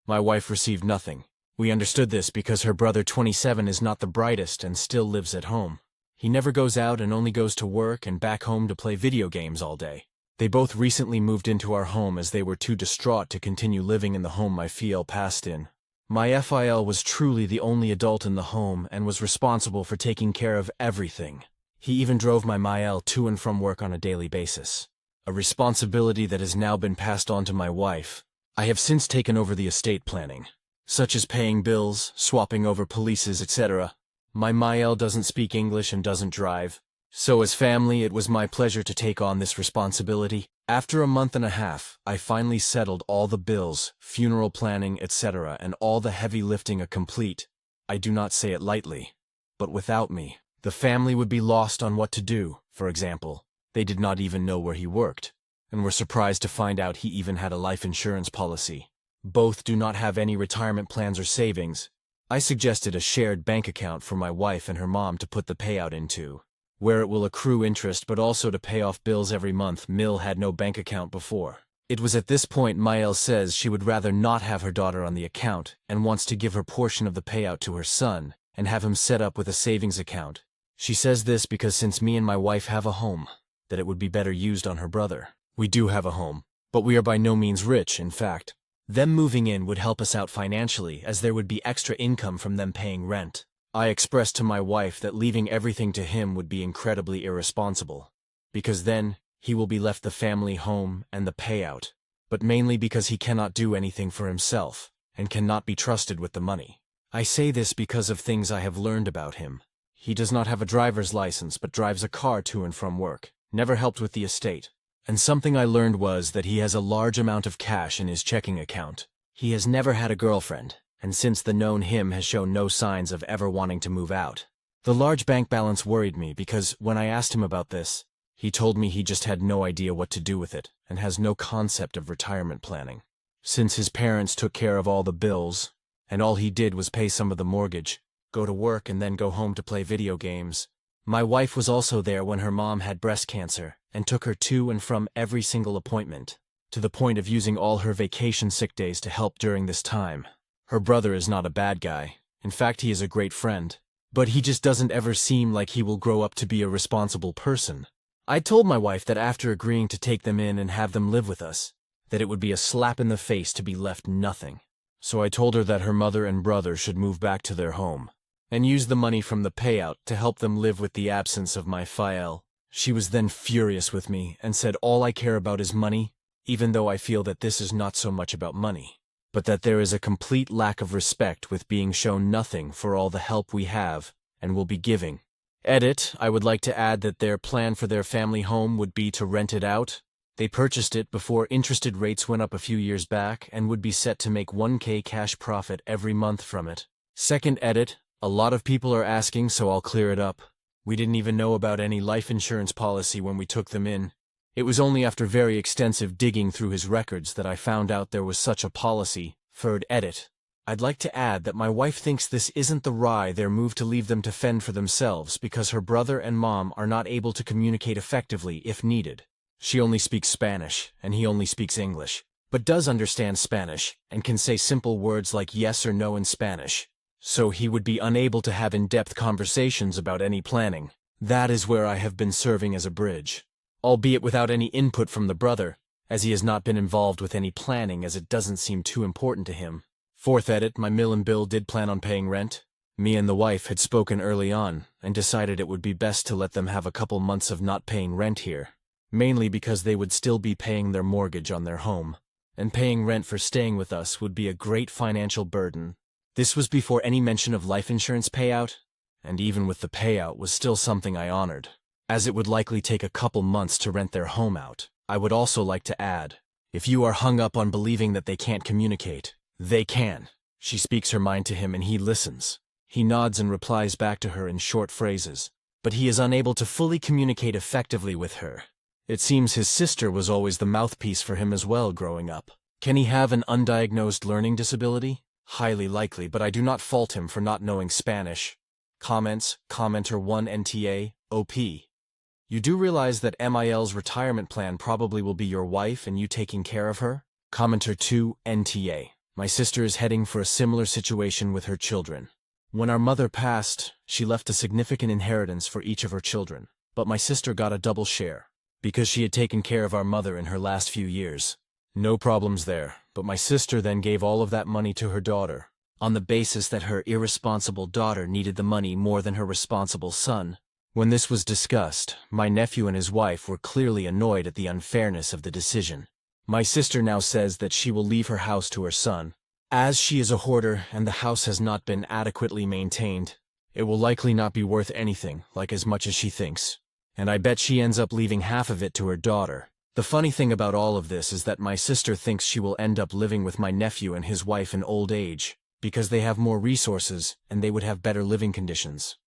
My wife received nothing. We understood this because her brother 27 is not the brightest and still lives at home. He never goes out and only goes to work and back home to play video games all day. They both recently moved into our home as they were too distraught to continue living in the home my FIL passed in. My FIL was truly the only adult in the home and was responsible for taking care of everything. He even drove my Mael to and from work on a daily basis. A responsibility that has now been passed on to my wife. I have since taken over the estate planning, such as paying bills, swapping over polices, etc. My Mael doesn't speak English and doesn't drive. So as family, it was my pleasure to take on this responsibility. After a month and a half, I finally settled all the bills, funeral planning, etc., and all the heavy lifting are complete. I do not say it lightly. But without me, the family would be lost on what to do. For example, they did not even know where he worked, and were surprised to find out he even had a life insurance policy. Both do not have any retirement plans or savings. I suggested a shared bank account for my wife and her mom to put the payout into, where it will accrue interest but also to pay off bills every month. Mill had no bank account before. It was at this point Mael says she would rather not have her daughter on the account and wants to give her portion of the payout to her son and have him set up with a savings account. She says this because since me and my wife have a home, that it would be better used on her brother. We do have a home, but we are by no means rich, in fact. Them moving in would help us out financially as there would be extra income from them paying rent. I expressed to my wife that leaving everything to him would be incredibly irresponsible, because then he will be left the family home and the payout, but mainly because he cannot do anything for himself and cannot be trusted with the money. I say this because of things I have learned about him. He does not have a driver's license but drives a car to and from work, never helped with the estate. And something I learned was that he has a large amount of cash in his checking account. He has never had a girlfriend, and since the known him has shown no signs of ever wanting to move out. The large bank balance worried me because when I asked him about this, he told me he just had no idea what to do with it and has no concept of retirement planning. Since his parents took care of all the bills, and all he did was pay some of the mortgage, go to work and then go home to play video games. My wife was also there when her mom had breast cancer and took her to and from every single appointment, to the point of using all her vacation sick days to help during this time. Her brother is not a bad guy. In fact, he is a great friend. But he just doesn't ever seem like he will grow up to be a responsible person. I told my wife that after agreeing to take them in and have them live with us, that it would be a slap in the face to be left nothing. So I told her that her mother and brother should move back to their home and use the money from the payout to help them live with the absence of my Fael. She was then furious with me and said all I care about is money, even though I feel that this is not so much about money, but that there is a complete lack of respect with being shown nothing for all the help we have and will be giving. Edit, I would like to add that their plan for their family home would be to rent it out. They purchased it before interested rates went up a few years back and would be set to make 1K cash profit every month from it. Second edit, a lot of people are asking, so I'll clear it up. We didn't even know about any life insurance policy when we took them in. It was only after very extensive digging through his records that I found out there was such a policy. Third edit. I'd like to add that my wife thinks this isn't the rye their move to leave them to fend for themselves because her brother and mom are not able to communicate effectively if needed. She only speaks Spanish, and he only speaks English, but does understand Spanish and can say simple words like yes or no in Spanish. So he would be unable to have in-depth conversations about any planning. That is where I have been serving as a bridge, albeit without any input from the brother, as he has not been involved with any planning as it doesn't seem too important to him. Fourth edit, my mill and Bill did plan on paying rent. Me and the wife had spoken early on and decided it would be best to let them have a couple months of not paying rent here, mainly because they would still be paying their mortgage on their home, and paying rent for staying with us would be a great financial burden. This was before any mention of life insurance payout, and even with the payout was still something I honored, as it would likely take a couple months to rent their home out. I would also like to add, if you are hung up on believing that they can't communicate, they can. She speaks her mind to him and he listens. He nods and replies back to her in short phrases, but he is unable to fully communicate effectively with her. It seems his sister was always the mouthpiece for him as well growing up. Can he have an undiagnosed learning disability? Highly likely, but I do not fault him for not knowing Spanish. Comments, Commenter 1 NTA, OP. You do realize that MIL's retirement plan probably will be your wife and you taking care of her? Commenter 2 NTA. My sister is heading for a similar situation with her children. When our mother passed, she left a significant inheritance for each of her children, but my sister got a double share, because she had taken care of our mother in her last few years. No problems there, but my sister then gave all of that money to her daughter, on the basis that her irresponsible daughter needed the money more than her responsible son. When this was discussed, my nephew and his wife were clearly annoyed at the unfairness of the decision. My sister now says that she will leave her house to her son. As she is a hoarder and the house has not been adequately maintained, it will likely not be worth anything, like as much as she thinks. And I bet she ends up leaving half of it to her daughter. The funny thing about all of this is that my sister thinks she will end up living with my nephew and his wife in old age, because they have more resources and they would have better living conditions.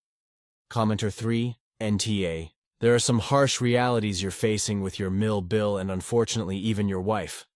Commenter 3, NTA. There are some harsh realities you're facing with your mill bill and unfortunately even your wife.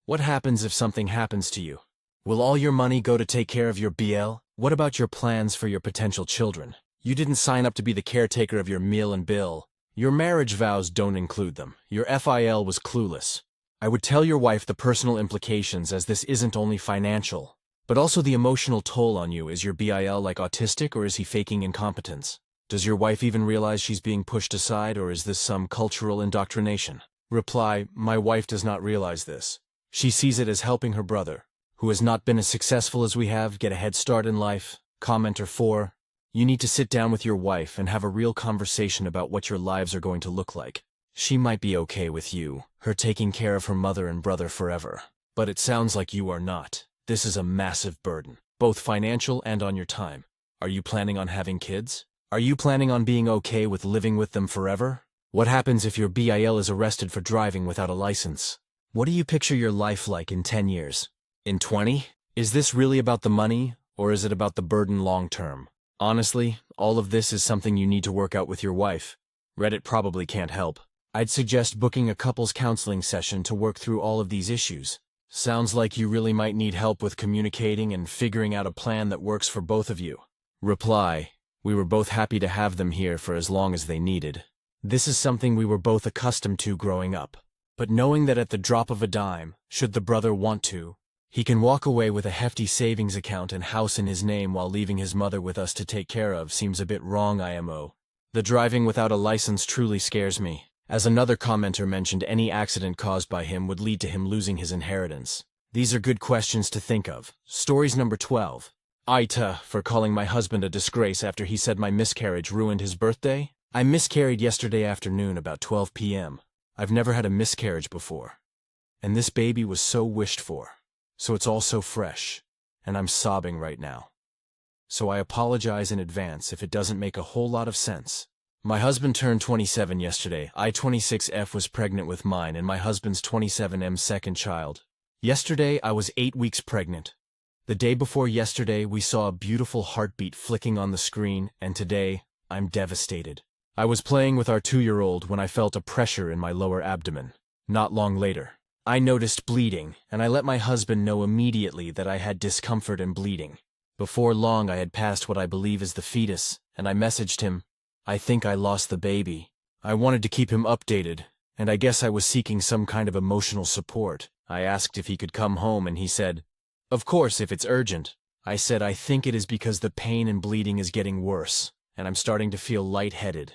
What happens if something happens to you? Will all your money go to take care of your BL? What about your plans for your potential children? You didn't sign up to be the caretaker of your meal and bill. Your marriage vows don't include them. Your FIL was clueless. I would tell your wife the personal implications, as this isn't only financial, but also the emotional toll on you. Is your BIL like autistic, or is he faking incompetence? Does your wife even realize she's being pushed aside, or is this some cultural indoctrination? Reply, my wife does not realize this. She sees it as helping her brother, who has not been as successful as we have, get a head start in life. Commenter 4. You need to sit down with your wife and have a real conversation about what your lives are going to look like. She might be okay with you, her taking care of her mother and brother forever. But it sounds like you are not. This is a massive burden, both financial and on your time. Are you planning on having kids? Are you planning on being okay with living with them forever? What happens if your BIL is arrested for driving without a license? What do you picture your life like in 10 years? In 20? Is this really about the money, or is it about the burden long term? Honestly, all of this is something you need to work out with your wife. Reddit probably can't help. I'd suggest booking a couples counseling session to work through all of these issues. Sounds like you really might need help with communicating and figuring out a plan that works for both of you. Reply, we were both happy to have them here for as long as they needed. This is something we were both accustomed to growing up. But knowing that at the drop of a dime, should the brother want to, He can walk away with a hefty savings account and house in his name while leaving his mother with us to take care of. Seems a bit wrong, IMO. The driving without a license truly scares me. As another commenter mentioned, any accident caused by him would lead to him losing his inheritance. These are good questions to think of. Stories number 12. Aita for calling my husband a disgrace after he said my miscarriage ruined his birthday. I miscarried yesterday afternoon about 12 p.m. I've never had a miscarriage before. And this baby was so wished for. So it's all so fresh. And I'm sobbing right now. So I apologize in advance if it doesn't make a whole lot of sense. My husband turned 27 yesterday. I 26F was pregnant with mine and my husband's 27M second child. Yesterday I was 8 weeks pregnant. The day before yesterday we saw a beautiful heartbeat flicking on the screen, and today I'm devastated. I was playing with our 2-year-old when I felt a pressure in my lower abdomen. Not long later, I noticed bleeding, and I let my husband know immediately that I had discomfort and bleeding. Before long I had passed what I believe is the fetus, and I messaged him, "I think I lost the baby." I wanted to keep him updated, and I guess I was seeking some kind of emotional support. I asked if he could come home, and he said, "Of course, if it's urgent." I said, "I think it is because the pain and bleeding is getting worse, and I'm starting to feel lightheaded,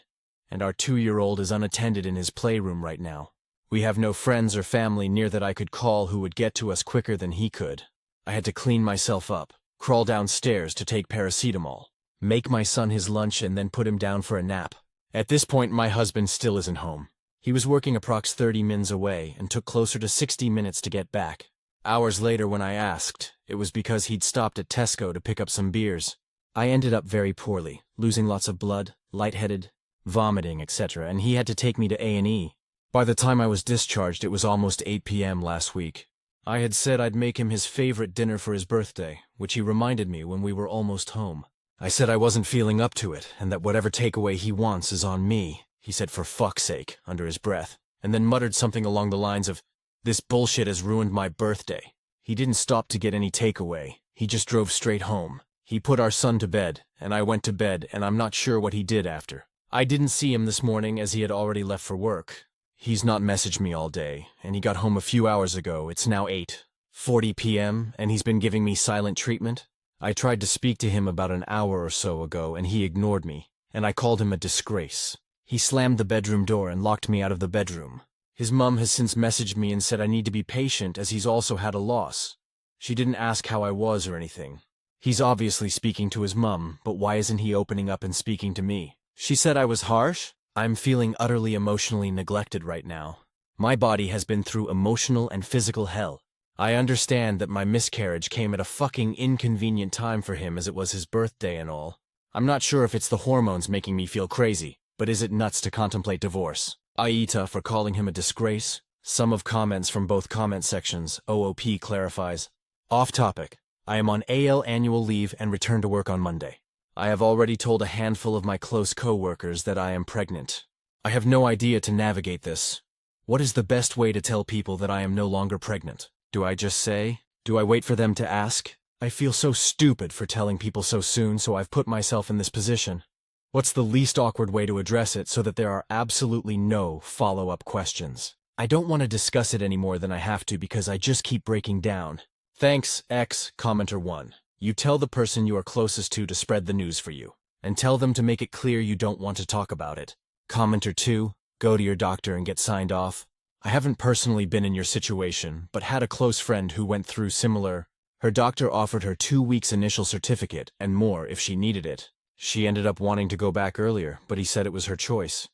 and our 2-year-old is unattended in his playroom right now. We have no friends or family near that I could call who would get to us quicker than he could. I had to clean myself up, crawl downstairs to take paracetamol, make my son his lunch, and then put him down for a nap. At this point, my husband still isn't home. He was working approx 30 minutes away and took closer to 60 minutes to get back. Hours later when I asked, it was because he'd stopped at Tesco to pick up some beers. I ended up very poorly, losing lots of blood, lightheaded, vomiting, etc., and he had to take me to A&E. By the time I was discharged, it was almost 8 p.m. last week. I had said I'd make him his favorite dinner for his birthday, which he reminded me when we were almost home. I said I wasn't feeling up to it, and that whatever takeaway he wants is on me. He said, "For fuck's sake," under his breath, and then muttered something along the lines of, "This bullshit has ruined my birthday." He didn't stop to get any takeaway. He just drove straight home. He put our son to bed, and I went to bed, and I'm not sure what he did after. I didn't see him this morning as he had already left for work. He's not messaged me all day, and he got home a few hours ago. It's now 8:40 p.m., and he's been giving me silent treatment. I tried to speak to him about an hour or so ago, and he ignored me, and I called him a disgrace. He slammed the bedroom door and locked me out of the bedroom. His mum has since messaged me and said I need to be patient as he's also had a loss. She didn't ask how I was or anything. He's obviously speaking to his mum, but why isn't he opening up and speaking to me? She said I was harsh? I'm feeling utterly emotionally neglected right now. My body has been through emotional and physical hell. I understand that my miscarriage came at a fucking inconvenient time for him as it was his birthday and all. I'm not sure if it's the hormones making me feel crazy, but is it nuts to contemplate divorce? Aita for calling him a disgrace. Some of comments from both comment sections. OOP clarifies. Off topic. I am on AL annual leave and return to work on Monday. I have already told a handful of my close co-workers that I am pregnant. I have no idea to navigate this. What is the best way to tell people that I am no longer pregnant? Do I just say? Do I wait for them to ask? I feel so stupid for telling people so soon, so I've put myself in this position. What's the least awkward way to address it so that there are absolutely no follow-up questions? I don't want to discuss it any more than I have to because I just keep breaking down. Thanks, X, commenter 1. You tell the person you are closest to spread the news for you, and tell them to make it clear you don't want to talk about it. Commenter 2, go to your doctor and get signed off. I haven't personally been in your situation, but had a close friend who went through similar. Her doctor offered her 2 weeks initial certificate and more if she needed it. She ended up wanting to go back earlier, but he said it was her choice.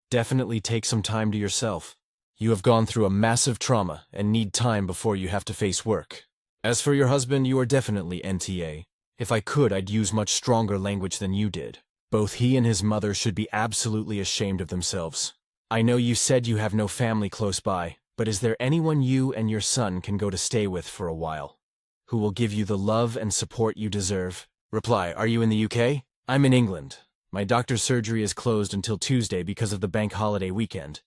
Definitely take some time to yourself. You have gone through a massive trauma and need time before you have to face work. As for your husband, you are definitely NTA. If I could, I'd use much stronger language than you did. Both he and his mother should be absolutely ashamed of themselves. I know you said you have no family close by, but is there anyone you and your son can go to stay with for a while, who will give you the love and support you deserve? Reply, are you in the UK? I'm in England. My doctor's surgery is closed until Tuesday because of the bank holiday weekend.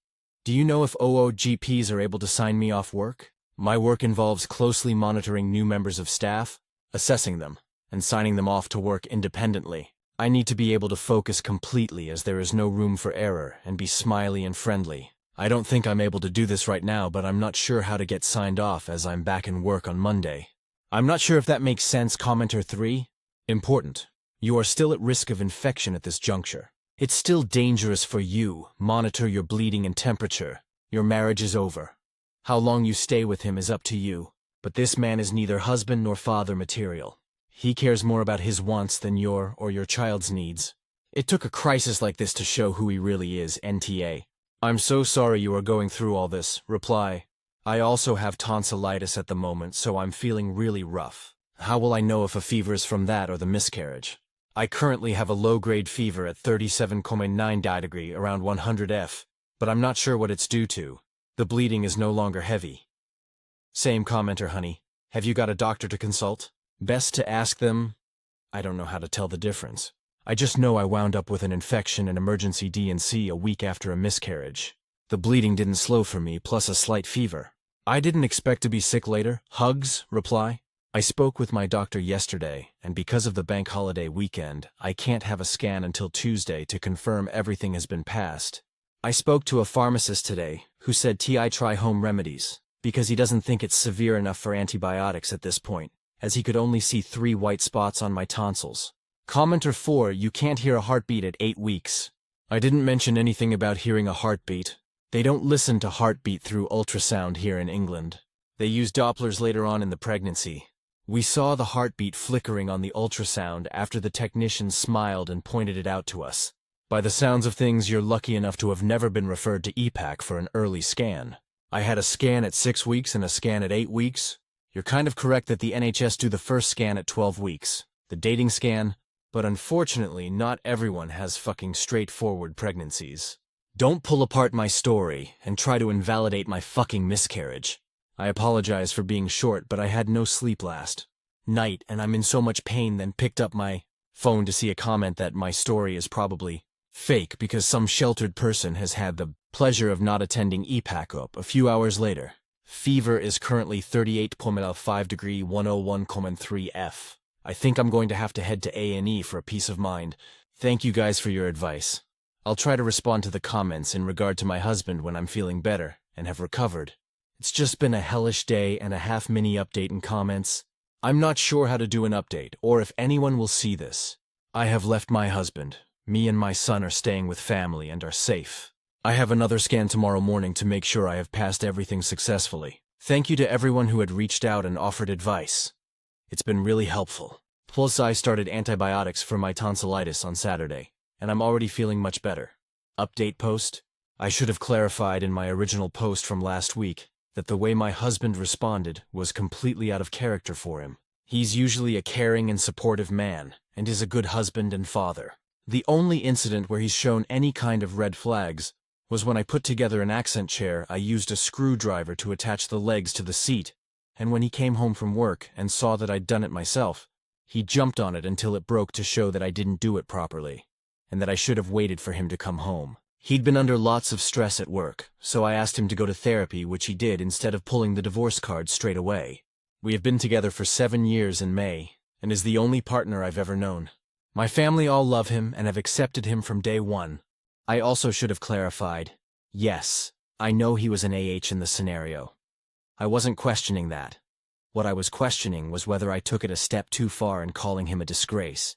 Do you know if OOGPs are able to sign me off work? My work involves closely monitoring new members of staff, assessing them, and signing them off to work independently. I need to be able to focus completely as there is no room for error and be smiley and friendly. I don't think I'm able to do this right now, but I'm not sure how to get signed off as I'm back in work on Monday. I'm not sure if that makes sense. Commenter 3. Important. You are still at risk of infection at this juncture. It's still dangerous for you. Monitor your bleeding and temperature. Your marriage is over. How long you stay with him is up to you. But this man is neither husband nor father material. He cares more about his wants than your or your child's needs. It took a crisis like this to show who he really is. NTA. I'm so sorry you are going through all this. Reply. I also have tonsillitis at the moment, so I'm feeling really rough. How will I know if a fever is from that or the miscarriage? I currently have a low-grade fever at 37.9 degree, around 100 F, but I'm not sure what it's due to. The bleeding is no longer heavy. Same commenter, honey. Have you got a doctor to consult? Best to ask them. I don't know how to tell the difference. I just know I wound up with an infection and emergency D&C a week after a miscarriage. The bleeding didn't slow for me, plus a slight fever. I didn't expect to be sick later. Hugs. Reply. I spoke with my doctor yesterday, and because of the bank holiday weekend, I can't have a scan until Tuesday to confirm everything has been passed. I spoke to a pharmacist today, who said I try home remedies, because he doesn't think it's severe enough for antibiotics at this point, as he could only see 3 white spots on my tonsils. Commenter 4. You can't hear a heartbeat at 8 weeks. I didn't mention anything about hearing a heartbeat. They don't listen to heartbeat through ultrasound here in England. They use Dopplers later on in the pregnancy. We saw the heartbeat flickering on the ultrasound after the technician smiled and pointed it out to us. By the sounds of things, you're lucky enough to have never been referred to EPAC for an early scan. I had a scan at 6 weeks and a scan at 8 weeks. You're kind of correct that the NHS do the first scan at 12 weeks, the dating scan, but unfortunately not everyone has fucking straightforward pregnancies. Don't pull apart my story and try to invalidate my fucking miscarriage. I apologize for being short, but I had no sleep last night and I'm in so much pain. Then picked up my phone to see a comment that my story is probably fake because some sheltered person has had the pleasure of not attending EPAC up a few hours later. Fever is currently 38.5 degree 101.3 F. I think I'm going to have to head to A&E for a peace of mind. Thank you guys for your advice. I'll try to respond to the comments in regard to my husband when I'm feeling better and have recovered. It's just been a hellish day and a half mini update in comments. I'm not sure how to do an update or if anyone will see this. I have left my husband. Me and my son are staying with family and are safe. I have another scan tomorrow morning to make sure I have passed everything successfully. Thank you to everyone who had reached out and offered advice. It's been really helpful. Plus, I started antibiotics for my tonsillitis on Saturday, and I'm already feeling much better. Update post. I should have clarified in my original post from last week that the way my husband responded was completely out of character for him. He's usually a caring and supportive man, and is a good husband and father. The only incident where he's shown any kind of red flags was when I put together an accent chair. I used a screwdriver to attach the legs to the seat, and when he came home from work and saw that I'd done it myself, he jumped on it until it broke to show that I didn't do it properly, and that I should have waited for him to come home. He'd been under lots of stress at work, so I asked him to go to therapy, which he did instead of pulling the divorce card straight away. We have been together for 7 years in May, and is the only partner I've ever known. My family all love him and have accepted him from day one. I also should have clarified, yes, I know he was an AH in the scenario. I wasn't questioning that. What I was questioning was whether I took it a step too far in calling him a disgrace.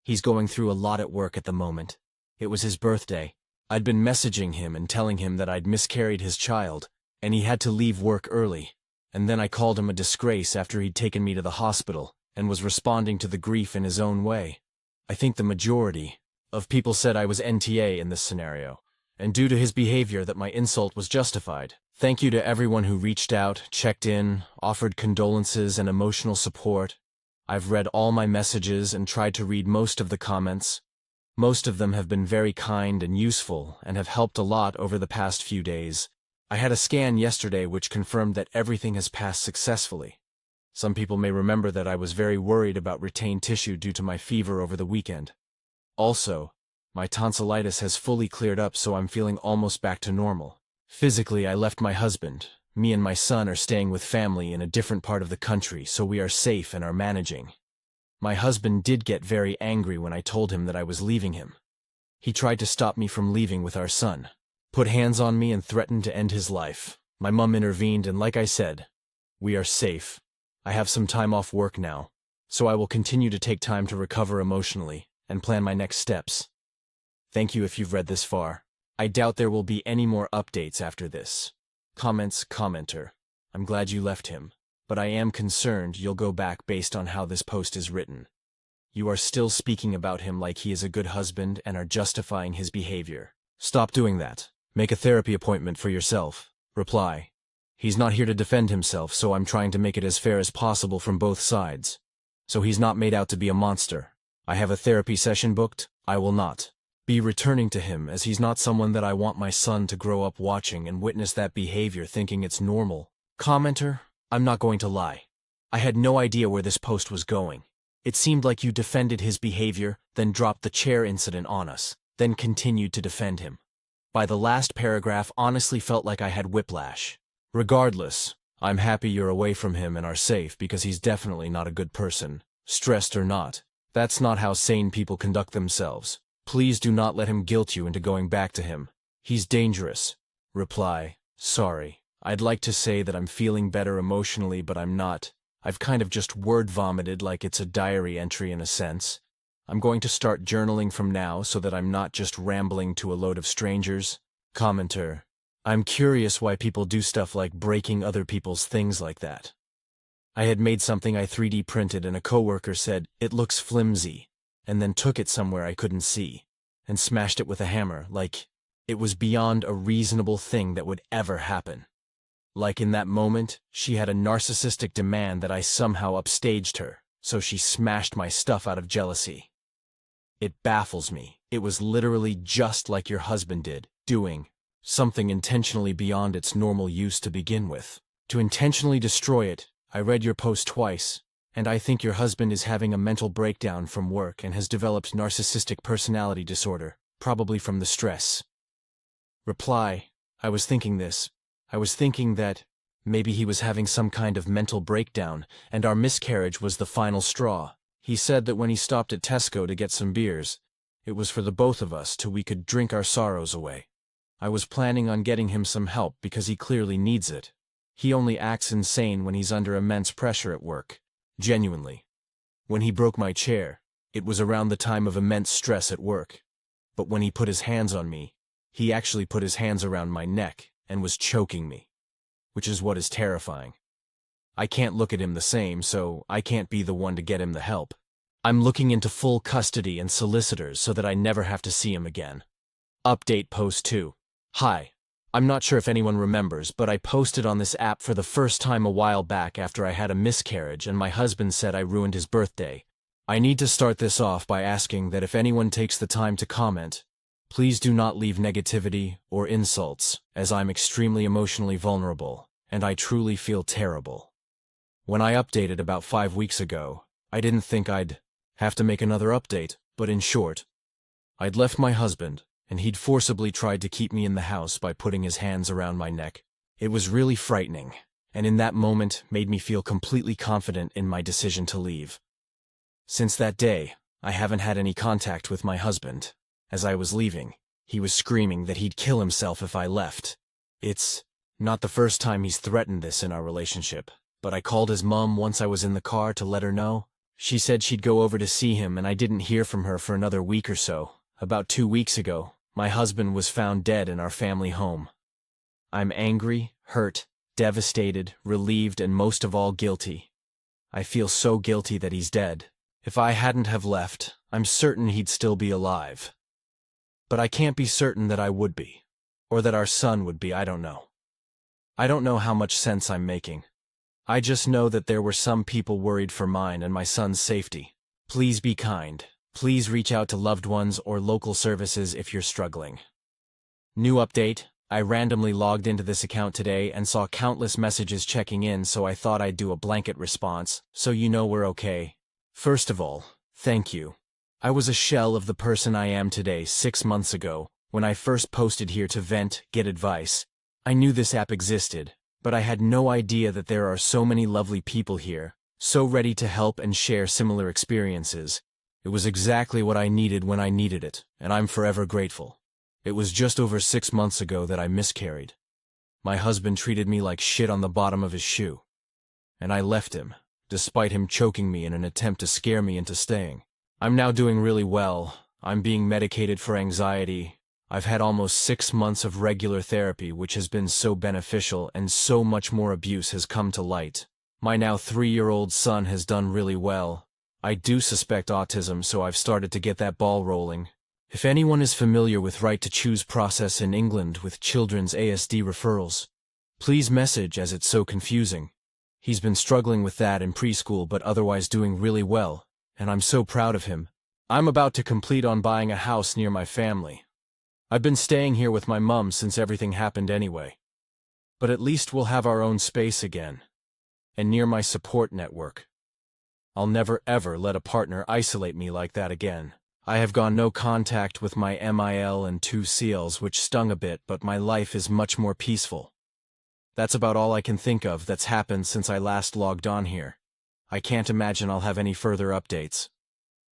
He's going through a lot at work at the moment. It was his birthday. I'd been messaging him and telling him that I'd miscarried his child, and he had to leave work early. And then I called him a disgrace after he'd taken me to the hospital, and was responding to the grief in his own way. I think the majority of people said I was NTA in this scenario, and due to his behavior that my insult was justified. Thank you to everyone who reached out, checked in, offered condolences and emotional support. I've read all my messages and tried to read most of the comments. Most of them have been very kind and useful and have helped a lot over the past few days. I had a scan yesterday which confirmed that everything has passed successfully. Some people may remember that I was very worried about retained tissue due to my fever over the weekend. Also, my tonsillitis has fully cleared up, so I'm feeling almost back to normal. Physically, I left my husband. Me and my son are staying with family in a different part of the country, so we are safe and are managing. My husband did get very angry when I told him that I was leaving him. He tried to stop me from leaving with our son. put hands on me and threatened to end his life. My mum intervened and like I said, we are safe. I have some time off work now, so I will continue to take time to recover emotionally and plan my next steps. Thank you if you've read this far. I doubt there will be any more updates after this. Comments, commenter. I'm glad you left him, but I am concerned you'll go back based on how this post is written. You are still speaking about him like he is a good husband and are justifying his behavior. Stop doing that. Make a therapy appointment for yourself. Reply. He's not here to defend himself, so I'm trying to make it as fair as possible from both sides. So he's not made out to be a monster. I have a therapy session booked. I will not be returning to him, as he's not someone that I want my son to grow up watching and witness that behavior thinking it's normal. Commenter, I'm not going to lie. I had no idea where this post was going. It seemed like you defended his behavior, then dropped the chair incident on us, then continued to defend him. By the last paragraph, honestly felt like I had whiplash. Regardless, I'm happy you're away from him and are safe because he's definitely not a good person. Stressed or not, that's not how sane people conduct themselves. Please do not let him guilt you into going back to him. He's dangerous. Reply, sorry. I'd like to say that I'm feeling better emotionally, but I'm not. I've kind of just word vomited like it's a diary entry in a sense. I'm going to start journaling from now so that I'm not just rambling to a load of strangers. Commenter, I'm curious why people do stuff like breaking other people's things like that. I had made something I 3D printed and a coworker said, it looks flimsy, and then took it somewhere I couldn't see, and smashed it with a hammer, like it was beyond a reasonable thing that would ever happen. Like in that moment, she had a narcissistic demand that I somehow upstaged her, so she smashed my stuff out of jealousy. It baffles me. It was literally just like your husband did, doing something intentionally beyond its normal use to begin with. To intentionally destroy it, I read your post twice, and I think your husband is having a mental breakdown from work and has developed narcissistic personality disorder, probably from the stress. Reply, I was thinking this. I was thinking that maybe he was having some kind of mental breakdown, and our miscarriage was the final straw. He said that when he stopped at Tesco to get some beers, it was for the both of us till we could drink our sorrows away. I was planning on getting him some help because he clearly needs it. He only acts insane when he's under immense pressure at work. Genuinely. When he broke my chair, it was around the time of immense stress at work. But when he put his hands on me, he actually put his hands around my neck and was choking me, which is what is terrifying. I can't look at him the same, so I can't be the one to get him the help. I'm looking into full custody and solicitors so that I never have to see him again. Update post 2. Hi. I'm not sure if anyone remembers, but I posted on this app for the first time a while back after I had a miscarriage and my husband said I ruined his birthday. I need to start this off by asking that if anyone takes the time to comment, please do not leave negativity or insults, as I'm extremely emotionally vulnerable, and I truly feel terrible. When I updated about 5 weeks ago, I didn't think I'd have to make another update, but in short, I'd left my husband, and he'd forcibly tried to keep me in the house by putting his hands around my neck. It was really frightening, and in that moment made me feel completely confident in my decision to leave. Since that day, I haven't had any contact with my husband. As I was leaving, he was screaming that he'd kill himself if I left. It's not the first time he's threatened this in our relationship, but I called his mom once I was in the car to let her know. She said she'd go over to see him, and I didn't hear from her for another week or so. About 2 weeks ago, my husband was found dead in our family home. I'm angry, hurt, devastated, relieved, and most of all guilty. I feel so guilty that he's dead. If I hadn't have left, I'm certain he'd still be alive. But I can't be certain that I would be, or that our son would be. I don't know. I don't know how much sense I'm making. I just know that there were some people worried for mine and my son's safety. Please be kind. Please reach out to loved ones or local services if you're struggling. New update. I randomly logged into this account today and saw countless messages checking in, so I thought I'd do a blanket response, so you know we're okay. First of all, thank you. I was a shell of the person I am today 6 months ago, when I first posted here to vent, get advice. I knew this app existed, but I had no idea that there are so many lovely people here, so ready to help and share similar experiences. It was exactly what I needed when I needed it, and I'm forever grateful. It was just over 6 months ago that I miscarried. My husband treated me like shit on the bottom of his shoe. And I left him, despite him choking me in an attempt to scare me into staying. I'm now doing really well. I'm being medicated for anxiety. I've had almost 6 months of regular therapy, which has been so beneficial, and so much more abuse has come to light. My now 3-year-old son has done really well. I do suspect autism, so I've started to get that ball rolling. If anyone is familiar with right to choose process in England with children's ASD referrals, please message, as it's so confusing. He's been struggling with that in preschool but otherwise doing really well, and I'm so proud of him. I'm about to complete on buying a house near my family. I've been staying here with my mum since everything happened anyway. But at least we'll have our own space again, and near my support network. I'll never ever let a partner isolate me like that again. I have gone no contact with my MIL and 2CLs, which stung a bit, but my life is much more peaceful. That's about all I can think of that's happened since I last logged on here. I can't imagine I'll have any further updates.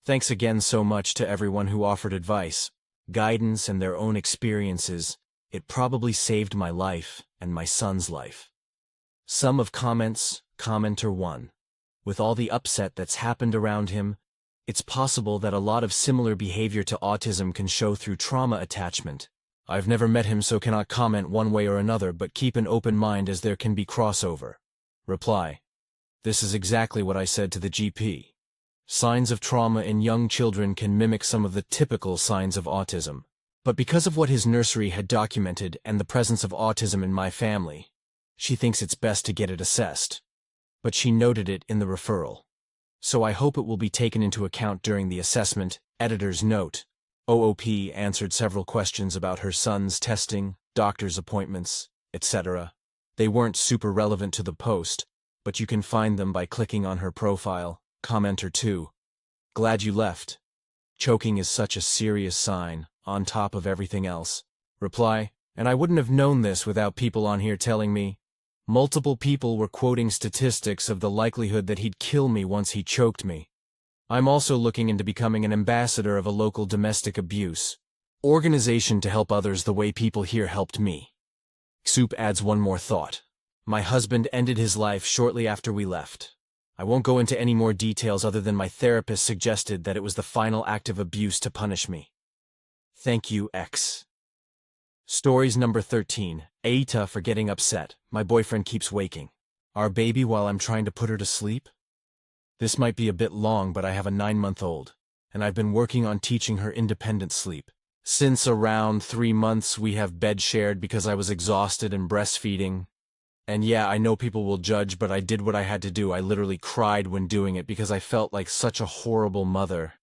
Thanks again so much to everyone who offered advice, guidance, and their own experiences. It probably saved my life and my son's life. Sum of comments, commenter 1. With all the upset that's happened around him, it's possible that a lot of similar behavior to autism can show through trauma attachment. I've never met him, so cannot comment one way or another, but keep an open mind as there can be crossover. Reply. This is exactly what I said to the GP. Signs of trauma in young children can mimic some of the typical signs of autism. But because of what his nursery had documented and the presence of autism in my family, she thinks it's best to get it assessed. But she noted it in the referral. So I hope it will be taken into account during the assessment. Editor's note. OOP answered several questions about her son's testing, doctor's appointments, etc. They weren't super relevant to the post, but you can find them by clicking on her profile. Commenter 2. Glad you left. Choking is such a serious sign, on top of everything else. Reply. And I wouldn't have known this without people on here telling me. Multiple people were quoting statistics of the likelihood that he'd kill me once he choked me. I'm also looking into becoming an ambassador of a local domestic abuse organization to help others the way people here helped me. Soup adds one more thought. My husband ended his life shortly after we left. I won't go into any more details other than my therapist suggested that it was the final act of abuse to punish me. Thank you, X. Stories number 13. Aita for getting upset. My boyfriend keeps waking our baby while I'm trying to put her to sleep. This might be a bit long, but I have a 9-month-old, and I've been working on teaching her independent sleep. Since around 3 months, we have bed shared because I was exhausted and breastfeeding. And yeah, I know people will judge, but I did what I had to do. I literally cried when doing it because I felt like such a horrible mother.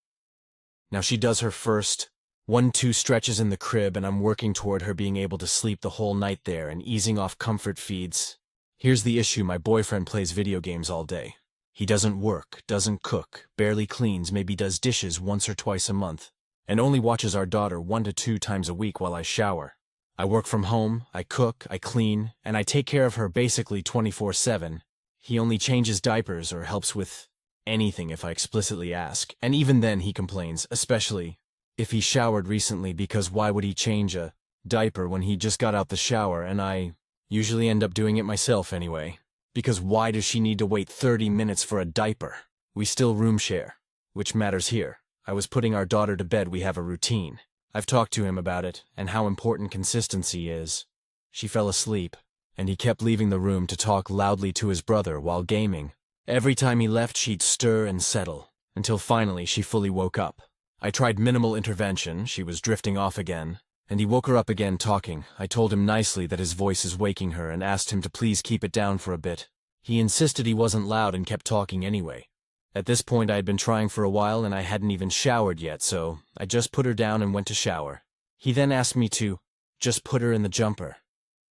Now she does her first 1-2 stretches in the crib, and I'm working toward her being able to sleep the whole night there and easing off comfort feeds. Here's the issue: my boyfriend plays video games all day. He doesn't work, doesn't cook, barely cleans, maybe does dishes once or twice a month, and only watches our daughter 1 to 2 times a week while I shower. I work from home, I cook, I clean, and I take care of her basically 24/7. He only changes diapers or helps with anything if I explicitly ask, and even then he complains, especially if he showered recently, because why would he change a diaper when he just got out the shower, and I usually end up doing it myself anyway. Because why does she need to wait 30 minutes for a diaper? We still room share, which matters here. I was putting our daughter to bed. We have a routine. I've talked to him about it and how important consistency is. She fell asleep, and he kept leaving the room to talk loudly to his brother while gaming. Every time he left, she'd stir and settle, until finally she fully woke up. I tried minimal intervention. She was drifting off again, and he woke her up again talking. I told him nicely that his voice is waking her and asked him to please keep it down for a bit. He insisted he wasn't loud and kept talking anyway. At this point I had been trying for a while and I hadn't even showered yet, so I just put her down and went to shower. He then asked me to just put her in the jumper.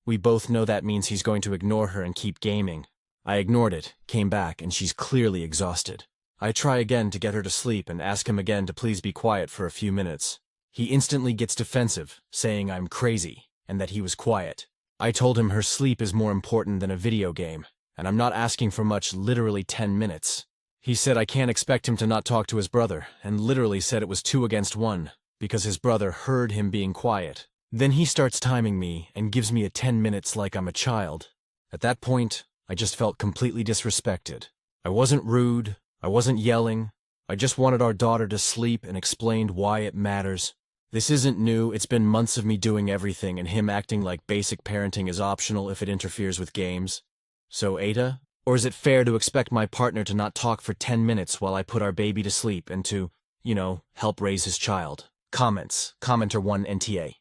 We both know that means he's going to ignore her and keep gaming. I ignored it, came back, and she's clearly exhausted. I try again to get her to sleep and ask him again to please be quiet for a few minutes. He instantly gets defensive, saying I'm crazy, and that he was quiet. I told him her sleep is more important than a video game, and I'm not asking for much, literally 10 minutes. He said I can't expect him to not talk to his brother, and literally said it was 2 against 1, because his brother heard him being quiet. Then he starts timing me and gives me a 10 minutes like I'm a child. At that point, I just felt completely disrespected. I wasn't rude, I wasn't yelling, I just wanted our daughter to sleep and explained why it matters. This isn't new, it's been months of me doing everything and him acting like basic parenting is optional if it interferes with games. So Aita? Or is it fair to expect my partner to not talk for 10 minutes while I put our baby to sleep and to, help raise his child? Comments. Commenter 1 NTA.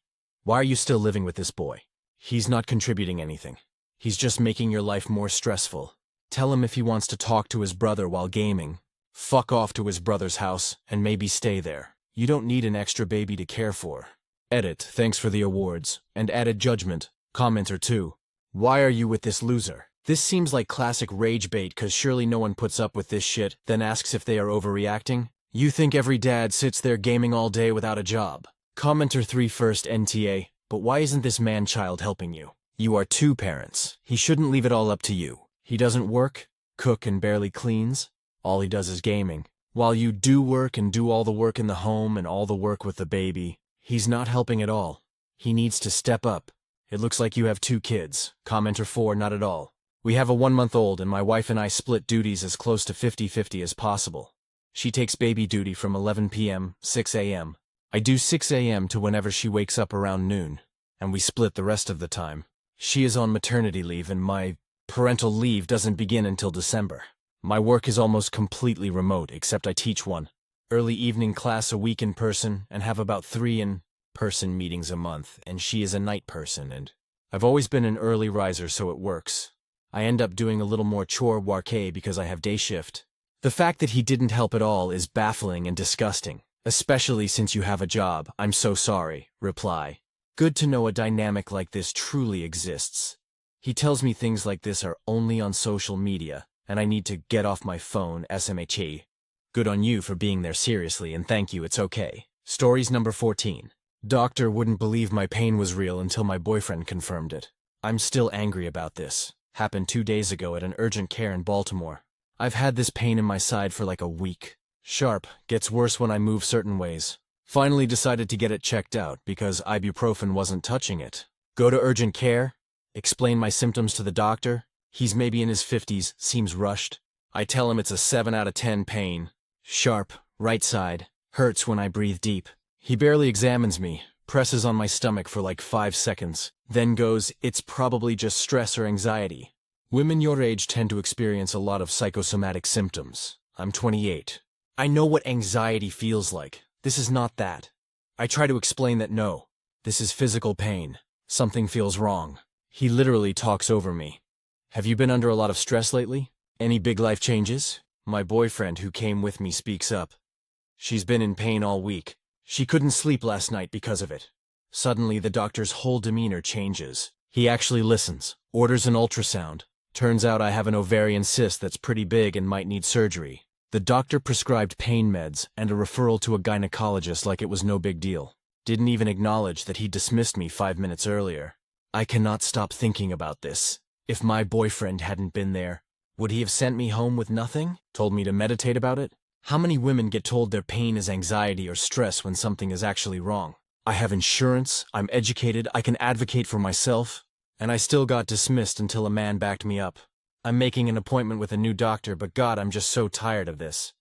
Why are you still living with this boy? He's not contributing anything. He's just making your life more stressful. Tell him if he wants to talk to his brother while gaming, fuck off to his brother's house and maybe stay there. You don't need an extra baby to care for. Edit, thanks for the awards. And added judgment. Commenter 2. Why are you with this loser? This seems like classic rage bait cause surely no one puts up with this shit, then asks if they are overreacting. You think every dad sits there gaming all day without a job. Commenter 3 first NTA. But why isn't this man-child helping you? You are two parents. He shouldn't leave it all up to you. He doesn't work, cook and barely cleans. All he does is gaming. While you do work and do all the work in the home and all the work with the baby, he's not helping at all. He needs to step up. It looks like you have 2 kids. Commenter 4, not at all. We have a 1-month-old and my wife and I split duties as close to 50-50 as possible. She takes baby duty from 11 p.m., 6 a.m. I do 6 a.m. to whenever she wakes up around noon, and we split the rest of the time. She is on maternity leave and my parental leave doesn't begin until December. My work is almost completely remote, except I teach one early evening class a week in person and have about 3 in-person meetings a month, and she is a night person, and I've always been an early riser, so it works. I end up doing a little more chore work because I have day shift. The fact that he didn't help at all is baffling and disgusting, especially since you have a job. I'm so sorry. Reply. Good to know a dynamic like this truly exists. He tells me things like this are only on social media, and I need to get off my phone, SMHE. Good on you for being there seriously, and thank you, it's okay. Stories number 14. Doctor wouldn't believe my pain was real until my boyfriend confirmed it. I'm still angry about this. Happened 2 days ago at an urgent care in Baltimore. I've had this pain in my side for like a week. Sharp, gets worse when I move certain ways. Finally decided to get it checked out because ibuprofen wasn't touching it. Go to urgent care, explain my symptoms to the doctor. He's maybe in his 50s, seems rushed. I tell him it's a 7 out of 10 pain. Sharp, right side, hurts when I breathe deep. He barely examines me, presses on my stomach for like 5 seconds, then goes, it's probably just stress or anxiety. Women your age tend to experience a lot of psychosomatic symptoms. I'm 28. I know what anxiety feels like. This is not that. I try to explain that no, this is physical pain. Something feels wrong. He literally talks over me. Have you been under a lot of stress lately? Any big life changes? My boyfriend who came with me speaks up. She's been in pain all week. She couldn't sleep last night because of it. Suddenly the doctor's whole demeanor changes. He actually listens, orders an ultrasound. Turns out I have an ovarian cyst that's pretty big and might need surgery. The doctor prescribed pain meds and a referral to a gynecologist like it was no big deal. Didn't even acknowledge that he dismissed me 5 minutes earlier. I cannot stop thinking about this. If my boyfriend hadn't been there, would he have sent me home with nothing? Told me to meditate about it? How many women get told their pain is anxiety or stress when something is actually wrong? I have insurance, I'm educated, I can advocate for myself, and I still got dismissed until a man backed me up. I'm making an appointment with a new doctor, but God, I'm just so tired of this.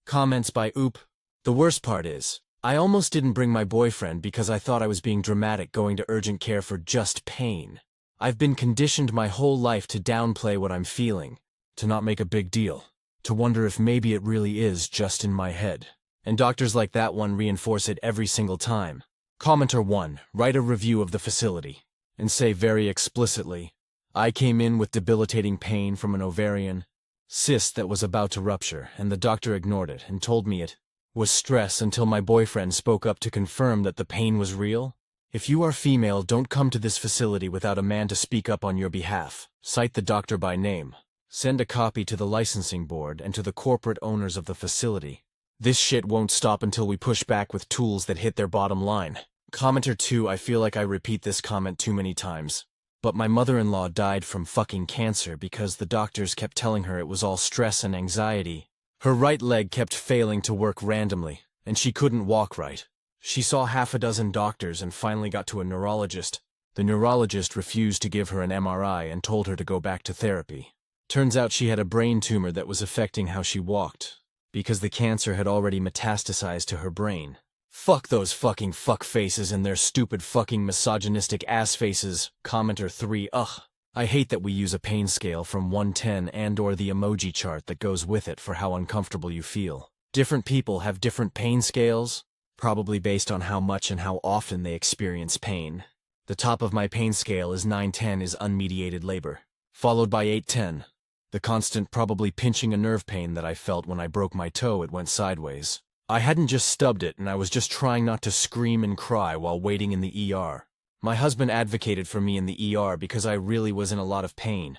Comments by Oop. The worst part is, I almost didn't bring my boyfriend because I thought I was being dramatic going to urgent care for just pain. I've been conditioned my whole life to downplay what I'm feeling, to not make a big deal, to wonder if maybe it really is just in my head. And doctors like that one reinforce it every single time. Commenter 1, write a review of the facility, and say very explicitly, I came in with debilitating pain from an ovarian cyst that was about to rupture, and the doctor ignored it and told me it was stress until my boyfriend spoke up to confirm that the pain was real. If you are female, don't come to this facility without a man to speak up on your behalf. Cite the doctor by name. Send a copy to the licensing board and to the corporate owners of the facility. This shit won't stop until we push back with tools that hit their bottom line. Commenter 2, I feel like I repeat this comment too many times. But my mother-in-law died from fucking cancer because the doctors kept telling her it was all stress and anxiety. Her right leg kept failing to work randomly, and she couldn't walk right. She saw half a dozen doctors and finally got to a neurologist. The neurologist refused to give her an MRI and told her to go back to therapy. Turns out she had a brain tumor that was affecting how she walked, because the cancer had already metastasized to her brain. Fuck those fucking fuck faces and their stupid fucking misogynistic ass faces. Commenter 3. Ugh. I hate that we use a pain scale from 110 and/or the emoji chart that goes with it for how uncomfortable you feel. Different people have different pain scales, probably based on how much and how often they experience pain. The top of my pain scale is 910 is unmediated labor, followed by 810. The constant probably pinching a nerve pain that I felt when I broke my toe. It went sideways. I hadn't just stubbed it and I was just trying not to scream and cry while waiting in the ER. My husband advocated for me in the ER because I really was in a lot of pain.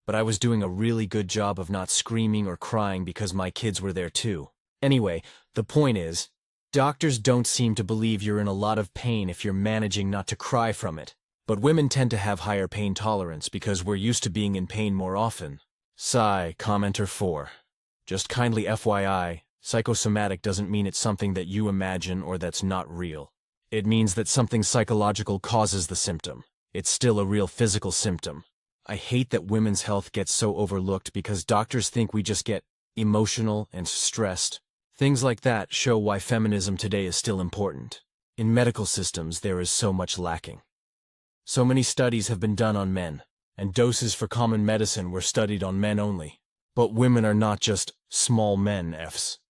But I was doing a really good job of not screaming or crying because my kids were there too. Anyway, the point is, doctors don't seem to believe you're in a lot of pain if you're managing not to cry from it. But women tend to have higher pain tolerance because we're used to being in pain more often. Sigh, commenter 4. Just kindly FYI, psychosomatic doesn't mean it's something that you imagine or that's not real. It means that something psychological causes the symptom. It's still a real physical symptom. I hate that women's health gets so overlooked because doctors think we just get emotional and stressed. Things like that show why feminism today is still important. In medical systems, there is so much lacking. So many studies have been done on men, and doses for common medicine were studied on men only. But women are not just small men, Fs.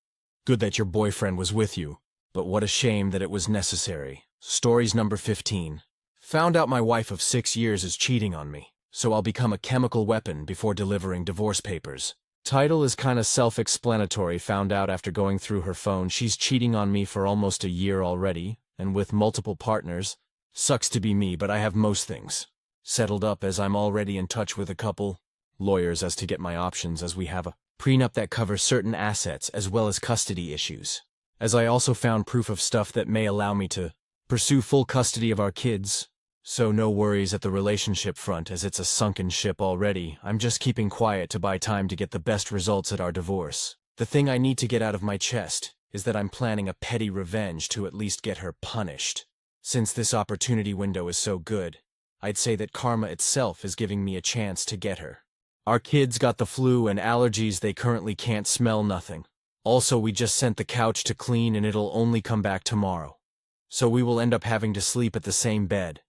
Good that your boyfriend was with you, but what a shame that it was necessary. Stories number 15. Found out my wife of 6 years is cheating on me, so I'll become a chemical weapon before delivering divorce papers. Title is kinda self-explanatory. Found out after going through her phone she's cheating on me for almost a year already, and with multiple partners. Sucks to be me, but I have most things settled up as I'm already in touch with a couple lawyers as to get my options, as we have a prenup that covers certain assets as well as custody issues. As I also found proof of stuff that may allow me to pursue full custody of our kids. So no worries at the relationship front as it's a sunken ship already. I'm just keeping quiet to buy time to get the best results at our divorce. The thing I need to get out of my chest is that I'm planning a petty revenge to at least get her punished. Since this opportunity window is so good, I'd say that karma itself is giving me a chance to get her. Our kids got the flu and allergies. They currently can't smell nothing. Also, we just sent the couch to clean and it'll only come back tomorrow. So we will end up having to sleep at the same bed.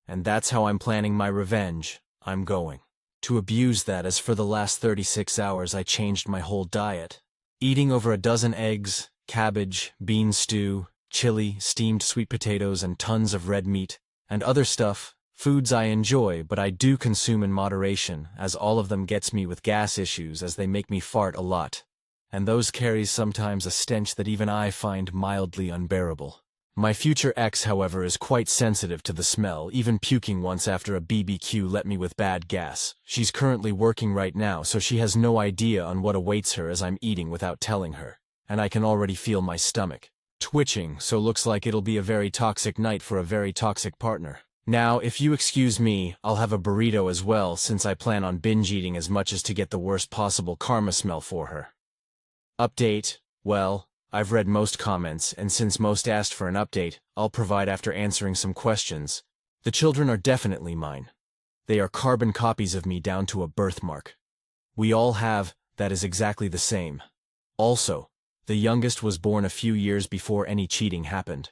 And that's how I'm planning my revenge. I'm going to abuse that, as for the last 36 hours I changed my whole diet. Eating over a dozen eggs, cabbage, bean stew, chili, steamed sweet potatoes, and tons of red meat, and other stuff. Foods I enjoy, but I do consume in moderation, as all of them gets me with gas issues as they make me fart a lot. And those carries sometimes a stench that even I find mildly unbearable. My future ex, however, is quite sensitive to the smell, even puking once after a BBQ let me with bad gas. She's currently working right now, so she has no idea on what awaits her as I'm eating without telling her. And I can already feel my stomach twitching, so looks like it'll be a very toxic night for a very toxic partner. Now, if you excuse me, I'll have a burrito as well, since I plan on binge eating as much as to get the worst possible karma smell for her. Update. Well, I've read most comments, and since most asked for an update, I'll provide after answering some questions. The children are definitely mine. They are carbon copies of me down to a birthmark. We all have, that is exactly the same. Also, the youngest was born a few years before any cheating happened.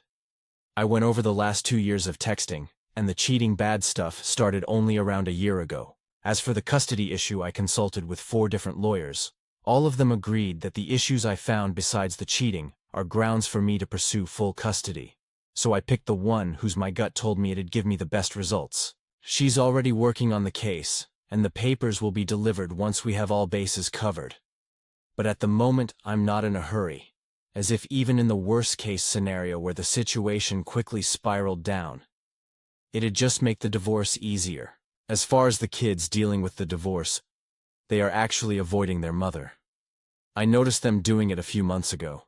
I went over the last 2 years of texting, and the cheating bad stuff started only around a year ago. As for the custody issue, I consulted with 4 different lawyers. All of them agreed that the issues I found besides the cheating are grounds for me to pursue full custody. So I picked the one whose my gut told me it'd give me the best results. She's already working on the case, and the papers will be delivered once we have all bases covered. But at the moment, I'm not in a hurry, as if even in the worst-case scenario where the situation quickly spiraled down, it'd just make the divorce easier. As far as the kids dealing with the divorce, they are actually avoiding their mother. I noticed them doing it a few months ago.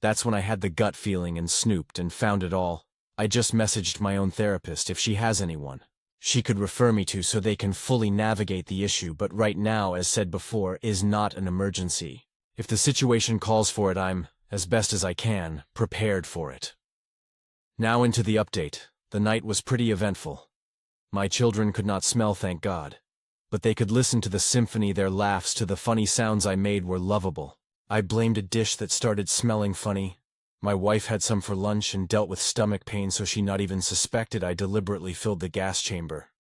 That's when I had the gut feeling and snooped and found it all. I just messaged my own therapist if she has anyone she could refer me to so they can fully navigate the issue, but right now, as said before, is not an emergency. If the situation calls for it, I'm, as best as I can, prepared for it. Now into the update. The night was pretty eventful. My children could not smell, thank God. But they could listen to the symphony. Their laughs to the funny sounds I made were lovable. I blamed a dish that started smelling funny. My wife had some for lunch and dealt with stomach pain, so she not even suspected I deliberately filled the gas chamber.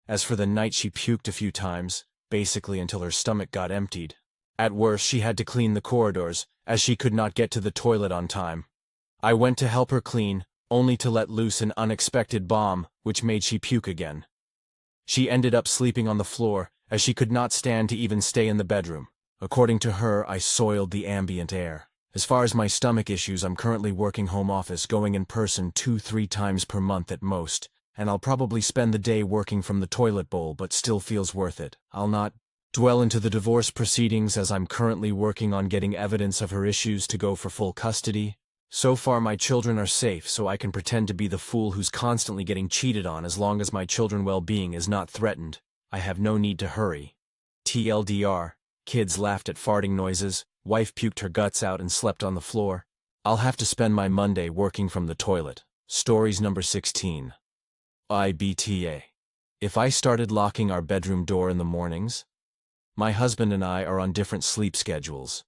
As for the night, she puked a few times, basically until her stomach got emptied. At worst, she had to clean the corridors, as she could not get to the toilet on time. I went to help her clean, only to let loose an unexpected bomb, which made she puke again. She ended up sleeping on the floor, as she could not stand to even stay in the bedroom. According to her, I soiled the ambient air. As far as my stomach issues, I'm currently working home office, going in person 2-3 times per month at most, and I'll probably spend the day working from the toilet bowl, but still feels worth it. I'll not dwell into the divorce proceedings, as I'm currently working on getting evidence of her issues to go for full custody. So far my children are safe, so I can pretend to be the fool who's constantly getting cheated on. As long as my children's well-being is not threatened, I have no need to hurry. TLDR, kids laughed at farting noises, wife puked her guts out and slept on the floor. I'll have to spend my Monday working from the toilet. Stories number 16. IBTA. If I started locking our bedroom door in the mornings? My husband and I are on different sleep schedules.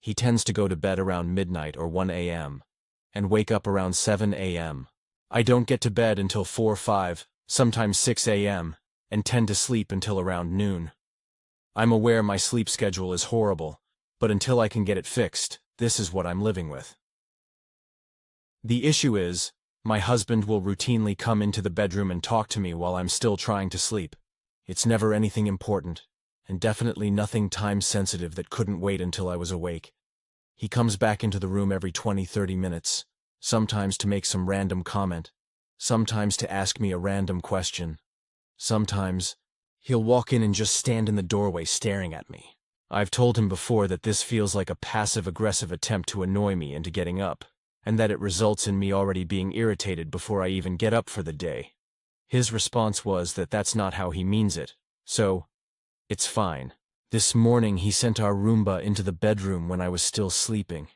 He tends to go to bed around midnight or 1 a.m. and wake up around 7 a.m. I don't get to bed until 4 or 5, sometimes 6 a.m., and tend to sleep until around noon. I'm aware my sleep schedule is horrible, but until I can get it fixed, this is what I'm living with. The issue is, my husband will routinely come into the bedroom and talk to me while I'm still trying to sleep. It's never anything important, and definitely nothing time-sensitive that couldn't wait until I was awake. He comes back into the room every 20-30 minutes, sometimes to make some random comment, sometimes to ask me a random question. Sometimes, he'll walk in and just stand in the doorway staring at me. I've told him before that this feels like a passive-aggressive attempt to annoy me into getting up, and that it results in me already being irritated before I even get up for the day. His response was that that's not how he means it, so it's fine. This morning he sent our Roomba into the bedroom when I was still sleeping,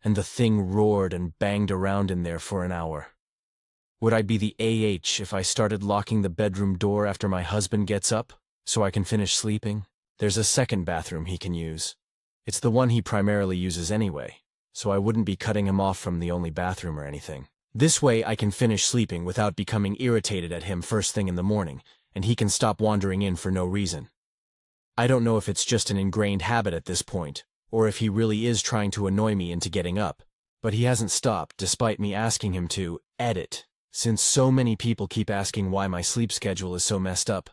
and the thing roared and banged around in there for an hour. Would I be the AH if I started locking the bedroom door after my husband gets up, so I can finish sleeping? There's a second bathroom he can use. It's the one he primarily uses anyway, so I wouldn't be cutting him off from the only bathroom or anything. This way I can finish sleeping without becoming irritated at him first thing in the morning, and he can stop wandering in for no reason. I don't know if it's just an ingrained habit at this point, or if he really is trying to annoy me into getting up, but he hasn't stopped despite me asking him to edit, since so many people keep asking why my sleep schedule is so messed up.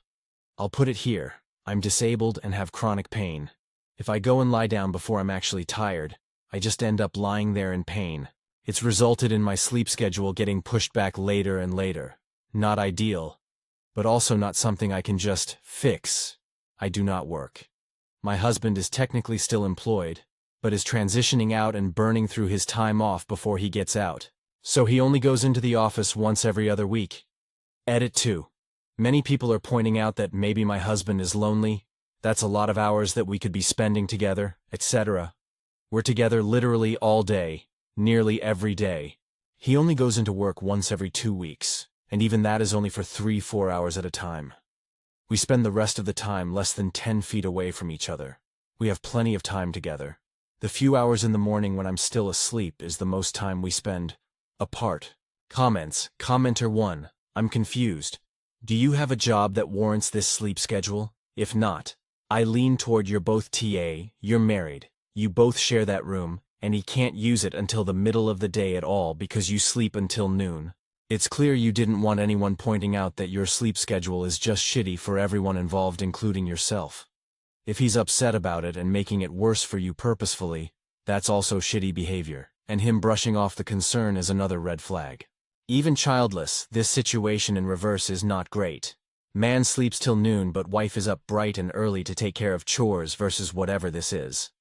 I'll put it here. I'm disabled and have chronic pain. If I go and lie down before I'm actually tired, I just end up lying there in pain. It's resulted in my sleep schedule getting pushed back later and later. Not ideal, but also not something I can just fix. I do not work. My husband is technically still employed, but is transitioning out and burning through his time off before he gets out. So he only goes into the office once every other week. Edit 2. Many people are pointing out that maybe my husband is lonely. That's a lot of hours that we could be spending together, etc. We're together literally all day, nearly every day. He only goes into work once every 2 weeks, and even that is only for 3-4 hours at a time. We spend the rest of the time less than 10 feet away from each other. We have plenty of time together. The few hours in the morning when I'm still asleep is the most time we spend apart. Comments. Commenter 1. I'm confused. Do you have a job that warrants this sleep schedule? If not, I lean toward you're both TA, you're married, you both share that room, and he can't use it until the middle of the day at all because you sleep until noon. It's clear you didn't want anyone pointing out that your sleep schedule is just shitty for everyone involved, including yourself. If he's upset about it and making it worse for you purposefully, that's also shitty behavior, and him brushing off the concern is another red flag. Even childless, this situation in reverse is not great. Man sleeps till noon but wife is up bright and early to take care of chores versus whatever this is.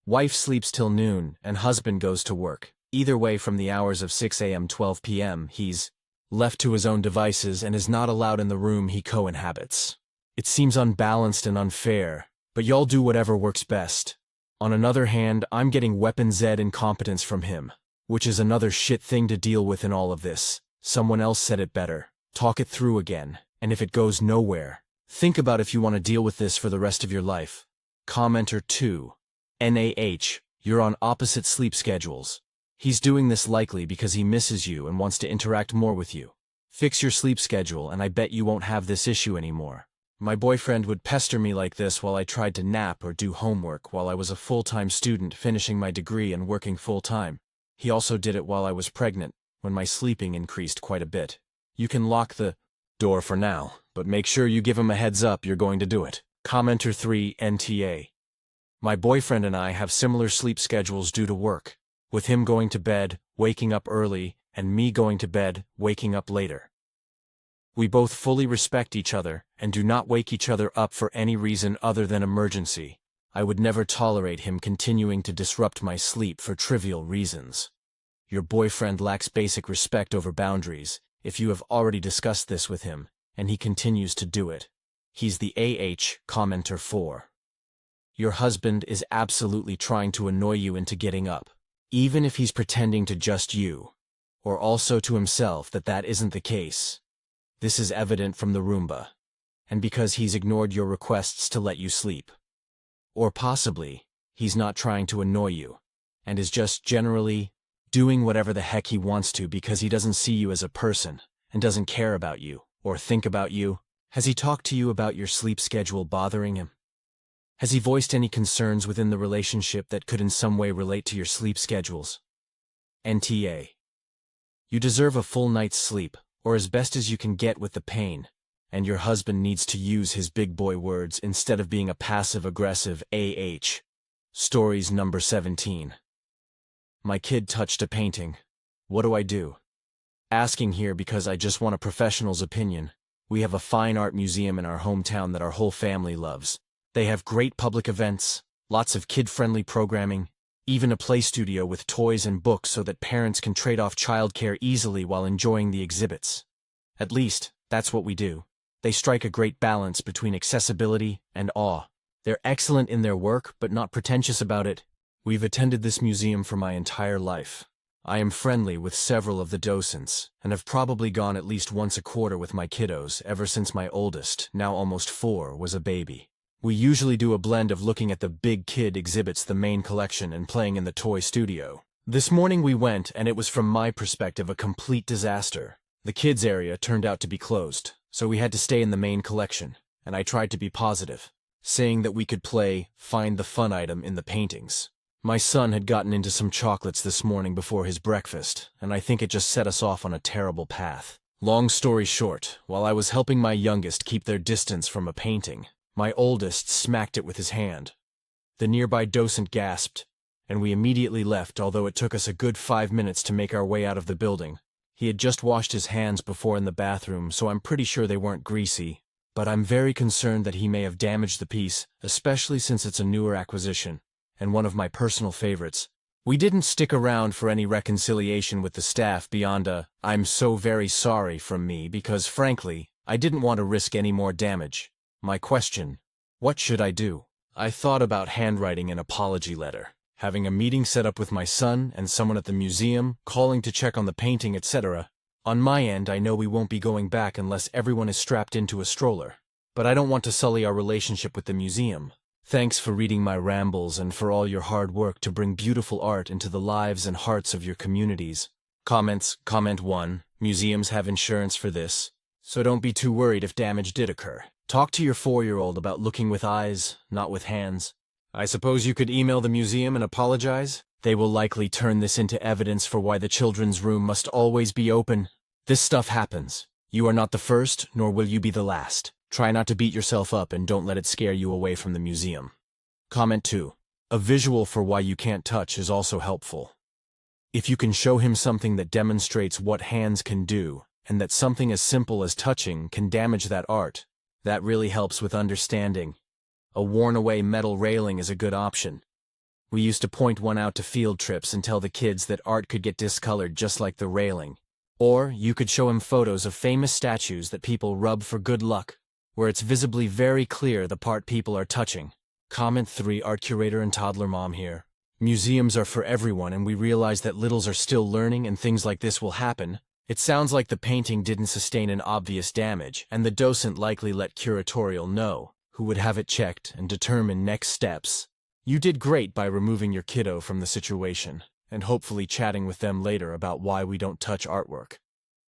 Wife sleeps till noon and husband goes to work. Either way, from the hours of 6 a.m. 12 p.m. he's left to his own devices and is not allowed in the room he co-inhabits. It seems unbalanced and unfair, but y'all do whatever works best. On another hand, I'm getting weapon Z incompetence from him. Which is another shit thing to deal with in all of this. Someone else said it better. Talk it through again, and if it goes nowhere, think about if you want to deal with this for the rest of your life. Commenter 2. NAH, you're on opposite sleep schedules. He's doing this likely because he misses you and wants to interact more with you. Fix your sleep schedule and I bet you won't have this issue anymore. My boyfriend would pester me like this while I tried to nap or do homework while I was a full-time student finishing my degree and working full-time. He also did it while I was pregnant, when my sleeping increased quite a bit. You can lock the door for now, but make sure you give him a heads up you're going to do it. Commenter 3 NTA. My boyfriend and I have similar sleep schedules due to work, with him going to bed, waking up early, and me going to bed, waking up later. We both fully respect each other and do not wake each other up for any reason other than emergency. I would never tolerate him continuing to disrupt my sleep for trivial reasons. Your boyfriend lacks basic respect over boundaries if you have already discussed this with him, and he continues to do it. He's the commenter 4. Your husband is absolutely trying to annoy you into getting up, even if he's pretending to just you, or also to himself that isn't the case. This is evident from the Roomba, and because he's ignored your requests to let you sleep. Or possibly, he's not trying to annoy you, and is just generally doing whatever the heck he wants to because he doesn't see you as a person, and doesn't care about you, or think about you. Has he talked to you about your sleep schedule bothering him? Has he voiced any concerns within the relationship that could in some way relate to your sleep schedules? NTA. You deserve a full night's sleep, or as best as you can get with the pain, and your husband needs to use his big boy words instead of being a passive-aggressive AH. Stories number 17. My kid touched a painting. What do I do? Asking here because I just want a professional's opinion. We have a fine art museum in our hometown that our whole family loves. They have great public events, lots of kid-friendly programming, even a play studio with toys and books so that parents can trade off childcare easily while enjoying the exhibits. At least, that's what we do. They strike a great balance between accessibility and awe. They're excellent in their work, but not pretentious about it. We've attended this museum for my entire life. I am friendly with several of the docents, and have probably gone at least once a quarter with my kiddos ever since my oldest, now almost 4, was a baby. We usually do a blend of looking at the big kid exhibits, the main collection, and playing in the toy studio. This morning we went, and it was from my perspective a complete disaster. The kids area turned out to be closed, so we had to stay in the main collection, and I tried to be positive, saying that we could find the fun item in the paintings. My son had gotten into some chocolates this morning before his breakfast, and I think it just set us off on a terrible path. Long story short, while I was helping my youngest keep their distance from a painting, my oldest smacked it with his hand. The nearby docent gasped, and we immediately left, although it took us a good 5 minutes to make our way out of the building. He had just washed his hands before in the bathroom, so I'm pretty sure they weren't greasy, but I'm very concerned that he may have damaged the piece, especially since it's a newer acquisition, and one of my personal favorites. We didn't stick around for any reconciliation with the staff beyond a "I'm so very sorry" from me because, frankly, I didn't want to risk any more damage. My question: what should I do? I thought about handwriting an apology letter, having a meeting set up with my son and someone at the museum, calling to check on the painting, etc. On my end, I know we won't be going back unless everyone is strapped into a stroller, but I don't want to sully our relationship with the museum. Thanks for reading my rambles and for all your hard work to bring beautiful art into the lives and hearts of your communities. Comments. Comment 1. Museums have insurance for this, so don't be too worried if damage did occur. Talk to your 4-year-old about looking with eyes, not with hands. I suppose you could email the museum and apologize? They will likely turn this into evidence for why the children's room must always be open. This stuff happens. You are not the first, nor will you be the last. Try not to beat yourself up and don't let it scare you away from the museum. Comment 2. A visual for why you can't touch is also helpful. If you can show him something that demonstrates what hands can do, and that something as simple as touching can damage that art, that really helps with understanding. A worn-away metal railing is a good option. We used to point one out to field trips and tell the kids that art could get discolored just like the railing. Or you could show him photos of famous statues that people rub for good luck, where it's visibly very clear the part people are touching. Comment 3. Art curator and toddler mom here. Museums are for everyone, and we realize that littles are still learning and things like this will happen. It sounds like the painting didn't sustain an obvious damage, and the docent likely let curatorial know, who would have it checked and determine next steps. You did great by removing your kiddo from the situation, and hopefully chatting with them later about why we don't touch artwork.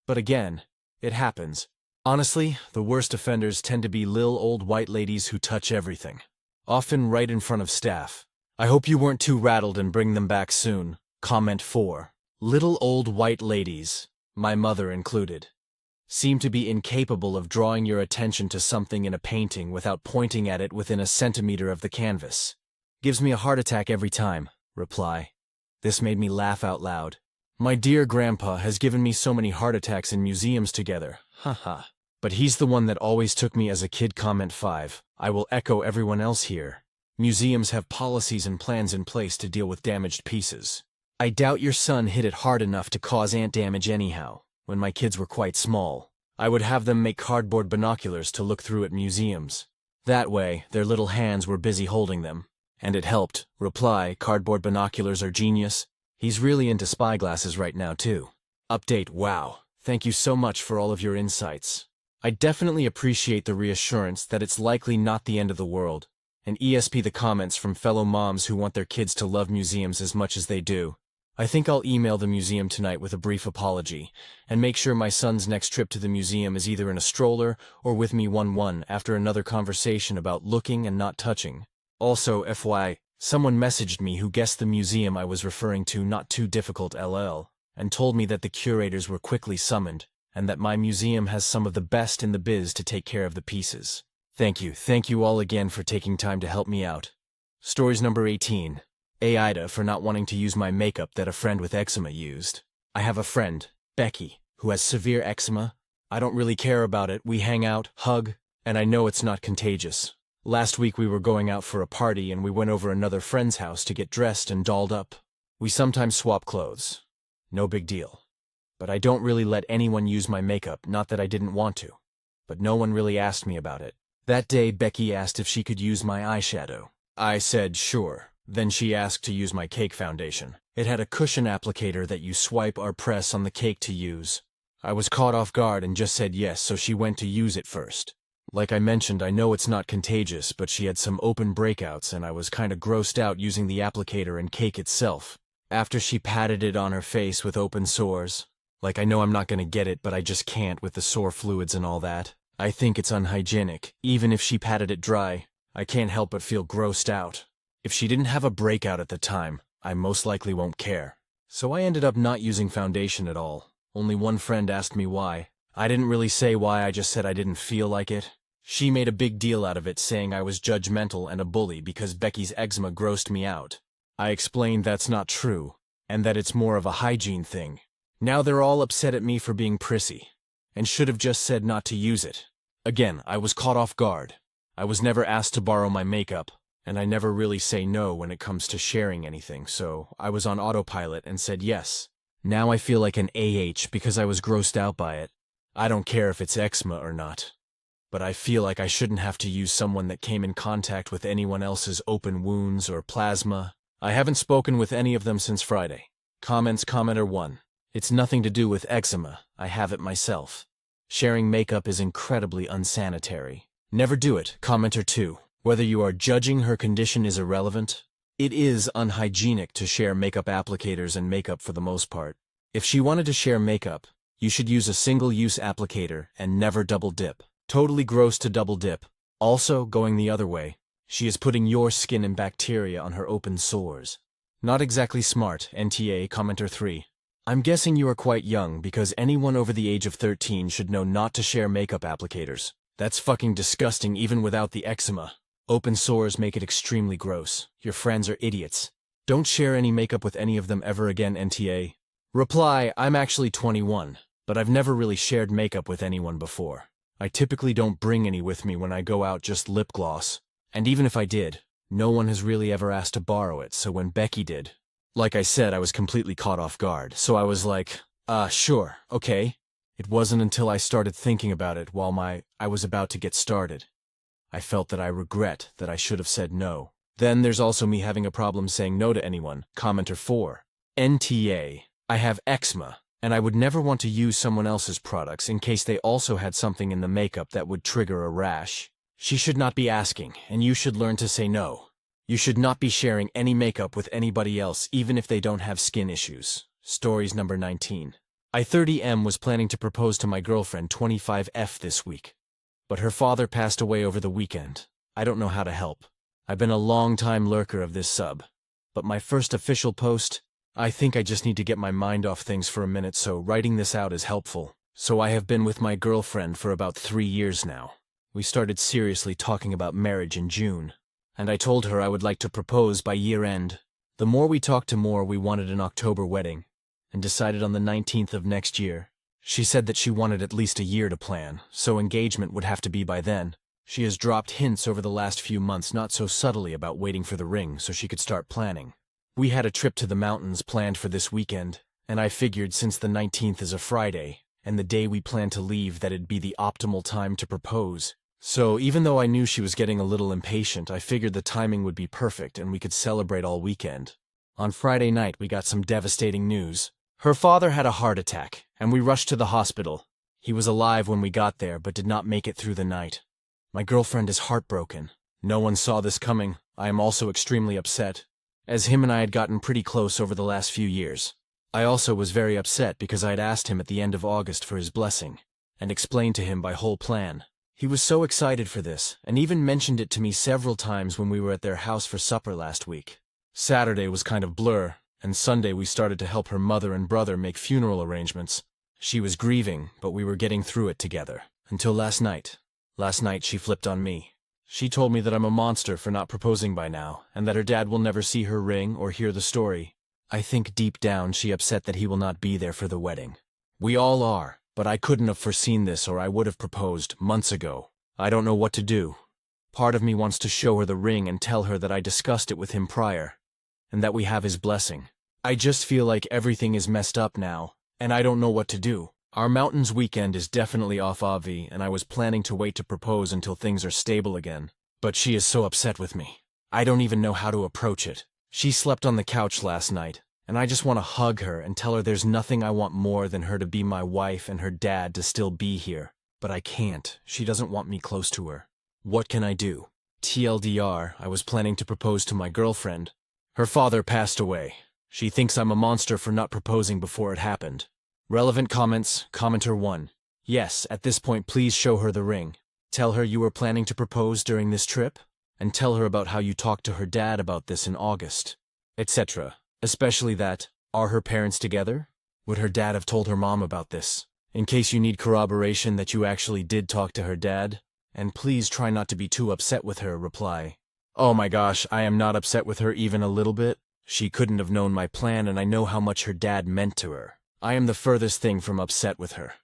But again, it happens. Honestly, the worst offenders tend to be lil old white ladies who touch everything. Often right in front of staff. I hope you weren't too rattled and bring them back soon. Comment 4. Little old white ladies, my mother included, seem to be incapable of drawing your attention to something in a painting without pointing at it within a centimeter of the canvas. Gives me a heart attack every time. Reply. This made me laugh out loud. My dear grandpa has given me so many heart attacks in museums together. Haha. But he's the one that always took me as a kid. Comment 5. I will echo everyone else here. Museums have policies and plans in place to deal with damaged pieces. I doubt your son hit it hard enough to cause ant damage anyhow. When my kids were quite small, I would have them make cardboard binoculars to look through at museums. That way, their little hands were busy holding them. And it helped. Reply, cardboard binoculars are genius. He's really into spyglasses right now too. Update, wow. Thank you so much for all of your insights. I definitely appreciate the reassurance that it's likely not the end of the world, and ESP the comments from fellow moms who want their kids to love museums as much as they do. I think I'll email the museum tonight with a brief apology, and make sure my son's next trip to the museum is either in a stroller or with me 1-1 after another conversation about looking and not touching. Also, FYI, someone messaged me who guessed the museum I was referring to, not too difficult LL, and told me that the curators were quickly summoned, and that my museum has some of the best in the biz to take care of the pieces. Thank you all again for taking time to help me out. Stories number 18. Aita for not wanting to use my makeup that a friend with eczema used. I have a friend, Becky, who has severe eczema. I don't really care about it. We hang out, hug, and I know it's not contagious. Last week we were going out for a party and we went over another friend's house to get dressed and dolled up. We sometimes swap clothes. No big deal. But I don't really let anyone use my makeup, not that I didn't want to. But no one really asked me about it. That day Becky asked if she could use my eyeshadow. I said sure. Then she asked to use my cake foundation. It had a cushion applicator that you swipe or press on the cake to use. I was caught off guard and just said yes, so she went to use it first. Like I mentioned, I know it's not contagious, but she had some open breakouts and I was kinda grossed out using the applicator and cake itself. After she patted it on her face with open sores, like I know I'm not gonna get it, but I just can't with the sore fluids and all that. I think it's unhygienic. Even if she patted it dry, I can't help but feel grossed out. If she didn't have a breakout at the time, I most likely won't care. So I ended up not using foundation at all. Only one friend asked me why. I didn't really say why, I just said I didn't feel like it. She made a big deal out of it, saying I was judgmental and a bully because Becky's eczema grossed me out. I explained that's not true, and that it's more of a hygiene thing. Now they're all upset at me for being prissy, and should have just said not to use it. Again, I was caught off guard. I was never asked to borrow my makeup, and I never really say no when it comes to sharing anything, so I was on autopilot and said yes. Now I feel like an AH because I was grossed out by it. I don't care if it's eczema or not. But I feel like I shouldn't have to use someone that came in contact with anyone else's open wounds or plasma. I haven't spoken with any of them since Friday. Commenter 1. It's nothing to do with eczema. I have it myself. Sharing makeup is incredibly unsanitary. Never do it. Commenter 2. Whether you are judging her condition is irrelevant. It is unhygienic to share makeup applicators and makeup for the most part. If she wanted to share makeup, you should use a single-use applicator and never double dip. Totally gross to double dip. Also, going the other way, she is putting your skin and bacteria on her open sores. Not exactly smart, NTA. Commenter 3. I'm guessing you are quite young because anyone over the age of 13 should know not to share makeup applicators. That's fucking disgusting even without the eczema. Open sores make it extremely gross. Your friends are idiots. Don't share any makeup with any of them ever again, NTA. Reply, I'm actually 21, but I've never really shared makeup with anyone before. I typically don't bring any with me when I go out, just lip gloss. And even if I did, no one has really ever asked to borrow it, so when Becky did, like I said, I was completely caught off guard, so I was like, sure, okay. It wasn't until I started thinking about it while I was about to get started. I felt that I regret that I should have said no. Then there's also me having a problem saying no to anyone. Commenter 4. NTA. I have eczema, and I would never want to use someone else's products in case they also had something in the makeup that would trigger a rash. She should not be asking, and you should learn to say no. You should not be sharing any makeup with anybody else, even if they don't have skin issues. Stories number 19. I 30M was planning to propose to my girlfriend 25F this week, but her father passed away over the weekend. I don't know how to help. I've been a long-time lurker of this sub, but my first official post, I think I just need to get my mind off things for a minute, so writing this out is helpful. So I have been with my girlfriend for about 3 years now. We started seriously talking about marriage in June, and I told her I would like to propose by year-end. The more we talked, the more we wanted an October wedding, and decided on the 19th of next year. She said that she wanted at least a year to plan, so engagement would have to be by then. She has dropped hints over the last few months, not so subtly, about waiting for the ring so she could start planning. We had a trip to the mountains planned for this weekend, and I figured since the 19th is a Friday, and the day we planned to leave, that it'd be the optimal time to propose. So even though I knew she was getting a little impatient, I figured the timing would be perfect and we could celebrate all weekend. On Friday night, we got some devastating news. Her father had a heart attack, and we rushed to the hospital. He was alive when we got there, but did not make it through the night. My girlfriend is heartbroken. No one saw this coming. I am also extremely upset, as him and I had gotten pretty close over the last few years. I also was very upset because I had asked him at the end of August for his blessing, and explained to him my whole plan. He was so excited for this, and even mentioned it to me several times when we were at their house for supper last week. Saturday was kind of blur, and Sunday we started to help her mother and brother make funeral arrangements. She was grieving, but we were getting through it together. Until last night. Last night she flipped on me. She told me that I'm a monster for not proposing by now, and that her dad will never see her ring or hear the story. I think deep down she upset that he will not be there for the wedding. We all are, but I couldn't have foreseen this, or I would have proposed months ago. I don't know what to do. Part of me wants to show her the ring and tell her that I discussed it with him prior, and that we have his blessing. I just feel like everything is messed up now, and I don't know what to do. Our mountains weekend is definitely off Avi, and I was planning to wait to propose until things are stable again. But she is so upset with me. I don't even know how to approach it. She slept on the couch last night, and I just want to hug her and tell her there's nothing I want more than her to be my wife and her dad to still be here. But I can't. She doesn't want me close to her. What can I do? TLDR, I was planning to propose to my girlfriend. Her father passed away. She thinks I'm a monster for not proposing before it happened. Relevant comments. Commenter 1. Yes, at this point please show her the ring. Tell her you were planning to propose during this trip, and tell her about how you talked to her dad about this in August, etc. Especially that, are her parents together? Would her dad have told her mom about this? In case you need corroboration that you actually did talk to her dad, and please try not to be too upset with her, reply. Oh my gosh, I am not upset with her even a little bit. She couldn't have known my plan, and I know how much her dad meant to her. I am the furthest thing from upset with her.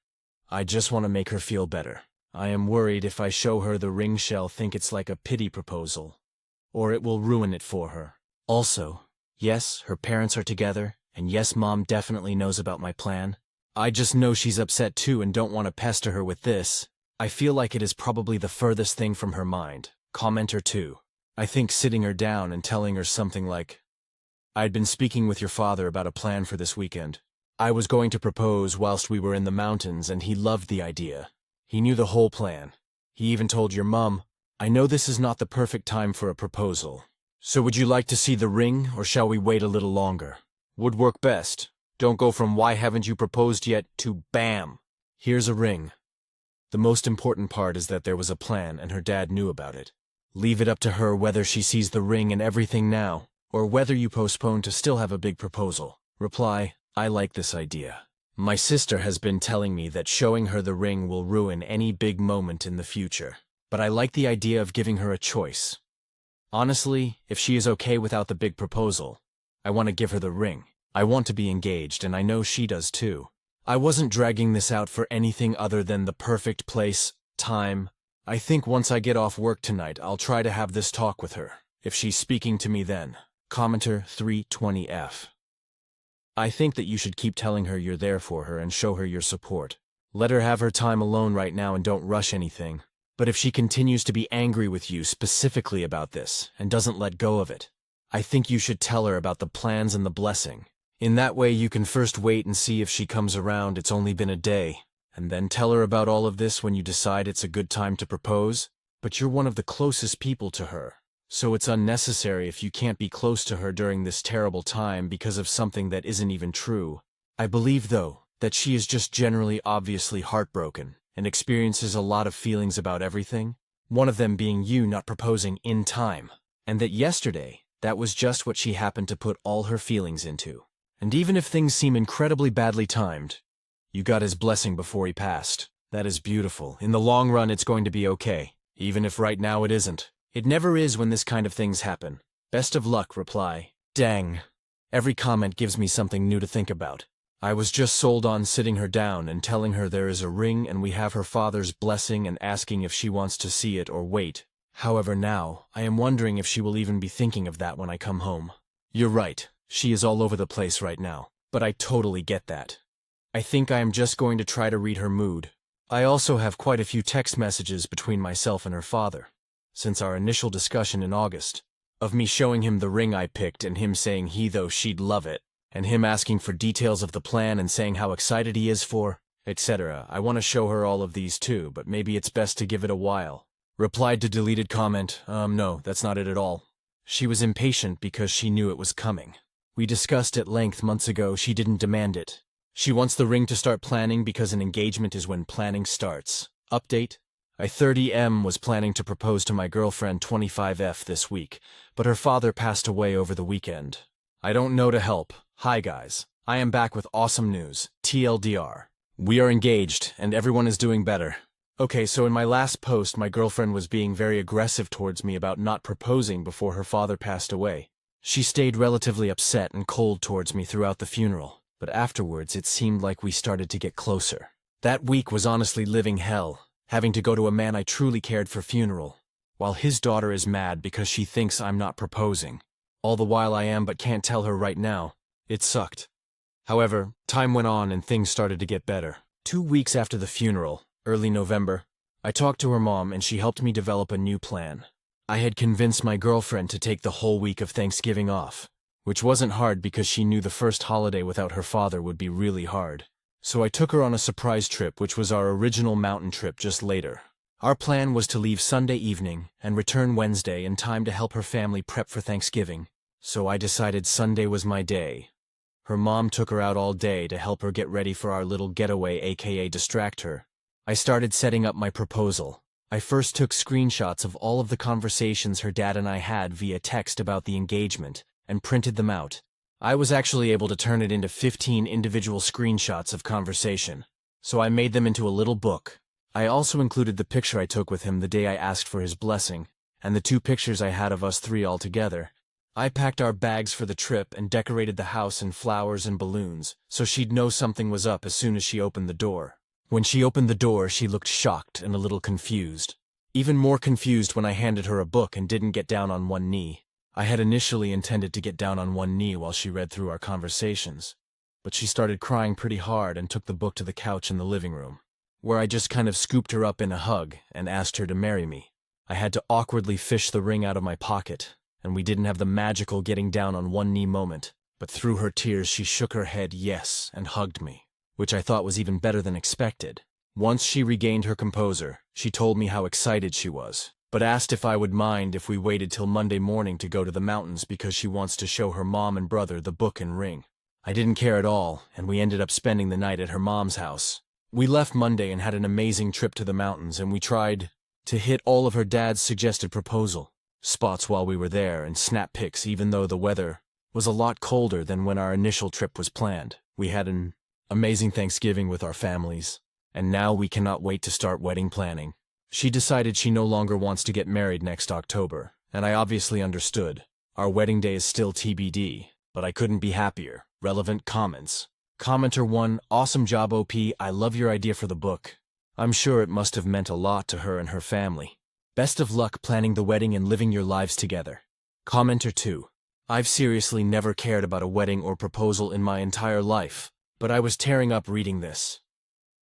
I just want to make her feel better. I am worried if I show her the ring she'll think it's like a pity proposal, or it will ruin it for her. Also, yes, her parents are together, and yes, mom definitely knows about my plan. I just know she's upset too and don't want to pester her with this. I feel like it is probably the furthest thing from her mind. Commenter 2. I think sitting her down and telling her something like, I had been speaking with your father about a plan for this weekend. I was going to propose whilst we were in the mountains, and he loved the idea. He knew the whole plan. He even told your mum, I know this is not the perfect time for a proposal. So would you like to see the ring, or shall we wait a little longer? Would work best. Don't go from why haven't you proposed yet to bam. Here's a ring. The most important part is that there was a plan and her dad knew about it. Leave it up to her whether she sees the ring and everything now, or whether you postpone to still have a big proposal. Reply, I like this idea. My sister has been telling me that showing her the ring will ruin any big moment in the future, but I like the idea of giving her a choice. Honestly, if she is okay without the big proposal, I want to give her the ring. I want to be engaged, and I know she does too. I wasn't dragging this out for anything other than the perfect place, time. I think once I get off work tonight, I'll try to have this talk with her, if she's speaking to me then. Commenter 320F. I think that you should keep telling her you're there for her and show her your support. Let her have her time alone right now and don't rush anything. But if she continues to be angry with you specifically about this and doesn't let go of it, I think you should tell her about the plans and the blessing. In that way you can first wait and see if she comes around. It's only been a day, and then tell her about all of this when you decide it's a good time to propose. But you're one of the closest people to her, so it's unnecessary if you can't be close to her during this terrible time because of something that isn't even true. I believe, though, that she is just generally obviously heartbroken and experiences a lot of feelings about everything, one of them being you not proposing in time, and that yesterday, that was just what she happened to put all her feelings into. And even if things seem incredibly badly timed, you got his blessing before he passed. That is beautiful. In the long run, it's going to be okay, even if right now it isn't. It never is when this kind of things happen. Best of luck, reply. Dang. Every comment gives me something new to think about. I was just sold on sitting her down and telling her there is a ring and we have her father's blessing and asking if she wants to see it or wait. However, now, I am wondering if she will even be thinking of that when I come home. You're right, she is all over the place right now, but I totally get that. I think I am just going to try to read her mood. I also have quite a few text messages between myself and her father, since our initial discussion in August, of me showing him the ring I picked and him saying she'd love it, and him asking for details of the plan and saying how excited he is for, etc. I want to show her all of these too, but maybe it's best to give it a while. Replied to deleted comment, no, that's not it at all. She was impatient because she knew it was coming. We discussed at length months ago. She didn't demand it. She wants the ring to start planning because an engagement is when planning starts. Update: I 30M was planning to propose to my girlfriend 25F this week, but her father passed away over the weekend. I don't know to help. Hi guys, I am back with awesome news. TLDR. We are engaged, and everyone is doing better. Okay, so in my last post, my girlfriend was being very aggressive towards me about not proposing before her father passed away. She stayed relatively upset and cold towards me throughout the funeral, but afterwards it seemed like we started to get closer. That week was honestly living hell, having to go to a man I truly cared for funeral, while his daughter is mad because she thinks I'm not proposing. All the while I am but can't tell her right now. It sucked. However, time went on and things started to get better. 2 weeks after the funeral, early November, I talked to her mom and she helped me develop a new plan. I had convinced my girlfriend to take the whole week of Thanksgiving off, which wasn't hard because she knew the first holiday without her father would be really hard. So I took her on a surprise trip, which was our original mountain trip just later. Our plan was to leave Sunday evening and return Wednesday in time to help her family prep for Thanksgiving. So I decided Sunday was my day. Her mom took her out all day to help her get ready for our little getaway, aka distract her. I started setting up my proposal. I first took screenshots of all of the conversations her dad and I had via text about the engagement and printed them out. I was actually able to turn it into 15 individual screenshots of conversation, so I made them into a little book. I also included the picture I took with him the day I asked for his blessing, and the 2 pictures I had of us 3 all together. I packed our bags for the trip and decorated the house in flowers and balloons, so she'd know something was up as soon as she opened the door. When she opened the door, she looked shocked and a little confused. Even more confused when I handed her a book and didn't get down on one knee. I had initially intended to get down on one knee while she read through our conversations, but she started crying pretty hard and took the book to the couch in the living room, where I just kind of scooped her up in a hug and asked her to marry me. I had to awkwardly fish the ring out of my pocket, and we didn't have the magical getting down on one knee moment, but through her tears she shook her head yes and hugged me, which I thought was even better than expected. Once she regained her composure, she told me how excited she was, but asked if I would mind if we waited till Monday morning to go to the mountains because she wants to show her mom and brother the book and ring. I didn't care at all, and we ended up spending the night at her mom's house. We left Monday and had an amazing trip to the mountains, and we tried to hit all of her dad's suggested proposal spots while we were there and snap pics even though the weather was a lot colder than when our initial trip was planned. We had an amazing Thanksgiving with our families, and now we cannot wait to start wedding planning. She decided she no longer wants to get married next October, and I obviously understood. Our wedding day is still TBD, but I couldn't be happier. Relevant comments. Commenter 1, awesome job OP, I love your idea for the book. I'm sure it must have meant a lot to her and her family. Best of luck planning the wedding and living your lives together. Commenter 2, I've seriously never cared about a wedding or proposal in my entire life, but I was tearing up reading this.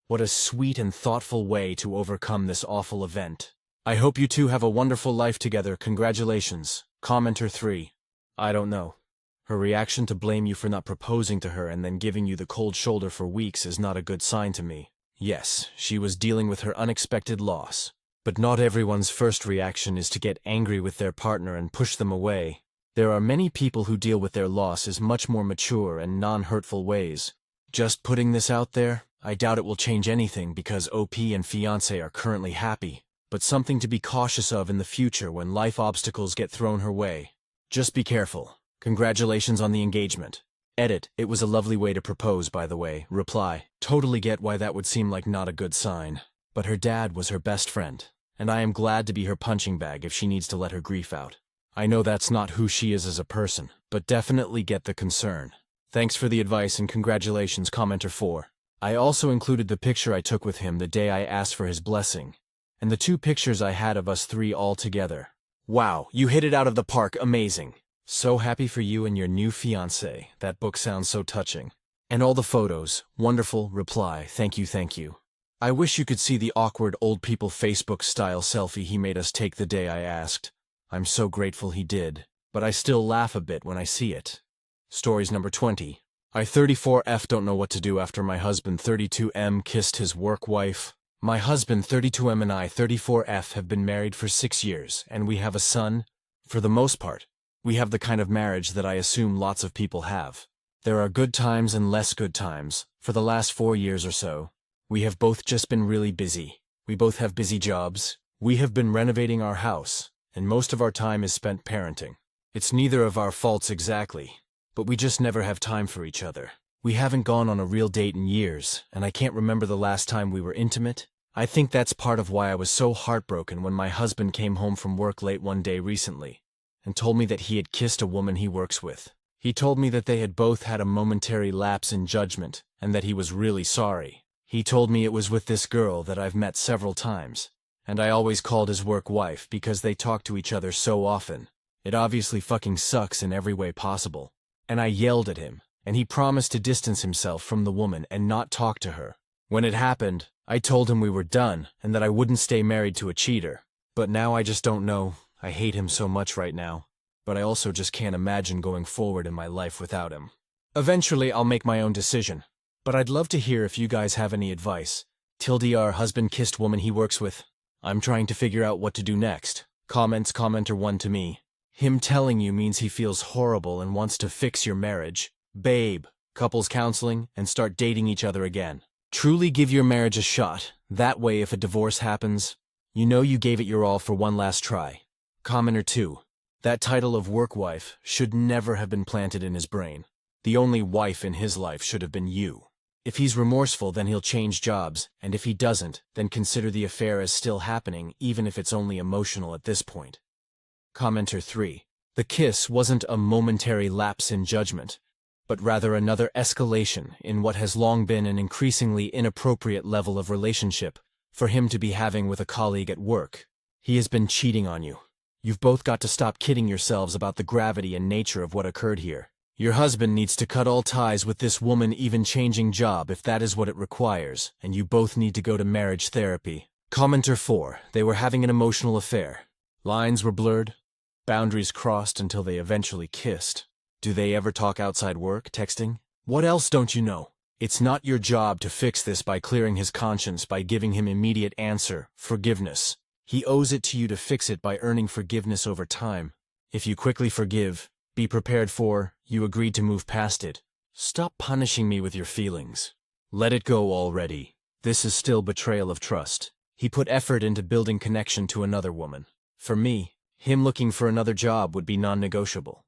What a sweet and thoughtful way to overcome this awful event. I hope you two have a wonderful life together. Congratulations. Commenter 3. I don't know. Her reaction to blame you for not proposing to her and then giving you the cold shoulder for weeks is not a good sign to me. Yes, she was dealing with her unexpected loss. But not everyone's first reaction is to get angry with their partner and push them away. There are many people who deal with their loss in much more mature and non-hurtful ways. Just putting this out there, I doubt it will change anything because OP and fiancé are currently happy, but something to be cautious of in the future when life obstacles get thrown her way. Just be careful. Congratulations on the engagement. Edit, it was a lovely way to propose, by the way. Reply, totally get why that would seem like not a good sign. But her dad was her best friend, and I am glad to be her punching bag if she needs to let her grief out. I know that's not who she is as a person, but definitely get the concern. Thanks for the advice and congratulations, commenter 4. I also included the picture I took with him the day I asked for his blessing, and the 2 pictures I had of us 3 all together. Wow, you hit it out of the park, amazing. So happy for you and your new fiancé. That book sounds so touching. And all the photos, wonderful. Reply, thank you, thank you. I wish you could see the awkward old people Facebook-style selfie he made us take the day I asked. I'm so grateful he did, but I still laugh a bit when I see it. Stories number 20. I 34F don't know what to do after my husband 32M kissed his work wife. My husband 32M and I 34F have been married for 6 years, and we have a son. For the most part, we have the kind of marriage that I assume lots of people have. There are good times and less good times. For the last 4 years or so, we have both just been really busy. We both have busy jobs. We have been renovating our house, and most of our time is spent parenting. It's neither of our faults exactly, but we just never have time for each other. We haven't gone on a real date in years, and I can't remember the last time we were intimate. I think that's part of why I was so heartbroken when my husband came home from work late one day recently and told me that he had kissed a woman he works with. He told me that they had both had a momentary lapse in judgment and that he was really sorry. He told me it was with this girl that I've met several times, and I always called his work wife because they talk to each other so often. It obviously fucking sucks in every way possible. And I yelled at him, and he promised to distance himself from the woman and not talk to her. When it happened, I told him we were done and that I wouldn't stay married to a cheater. But now I just don't know. I hate him so much right now, but I also just can't imagine going forward in my life without him. Eventually, I'll make my own decision, but I'd love to hear if you guys have any advice. TLDR, husband kissed woman he works with. I'm trying to figure out what to do next. Comments, commenter 1 to me. Him telling you means he feels horrible and wants to fix your marriage. Babe, couples counseling and start dating each other again. Truly give your marriage a shot. That way, if a divorce happens, you know you gave it your all for one last try. Commenter 2. That title of work wife should never have been planted in his brain. The only wife in his life should have been you. If he's remorseful, then he'll change jobs, and if he doesn't, then consider the affair as still happening, even if it's only emotional at this point. Commenter 3. The kiss wasn't a momentary lapse in judgment, but rather another escalation in what has long been an increasingly inappropriate level of relationship for him to be having with a colleague at work. He has been cheating on you. You've both got to stop kidding yourselves about the gravity and nature of what occurred here. Your husband needs to cut all ties with this woman, even changing job if that is what it requires, and you both need to go to marriage therapy. Commenter 4. They were having an emotional affair. Lines were blurred, boundaries crossed until they eventually kissed. Do they ever talk outside work, texting? What else don't you know? It's not your job to fix this by clearing his conscience by giving him immediate answer, forgiveness. He owes it to you to fix it by earning forgiveness over time. If you quickly forgive, be prepared for, you agreed to move past it. Stop punishing me with your feelings. Let it go already. This is still betrayal of trust. He put effort into building connection to another woman. For me, him looking for another job would be non-negotiable.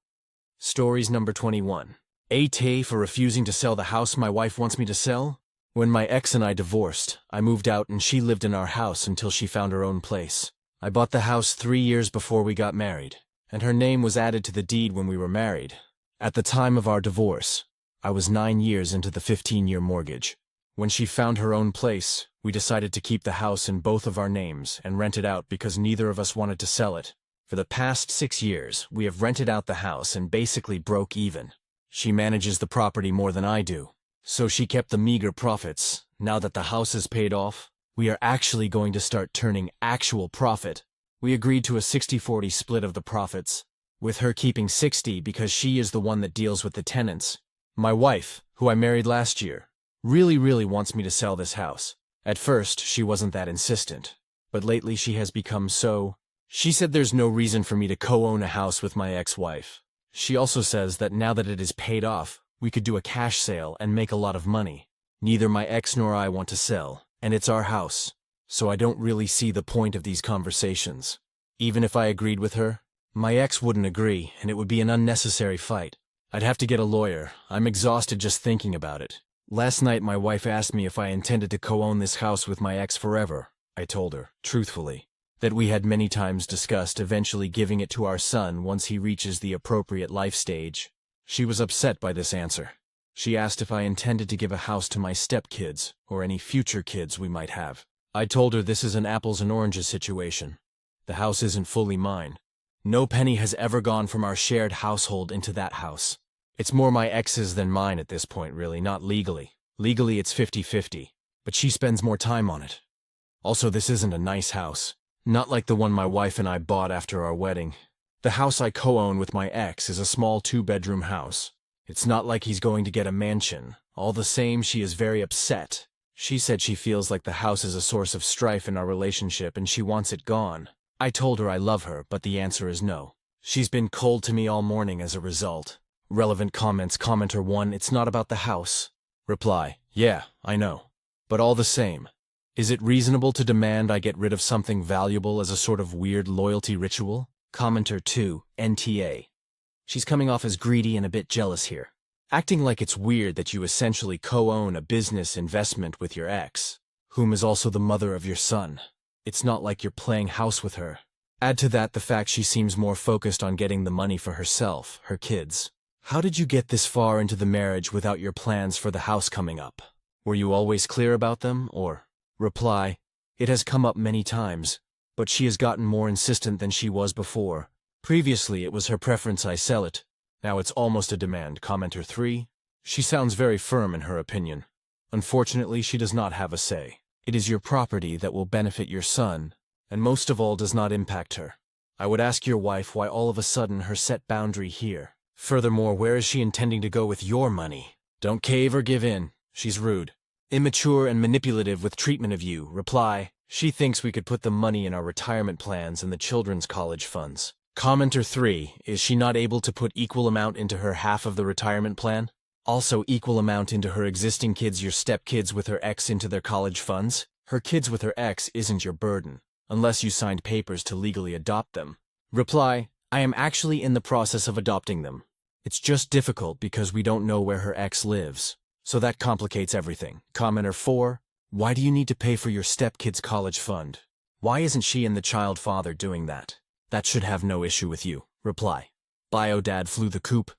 Stories number 21. Aita for refusing to sell the house my wife wants me to sell? When my ex and I divorced, I moved out and she lived in our house until she found her own place. I bought the house 3 years before we got married, and her name was added to the deed when we were married. At the time of our divorce, I was 9 years into the 15-year mortgage. When she found her own place, we decided to keep the house in both of our names and rent it out because neither of us wanted to sell it. For the past 6 years, we have rented out the house and basically broke even. She manages the property more than I do, so she kept the meager profits. Now that the house is paid off, we are actually going to start turning actual profit. We agreed to a 60-40 split of the profits, with her keeping 60 because she is the one that deals with the tenants. My wife, who I married last year, really wants me to sell this house. At first, she wasn't that insistent, but lately she has become so. She said there's no reason for me to co-own a house with my ex-wife. She also says that now that it is paid off, we could do a cash sale and make a lot of money. Neither my ex nor I want to sell, and it's our house, so I don't really see the point of these conversations. Even if I agreed with her, my ex wouldn't agree, and it would be an unnecessary fight. I'd have to get a lawyer. I'm exhausted just thinking about it. Last night my wife asked me if I intended to co-own this house with my ex forever. I told her, truthfully, that we had many times discussed eventually giving it to our son once he reaches the appropriate life stage. She was upset by this answer. She asked if I intended to give a house to my stepkids or any future kids we might have. I told her this is an apples and oranges situation. The house isn't fully mine. No penny has ever gone from our shared household into that house. It's more my ex's than mine at this point, really, not legally. Legally, it's 50-50, but she spends more time on it. Also, this isn't a nice house. Not like the one my wife and I bought after our wedding. The house I co-own with my ex is a small 2-bedroom house. It's not like he's going to get a mansion. All the same, she is very upset. She said she feels like the house is a source of strife in our relationship and she wants it gone. I told her I love her, but the answer is no. She's been cold to me all morning as a result. Relevant comments. Commenter 1, it's not about the house. Reply, yeah, I know. But all the same, is it reasonable to demand I get rid of something valuable as a sort of weird loyalty ritual? Commenter 2, NTA. She's coming off as greedy and a bit jealous here. Acting like it's weird that you essentially co-own a business investment with your ex, whom is also the mother of your son. It's not like you're playing house with her. Add to that the fact she seems more focused on getting the money for herself, her kids. How did you get this far into the marriage without your plans for the house coming up? Were you always clear about them, or? Reply, it has come up many times, but she has gotten more insistent than she was before. Previously it was her preference I sell it. Now it's almost a demand. Commenter 3, she sounds very firm in her opinion. Unfortunately, she does not have a say. It is your property that will benefit your son, and most of all does not impact her. I would ask your wife why all of a sudden her set boundary here. Furthermore, where is she intending to go with your money? Don't cave or give in. She's rude, immature and manipulative with treatment of you. Reply, she thinks we could put the money in our retirement plans and the children's college funds. Commenter 3, is she not able to put equal amount into her half of the retirement plan? Also equal amount into her existing kids, your stepkids with her ex into their college funds? Her kids with her ex isn't your burden, unless you signed papers to legally adopt them. Reply, I am actually in the process of adopting them. It's just difficult because we don't know where her ex lives, so that complicates everything. Commenter 4, why do you need to pay for your stepkid's college fund? Why isn't she and the child father doing that? That should have no issue with you. Reply, bio dad flew the coop.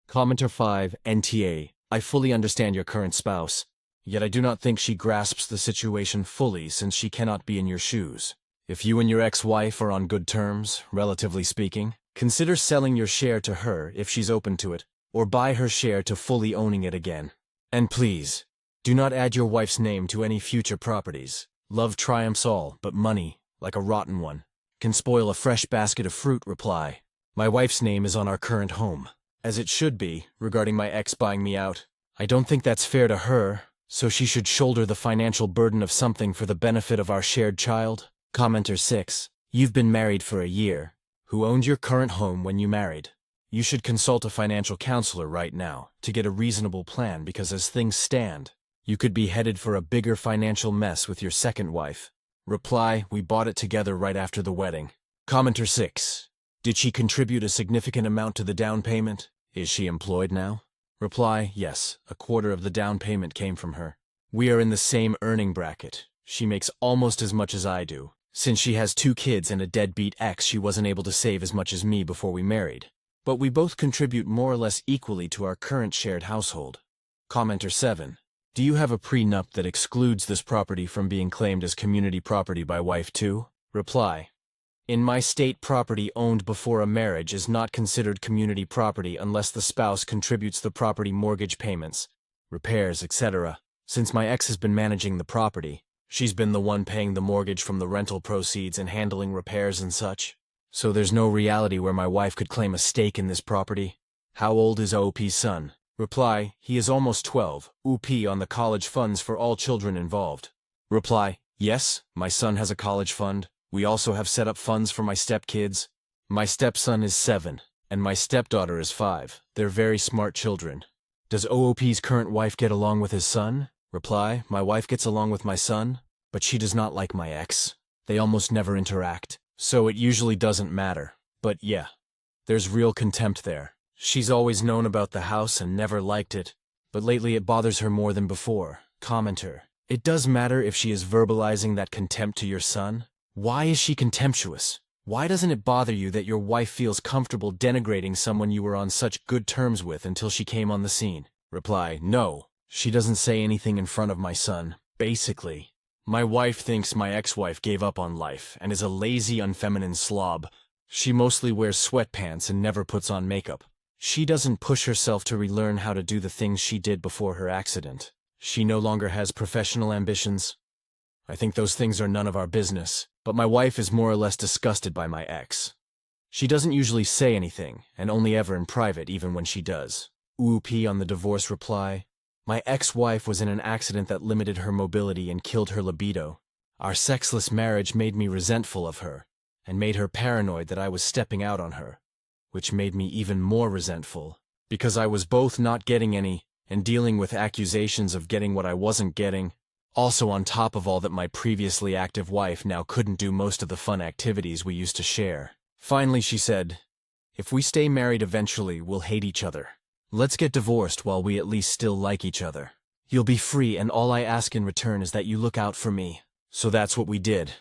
Commenter 5, NTA, I fully understand your current spouse, yet I do not think she grasps the situation fully since she cannot be in your shoes. If you and your ex-wife are on good terms, relatively speaking, consider selling your share to her if she's open to it, or buy her share to fully owning it again. And please, do not add your wife's name to any future properties. Love triumphs all, but money, like a rotten one, can spoil a fresh basket of fruit. Reply, my wife's name is on our current home, as it should be, regarding my ex buying me out. I don't think that's fair to her, so she should shoulder the financial burden of something for the benefit of our shared child. Commenter 6, you've been married for a year. Who owned your current home when you married? You should consult a financial counselor right now to get a reasonable plan because as things stand, you could be headed for a bigger financial mess with your second wife. Reply, we bought it together right after the wedding. Commenter 6, did she contribute a significant amount to the down payment? Is she employed now? Reply, yes, a quarter of the down payment came from her. We are in the same earning bracket. She makes almost as much as I do. Since she has 2 kids and a deadbeat ex, she wasn't able to save as much as me before we married. But we both contribute more or less equally to our current shared household. Commenter 7, do you have a prenup that excludes this property from being claimed as community property by wife too? Reply, in my state, property owned before a marriage is not considered community property unless the spouse contributes the property mortgage payments, repairs, etc. Since my ex has been managing the property, She's been the one paying the mortgage from the rental proceeds and handling repairs and such. So there's no reality where my wife could claim a stake in this property. How old is OP's son? Reply, he is almost 12, OP on the college funds for all children involved. Reply, yes, my son has a college fund. We also have set up funds for my stepkids. My stepson is 7, and my stepdaughter is 5. They're very smart children. Does OOP's current wife get along with his son? Reply, my wife gets along with my son, but she does not like my ex. They almost never interact, so it usually doesn't matter. But yeah, there's real contempt there. She's always known about the house and never liked it, but lately it bothers her more than before. Commenter, it does matter if she is verbalizing that contempt to your son? Why is she contemptuous? Why doesn't it bother you that your wife feels comfortable denigrating someone you were on such good terms with until she came on the scene? Reply, no. She doesn't say anything in front of my son. Basically, my wife thinks my ex-wife gave up on life and is a lazy, unfeminine slob. She mostly wears sweatpants and never puts on makeup. She doesn't push herself to relearn how to do the things she did before her accident. She no longer has professional ambitions. I think those things are none of our business, but my wife is more or less disgusted by my ex. She doesn't usually say anything, and only ever in private even when she does. OOP on the divorce reply, my ex-wife was in an accident that limited her mobility and killed her libido. Our sexless marriage made me resentful of her, and made her paranoid that I was stepping out on her, which made me even more resentful, because I was both not getting any and dealing with accusations of getting what I wasn't getting. Also on top of all that, my previously active wife now couldn't do most of the fun activities we used to share. Finally she said, if we stay married eventually, we'll hate each other. Let's get divorced while we at least still like each other. You'll be free, and all I ask in return is that you look out for me. So that's what we did.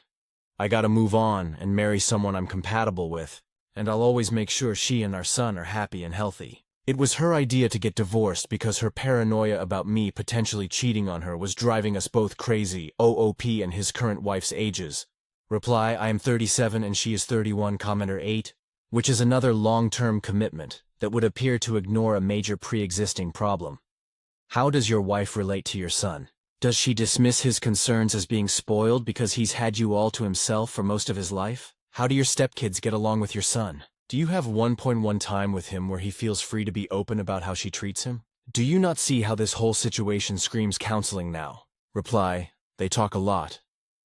I gotta move on and marry someone I'm compatible with, and I'll always make sure she and our son are happy and healthy. It was her idea to get divorced because her paranoia about me potentially cheating on her was driving us both crazy. OOP and his current wife's ages. Reply, I am 37 and she is 31. Commenter 8, which is another long-term commitment that would appear to ignore a major pre-existing problem. How does your wife relate to your son? Does she dismiss his concerns as being spoiled because he's had you all to himself for most of his life? How do your stepkids get along with your son? Do you have 1.1 time with him where he feels free to be open about how she treats him? Do you not see how this whole situation screams counseling now? Reply, they talk a lot.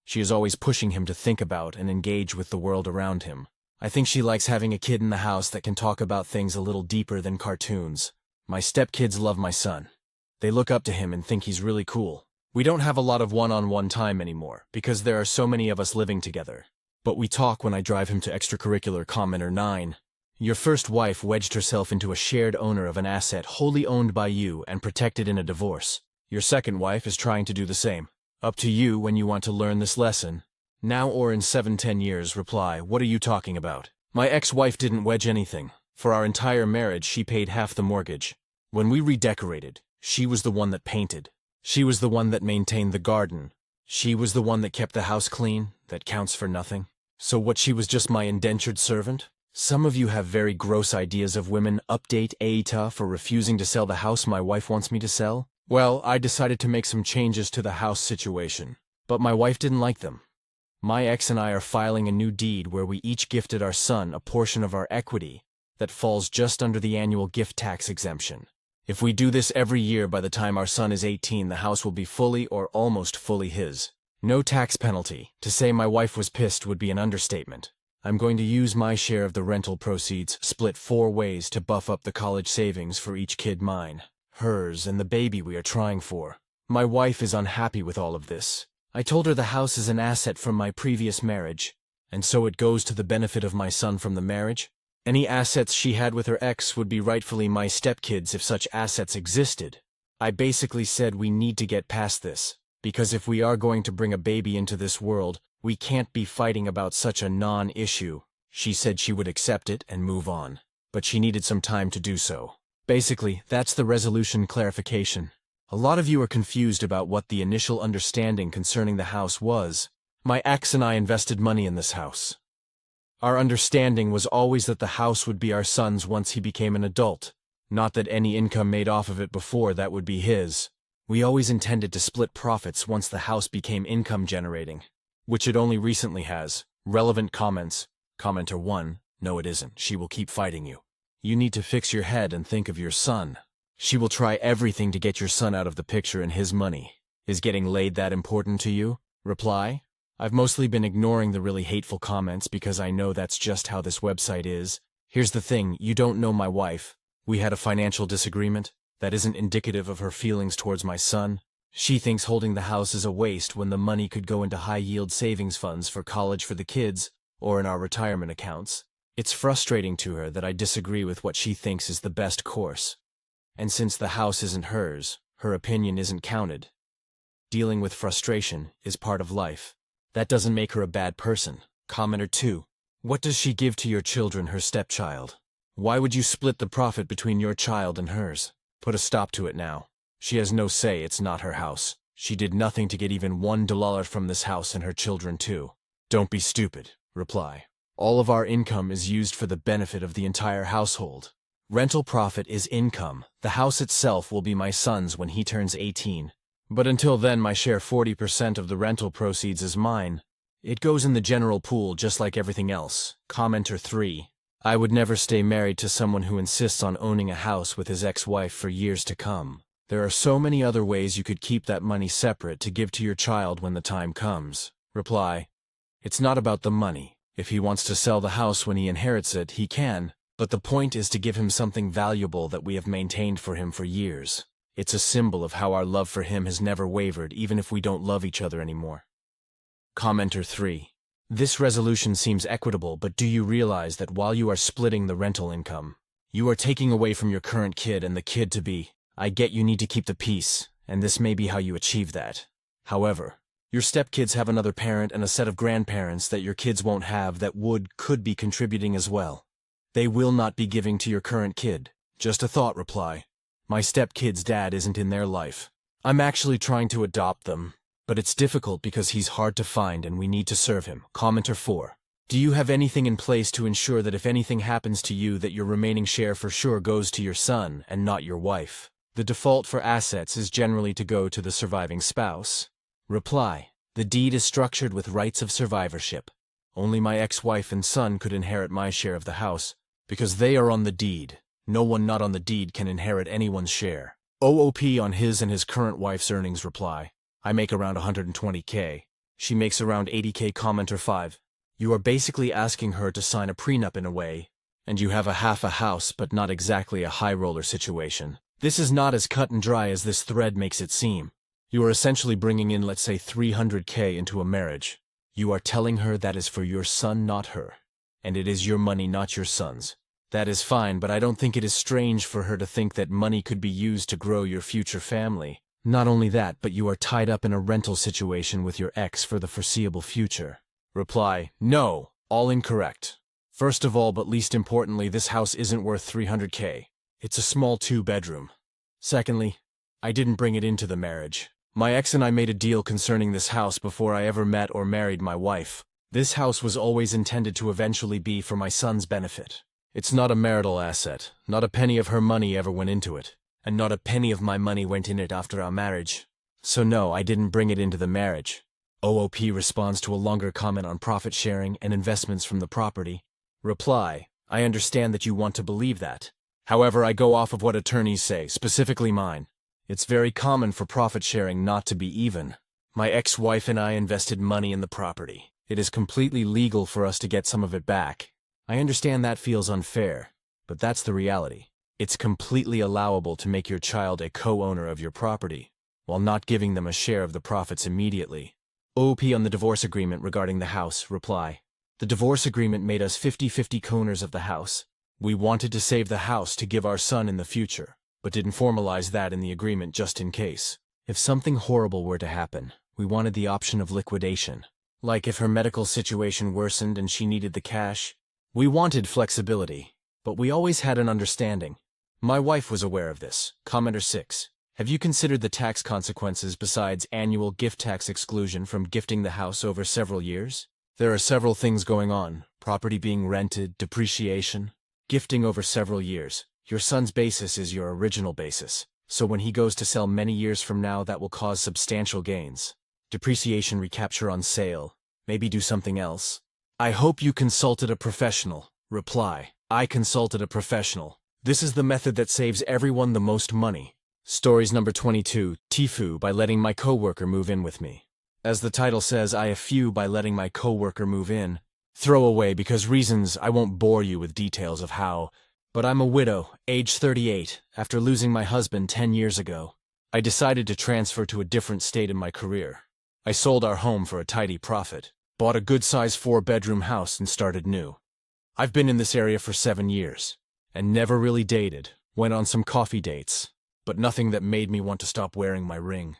She is always pushing him to think about and engage with the world around him. I think she likes having a kid in the house that can talk about things a little deeper than cartoons. My stepkids love my son. They look up to him and think he's really cool. We don't have a lot of one-on-one time anymore because there are so many of us living together. But we talk when I drive him to extracurricular. Commenter 9. Your first wife wedged herself into a shared owner of an asset wholly owned by you and protected in a divorce. Your second wife is trying to do the same. Up to you when you want to learn this lesson. Now or in 7-10 years. Reply, what are you talking about? My ex-wife didn't wedge anything. For our entire marriage, she paid half the mortgage. When we redecorated, she was the one that painted. She was the one that maintained the garden. She was the one that kept the house clean. That counts for nothing. So what, she was just my indentured servant? Some of you have very gross ideas of women. Update Aita for refusing to sell the house my wife wants me to sell. Well, I decided to make some changes to the house situation, but my wife didn't like them. My ex and I are filing a new deed where we each gifted our son a portion of our equity that falls just under the annual gift tax exemption. If we do this every year, by the time our son is 18, the house will be fully or almost fully his. No tax penalty. To say my wife was pissed would be an understatement. I'm going to use my share of the rental proceeds, split 4 ways, to buff up the college savings for each kid, mine, hers, and the baby we are trying for. My wife is unhappy with all of this. I told her the house is an asset from my previous marriage, and so it goes to the benefit of my son from the marriage. Any assets she had with her ex would be rightfully my stepkids if such assets existed. I basically said we need to get past this, because if we are going to bring a baby into this world, we can't be fighting about such a non-issue. She said she would accept it and move on, but she needed some time to do so. Basically, that's the resolution clarification. A lot of you are confused about what the initial understanding concerning the house was. My ex and I invested money in this house. Our understanding was always that the house would be our son's once he became an adult, not that any income made off of it before that would be his. We always intended to split profits once the house became income generating, which it only recently has. Relevant comments. Commenter 1, no it isn't. She will keep fighting you. You need to fix your head and think of your son. She will try everything to get your son out of the picture and his money. Is getting laid that important to you? Reply. I've mostly been ignoring the really hateful comments because I know that's just how this website is. Here's the thing, you don't know my wife. We had a financial disagreement. That isn't indicative of her feelings towards my son. She thinks holding the house is a waste when the money could go into high-yield savings funds for college for the kids or in our retirement accounts. It's frustrating to her that I disagree with what she thinks is the best course. And since the house isn't hers, her opinion isn't counted. Dealing with frustration is part of life. That doesn't make her a bad person. Commenter 2. What does she give to your children, her stepchild? Why would you split the profit between your child and hers? Put a stop to it now. She has no say, it's not her house. She did nothing to get even $1 from this house and her children too. Don't be stupid. Reply. All of our income is used for the benefit of the entire household. Rental profit is income. The house itself will be my son's when he turns 18. But until then my share 40% of the rental proceeds is mine. It goes in the general pool just like everything else. Commenter 3. I would never stay married to someone who insists on owning a house with his ex-wife for years to come. There are so many other ways you could keep that money separate to give to your child when the time comes. Reply. It's not about the money. If he wants to sell the house when he inherits it, he can, but the point is to give him something valuable that we have maintained for him for years. It's a symbol of how our love for him has never wavered, even if we don't love each other anymore. Commenter 3. This resolution seems equitable, but do you realize that while you are splitting the rental income, you are taking away from your current kid and the kid-to-be? I get you need to keep the peace, and this may be how you achieve that. However, your stepkids have another parent and a set of grandparents that your kids won't have that could be contributing as well. They will not be giving to your current kid. Just a thought. Reply. My stepkid's dad isn't in their life. I'm actually trying to adopt them. But it's difficult because he's hard to find and we need to serve him. Commenter 4. Do you have anything in place to ensure that if anything happens to you that your remaining share for sure goes to your son and not your wife? The default for assets is generally to go to the surviving spouse. Reply. The deed is structured with rights of survivorship. Only my ex-wife and son could inherit my share of the house because they are on the deed. No one not on the deed can inherit anyone's share. OOP on his and his current wife's earnings. Reply. I make around 120K. She makes around 80K. Commenter 5. You are basically asking her to sign a prenup in a way, and you have a half a house but not exactly a high roller situation. This is not as cut and dry as this thread makes it seem. You are essentially bringing in, let's say, 300K into a marriage. You are telling her that is for your son, not her. And it is your money, not your son's. That is fine, but I don't think it is strange for her to think that money could be used to grow your future family. Not only that, but you are tied up in a rental situation with your ex for the foreseeable future. Reply. No, all incorrect. First of all, but least importantly, this house isn't worth 300K. It's a small 2-bedroom. Secondly, I didn't bring it into the marriage. My ex and I made a deal concerning this house before I ever met or married my wife. This house was always intended to eventually be for my son's benefit. It's not a marital asset. Not a penny of her money ever went into it. And not a penny of my money went in it after our marriage. So no, I didn't bring it into the marriage. OOP responds to a longer comment on profit sharing and investments from the property. Reply. I understand that you want to believe that. However, I go off of what attorneys say, specifically mine. It's very common for profit sharing not to be even. My ex-wife and I invested money in the property. It is completely legal for us to get some of it back. I understand that feels unfair, but that's the reality. It's completely allowable to make your child a co-owner of your property, while not giving them a share of the profits immediately. OP on the divorce agreement regarding the house. Reply. The divorce agreement made us 50-50 co-owners of the house. We wanted to save the house to give our son in the future, but didn't formalize that in the agreement just in case. If something horrible were to happen, we wanted the option of liquidation. Like if her medical situation worsened and she needed the cash. We wanted flexibility, but we always had an understanding. My wife was aware of this. Commenter 6. Have you considered the tax consequences besides annual gift tax exclusion from gifting the house over several years? There are several things going on. Property being rented, depreciation, gifting over several years. Your son's basis is your original basis. so when he goes to sell many years from now that will cause substantial gains. Depreciation recapture on sale. Maybe do something else. I hope you consulted a professional. Reply. I consulted a professional. This is the method that saves everyone the most money. Stories number 22, Tifu by letting my coworker move in with me. As the title says, I few by letting my coworker move in. Throw away because reasons I won't bore you with details of how, but I'm a widow, age 38, after losing my husband 10 years ago. I decided to transfer to a different state in my career. I sold our home for a tidy profit, bought a good-sized 4-bedroom house and started new. I've been in this area for 7 years, and never really dated, went on some coffee dates, but nothing that made me want to stop wearing my ring.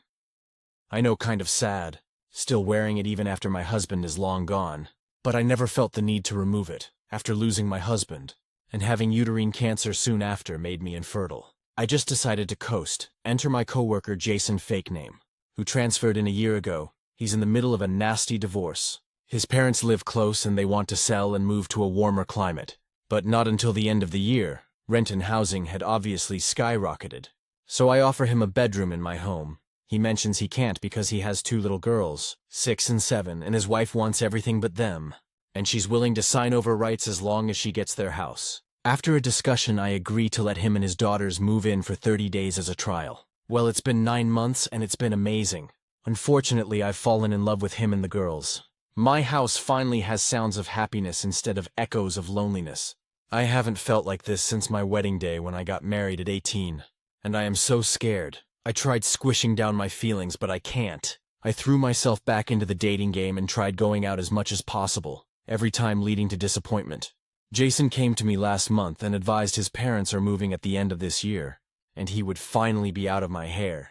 I know, kind of sad, still wearing it even after my husband is long gone, but I never felt the need to remove it after losing my husband, and having uterine cancer soon after made me infertile. I just decided to coast, enter my coworker Jason fake name, who transferred in a year ago. He's in the middle of a nasty divorce. His parents live close and they want to sell and move to a warmer climate, but not until the end of the year. Rent and housing had obviously skyrocketed. So I offer him a bedroom in my home. He mentions he can't because he has 2 little girls, 6 and 7, and his wife wants everything but them, and she's willing to sign over rights as long as she gets their house. After a discussion, I agree to let him and his daughters move in for 30 days as a trial. Well, it's been 9 months and it's been amazing. Unfortunately, I've fallen in love with him and the girls. My house finally has sounds of happiness instead of echoes of loneliness. I haven't felt like this since my wedding day when I got married at 18. And I am so scared. I tried squishing down my feelings, but I can't. I threw myself back into the dating game and tried going out as much as possible, every time leading to disappointment. Jason came to me last month and advised his parents are moving at the end of this year, and he would finally be out of my hair.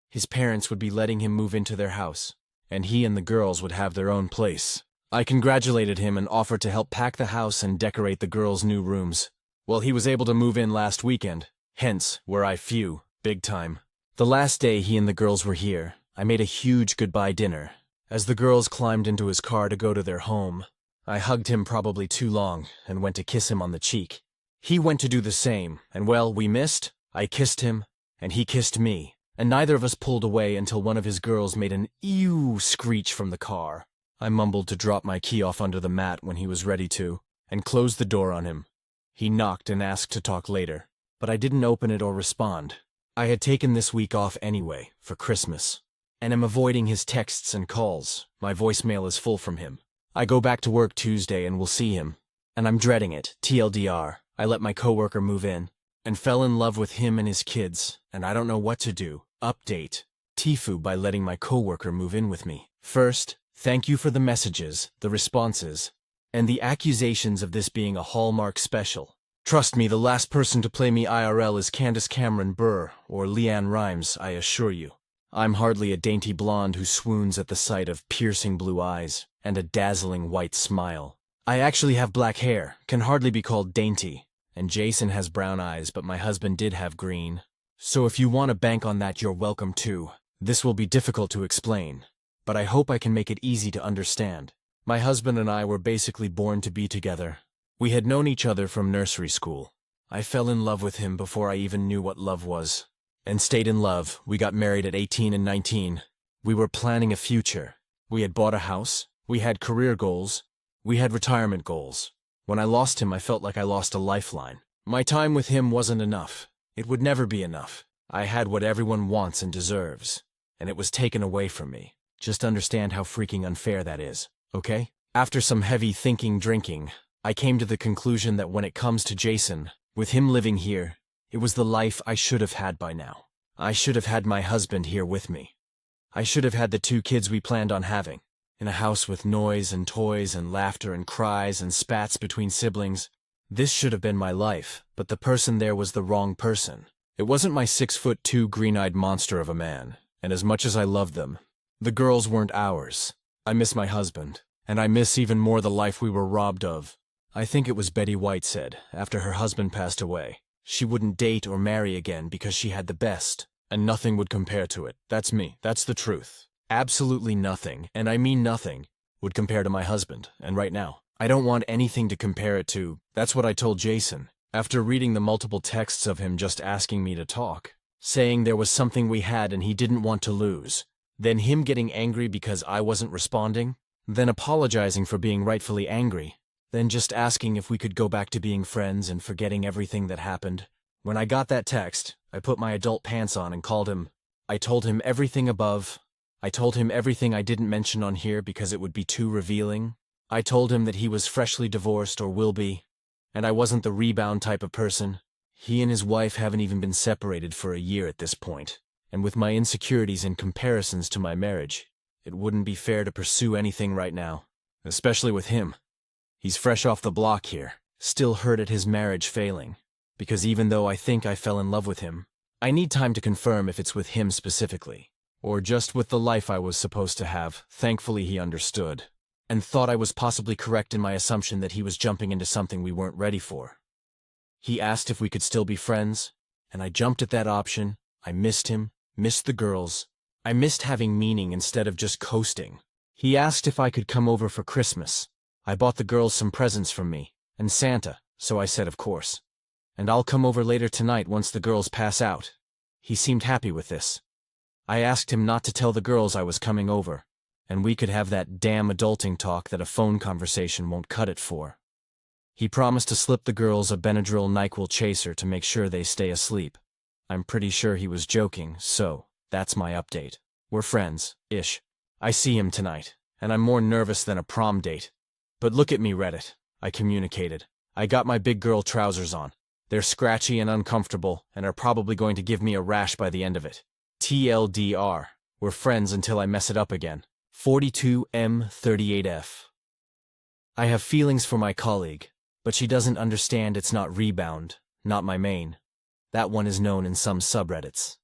His parents would be letting him move into their house, and he and the girls would have their own place. I congratulated him and offered to help pack the house and decorate the girls' new rooms. Well, he was able to move in last weekend. Hence, where I few, big time. The last day he and the girls were here, I made a huge goodbye dinner. As the girls climbed into his car to go to their home, I hugged him probably too long and went to kiss him on the cheek. He went to do the same, and well, we missed. I kissed him, and he kissed me, and neither of us pulled away until one of his girls made an ew screech from the car. I mumbled to drop my key off under the mat when he was ready to, and closed the door on him. He knocked and asked to talk later, but I didn't open it or respond. I had taken this week off anyway, for Christmas, and am avoiding his texts and calls. My voicemail is full from him. I go back to work Tuesday and will see him, and I'm dreading it. TLDR, I let my coworker move in, and fell in love with him and his kids, and I don't know what to do. Update. Tifu by letting my coworker move in with me. First, thank you for the messages, the responses, and the accusations of this being a Hallmark special. Trust me, the last person to play me IRL is Candace Cameron Bure or Leanne Rimes, I assure you. I'm hardly a dainty blonde who swoons at the sight of piercing blue eyes and a dazzling white smile. I actually have black hair, can hardly be called dainty, and Jason has brown eyes, but my husband did have green. So if you want to bank on that, you're welcome too. This will be difficult to explain, but I hope I can make it easy to understand. My husband and I were basically born to be together. We had known each other from nursery school. I fell in love with him before I even knew what love was, and stayed in love. We got married at 18 and 19. We were planning a future. We had bought a house. We had career goals. We had retirement goals. When I lost him, I felt like I lost a lifeline. My time with him wasn't enough. It would never be enough. I had what everyone wants and deserves, and it was taken away from me. Just understand how freaking unfair that is, okay? After some heavy thinking, drinking, I came to the conclusion that when it comes to Jason, with him living here, it was the life I should have had by now. I should have had my husband here with me. I should have had the 2 kids we planned on having, in a house with noise and toys and laughter and cries and spats between siblings. This should have been my life, but the person there was the wrong person. It wasn't my 6'2" green-eyed monster of a man, and as much as I loved them, the girls weren't ours. I miss my husband, and I miss even more the life we were robbed of. I think it was Betty White said, after her husband passed away, she wouldn't date or marry again because she had the best, and nothing would compare to it. That's me. That's the truth. Absolutely nothing, and I mean nothing, would compare to my husband, and right now, I don't want anything to compare it to. That's what I told Jason. After reading the multiple texts of him just asking me to talk, saying there was something we had and he didn't want to lose, then him getting angry because I wasn't responding, then apologizing for being rightfully angry, then just asking if we could go back to being friends and forgetting everything that happened. When I got that text, I put my adult pants on and called him. I told him everything above. I told him everything I didn't mention on here because it would be too revealing. I told him that he was freshly divorced or will be, and I wasn't the rebound type of person. He and his wife haven't even been separated for a year at this point, and with my insecurities and comparisons to my marriage, it wouldn't be fair to pursue anything right now, especially with him. He's fresh off the block here, still hurt at his marriage failing, because even though I think I fell in love with him, I need time to confirm if it's with him specifically, or just with the life I was supposed to have. Thankfully he understood, and thought I was possibly correct in my assumption that he was jumping into something we weren't ready for. He asked if we could still be friends, and I jumped at that option. I missed him, missed the girls. I missed having meaning instead of just coasting. He asked if I could come over for Christmas. I bought the girls some presents from me, and Santa, so I said of course. And I'll come over later tonight once the girls pass out. He seemed happy with this. I asked him not to tell the girls I was coming over, and we could have that damn adulting talk that a phone conversation won't cut it for. He promised to slip the girls a Benadryl NyQuil chaser to make sure they stay asleep. I'm pretty sure he was joking, so that's my update. We're friends-ish. I see him tonight, and I'm more nervous than a prom date. But look at me, Reddit, I communicated. I got my big girl trousers on. They're scratchy and uncomfortable, and are probably going to give me a rash by the end of it. TLDR, we're friends until I mess it up again. 42M38F. I have feelings for my colleague, but she doesn't understand it's not rebound, not my main. That one is known in some subreddits.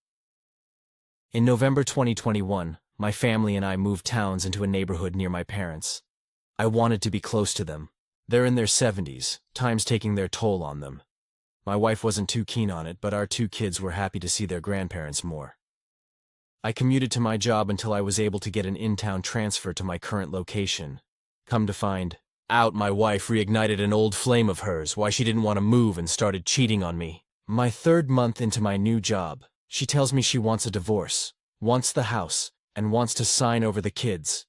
In November 2021, my family and I moved towns into a neighborhood near my parents. I wanted to be close to them. They're in their 70s, time's taking their toll on them. My wife wasn't too keen on it, but our two kids were happy to see their grandparents more. I commuted to my job until I was able to get an in-town transfer to my current location. Come to find out, my wife reignited an old flame of hers, why she didn't want to move and started cheating on me. My 3rd month into my new job, she tells me she wants a divorce, wants the house, and wants to sign over the kids.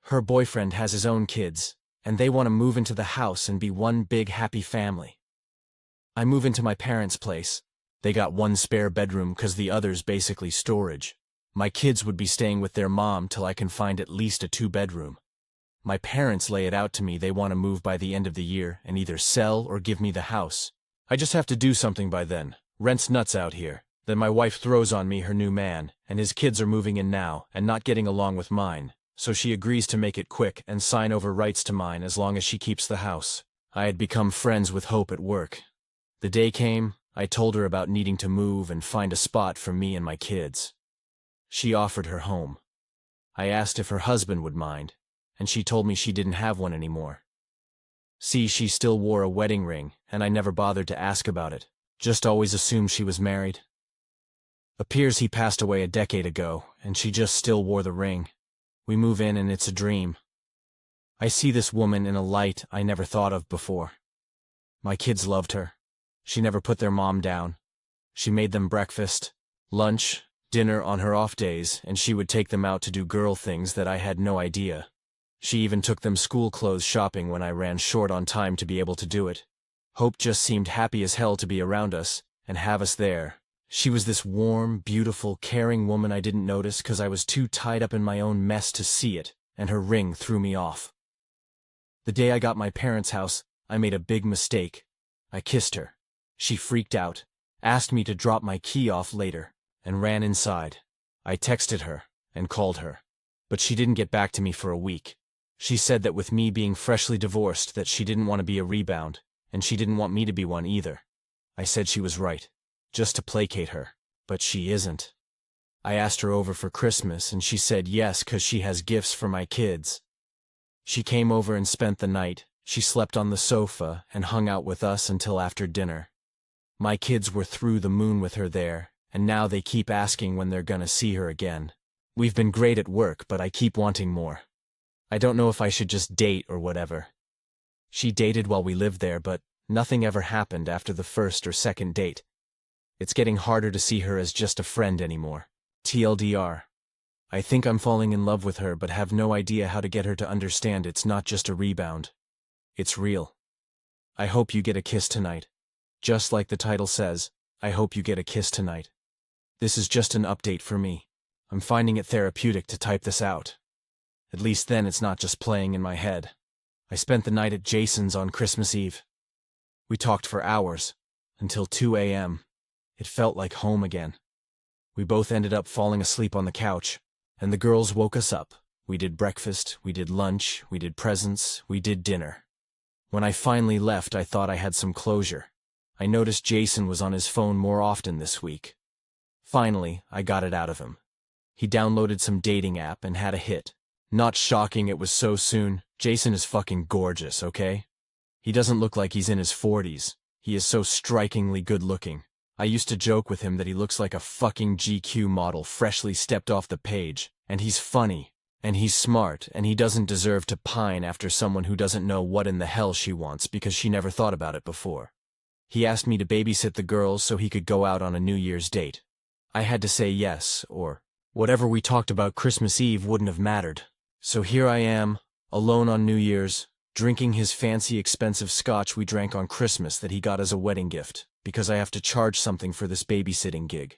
Her boyfriend has his own kids, and they want to move into the house and be one big happy family. I move into my parents' place. They got one spare bedroom because the other's basically storage. My kids would be staying with their mom till I can find at least a 2-bedroom. My parents lay it out to me they want to move by the end of the year and either sell or give me the house. I just have to do something by then. Rent's nuts out here. Then my wife throws on me her new man, and his kids are moving in now and not getting along with mine, so she agrees to make it quick and sign over rights to mine as long as she keeps the house. I had become friends with Hope at work. The day came, I told her about needing to move and find a spot for me and my kids. She offered her home. I asked if her husband would mind, and she told me she didn't have one anymore. See, she still wore a wedding ring, and I never bothered to ask about it, just always assumed she was married. Appears he passed away a decade ago, and she just still wore the ring. We move in and it's a dream. I see this woman in a light I never thought of before. My kids loved her. She never put their mom down. She made them breakfast, lunch, dinner on her off days, and she would take them out to do girl things that I had no idea. She even took them school clothes shopping when I ran short on time to be able to do it. Hope just seemed happy as hell to be around us and have us there. She was this warm, beautiful, caring woman I didn't notice because I was too tied up in my own mess to see it, and her ring threw me off. The day I got my parents' house, I made a big mistake. I kissed her. She freaked out, asked me to drop my key off later, and ran inside. I texted her and called her, but she didn't get back to me for a week. She said that with me being freshly divorced that she didn't want to be a rebound, and she didn't want me to be one either. I said she was right, just to placate her, but she isn't. I asked her over for Christmas and she said yes because she has gifts for my kids. She came over and spent the night. She slept on the sofa and hung out with us until after dinner. My kids were through the moon with her there, and now they keep asking when they're gonna see her again. We've been great at work, but I keep wanting more. I don't know if I should just date or whatever. She dated while we lived there, but nothing ever happened after the first or second date. It's getting harder to see her as just a friend anymore. TLDR. I think I'm falling in love with her but have no idea how to get her to understand it's not just a rebound. It's real. I hope you get a kiss tonight. Just like the title says, I hope you get a kiss tonight. This is just an update for me. I'm finding it therapeutic to type this out. At least then it's not just playing in my head. I spent the night at Jason's on Christmas Eve. We talked for hours, until 2 a.m. It felt like home again. We both ended up falling asleep on the couch, and the girls woke us up. We did breakfast, we did lunch, we did presents, we did dinner. When I finally left, I thought I had some closure. I noticed Jason was on his phone more often this week. Finally, I got it out of him. He downloaded some dating app and had a hit. Not shocking it was so soon. Jason is fucking gorgeous, okay? He doesn't look like he's in his 40s. He is so strikingly good looking. I used to joke with him that he looks like a fucking GQ model freshly stepped off the page. And he's funny. And he's smart, and he doesn't deserve to pine after someone who doesn't know what in the hell she wants because she never thought about it before. He asked me to babysit the girls so he could go out on a New Year's date. I had to say yes, or whatever we talked about Christmas Eve wouldn't have mattered. So here I am, alone on New Year's, drinking his fancy expensive scotch we drank on Christmas that he got as a wedding gift, because I have to charge something for this babysitting gig.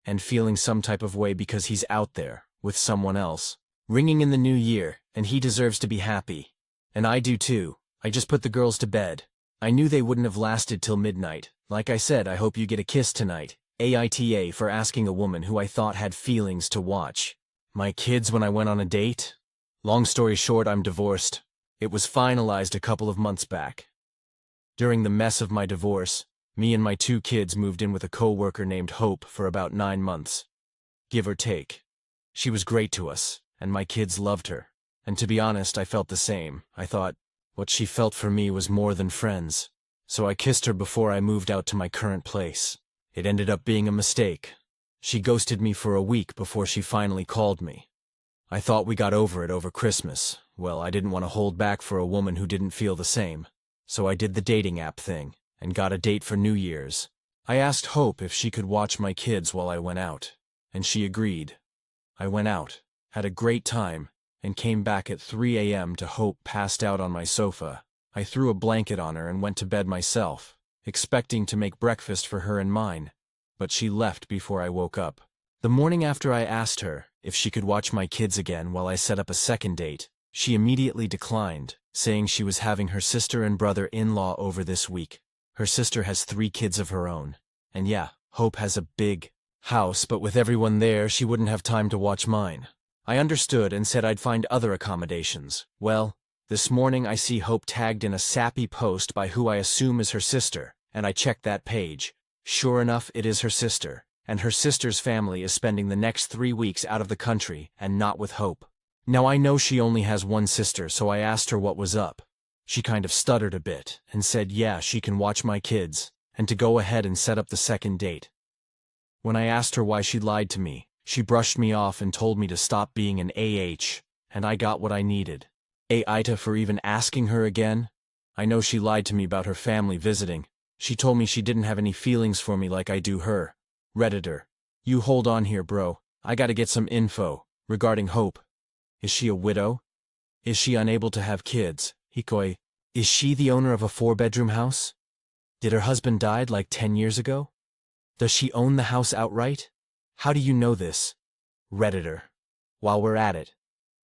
And feeling some type of way because he's out there, with someone else, ringing in the new year, and he deserves to be happy. And I do too. I just put the girls to bed. I knew they wouldn't have lasted till midnight. Like I said, I hope you get a kiss tonight. AITA for asking a woman who I thought had feelings to watch my kids when I went on a date. Long story short, I'm divorced. It was finalized a couple of months back. During the mess of my divorce, me and my 2 kids moved in with a co-worker named Hope for about 9 months. Give or take. She was great to us, and my kids loved her. And to be honest, I felt the same. I thought, what she felt for me was more than friends. So I kissed her before I moved out to my current place. It ended up being a mistake. She ghosted me for a week before she finally called me. I thought we got over it over Christmas. Well, I didn't want to hold back for a woman who didn't feel the same. So I did the dating app thing, and got a date for New Year's. I asked Hope if she could watch my kids while I went out, and she agreed. I went out, had a great time, and came back at 3 a.m. to Hope passed out on my sofa. I threw a blanket on her and went to bed myself, expecting to make breakfast for her and mine, but she left before I woke up. The morning after I asked her if she could watch my kids again while I set up a second date, she immediately declined, saying she was having her sister and brother-in-law over this week. Her sister has 3 kids of her own. And yeah, Hope has a big house, but with everyone there, she wouldn't have time to watch mine. I understood and said I'd find other accommodations. Well, this morning I see Hope tagged in a sappy post by who I assume is her sister, and I checked that page. Sure enough, it is her sister, and her sister's family is spending the next 3 weeks out of the country and not with Hope. Now I know she only has one sister, so I asked her what was up. She kind of stuttered a bit and said yeah, she can watch my kids, and to go ahead and set up the second date. When I asked her why she lied to me, she brushed me off and told me to stop being an AH, and I got what I needed. Aita for even asking her again? I know she lied to me about her family visiting. She told me she didn't have any feelings for me like I do her. Redditor. You hold on here, bro. I gotta get some info regarding Hope. Is she a widow? Is she unable to have kids? Hikoi. Is she the owner of a 4-bedroom house? Did her husband died like 10 years ago? Does she own the house outright? How do you know this? Redditor. While we're at it.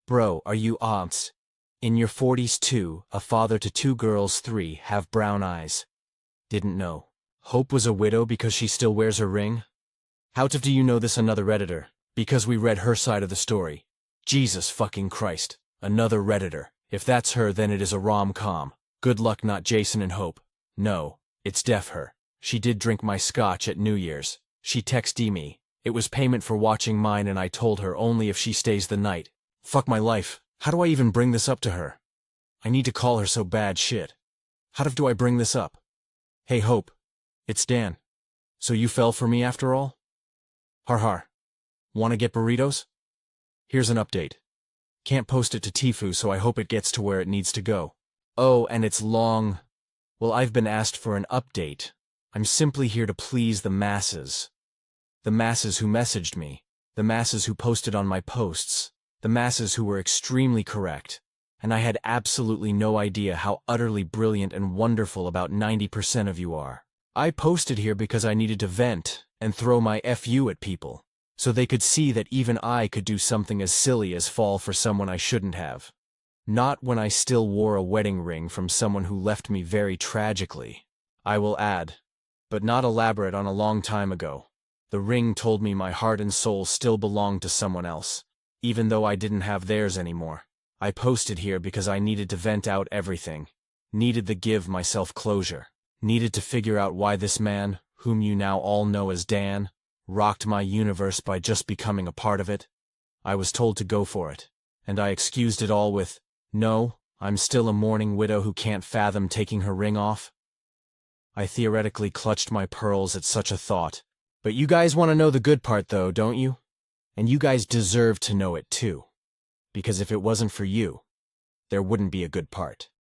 Bro, are you aunts? In your 40s too, a father to 2 girls, 3 have brown eyes. Didn't know. Hope was a widow because she still wears her ring? How do you know this? Another Redditor. Because we read her side of the story. Jesus fucking Christ. Another Redditor. If that's her, then it is a rom-com. Good luck, not Jason and Hope. No, it's def her. She did drink my scotch at New Year's. She texted me. It was payment for watching mine and I told her only if she stays the night. Fuck my life. How do I even bring this up to her? I need to call her so bad shit. How do I bring this up? Hey Hope. It's Dan. So you fell for me after all? Har har. Wanna get burritos? Here's an update. Can't post it to Tifu, so I hope it gets to where it needs to go. Oh, and it's long. Well, I've been asked for an update I'm simply here to please the masses. The masses who messaged me, the masses who posted on my posts, the masses who were extremely correct, and I had absolutely no idea how utterly brilliant and wonderful about 90% of you are. I posted here because I needed to vent and throw my FU at people, so they could see that even I could do something as silly as fall for someone I shouldn't have. Not when I still wore a wedding ring from someone who left me very tragically. I will add, but not elaborate on a long time ago. The ring told me my heart and soul still belonged to someone else, even though I didn't have theirs anymore. I posted here because I needed to vent out everything, needed to give myself closure, needed to figure out why this man, whom you now all know as Dan, rocked my universe by just becoming a part of it. I was told to go for it, and I excused it all with, "No, I'm still a mourning widow who can't fathom taking her ring off." I theoretically clutched my pearls at such a thought. But you guys want to know the good part though, don't you? And you guys deserve to know it too. Because if it wasn't for you, there wouldn't be a good part.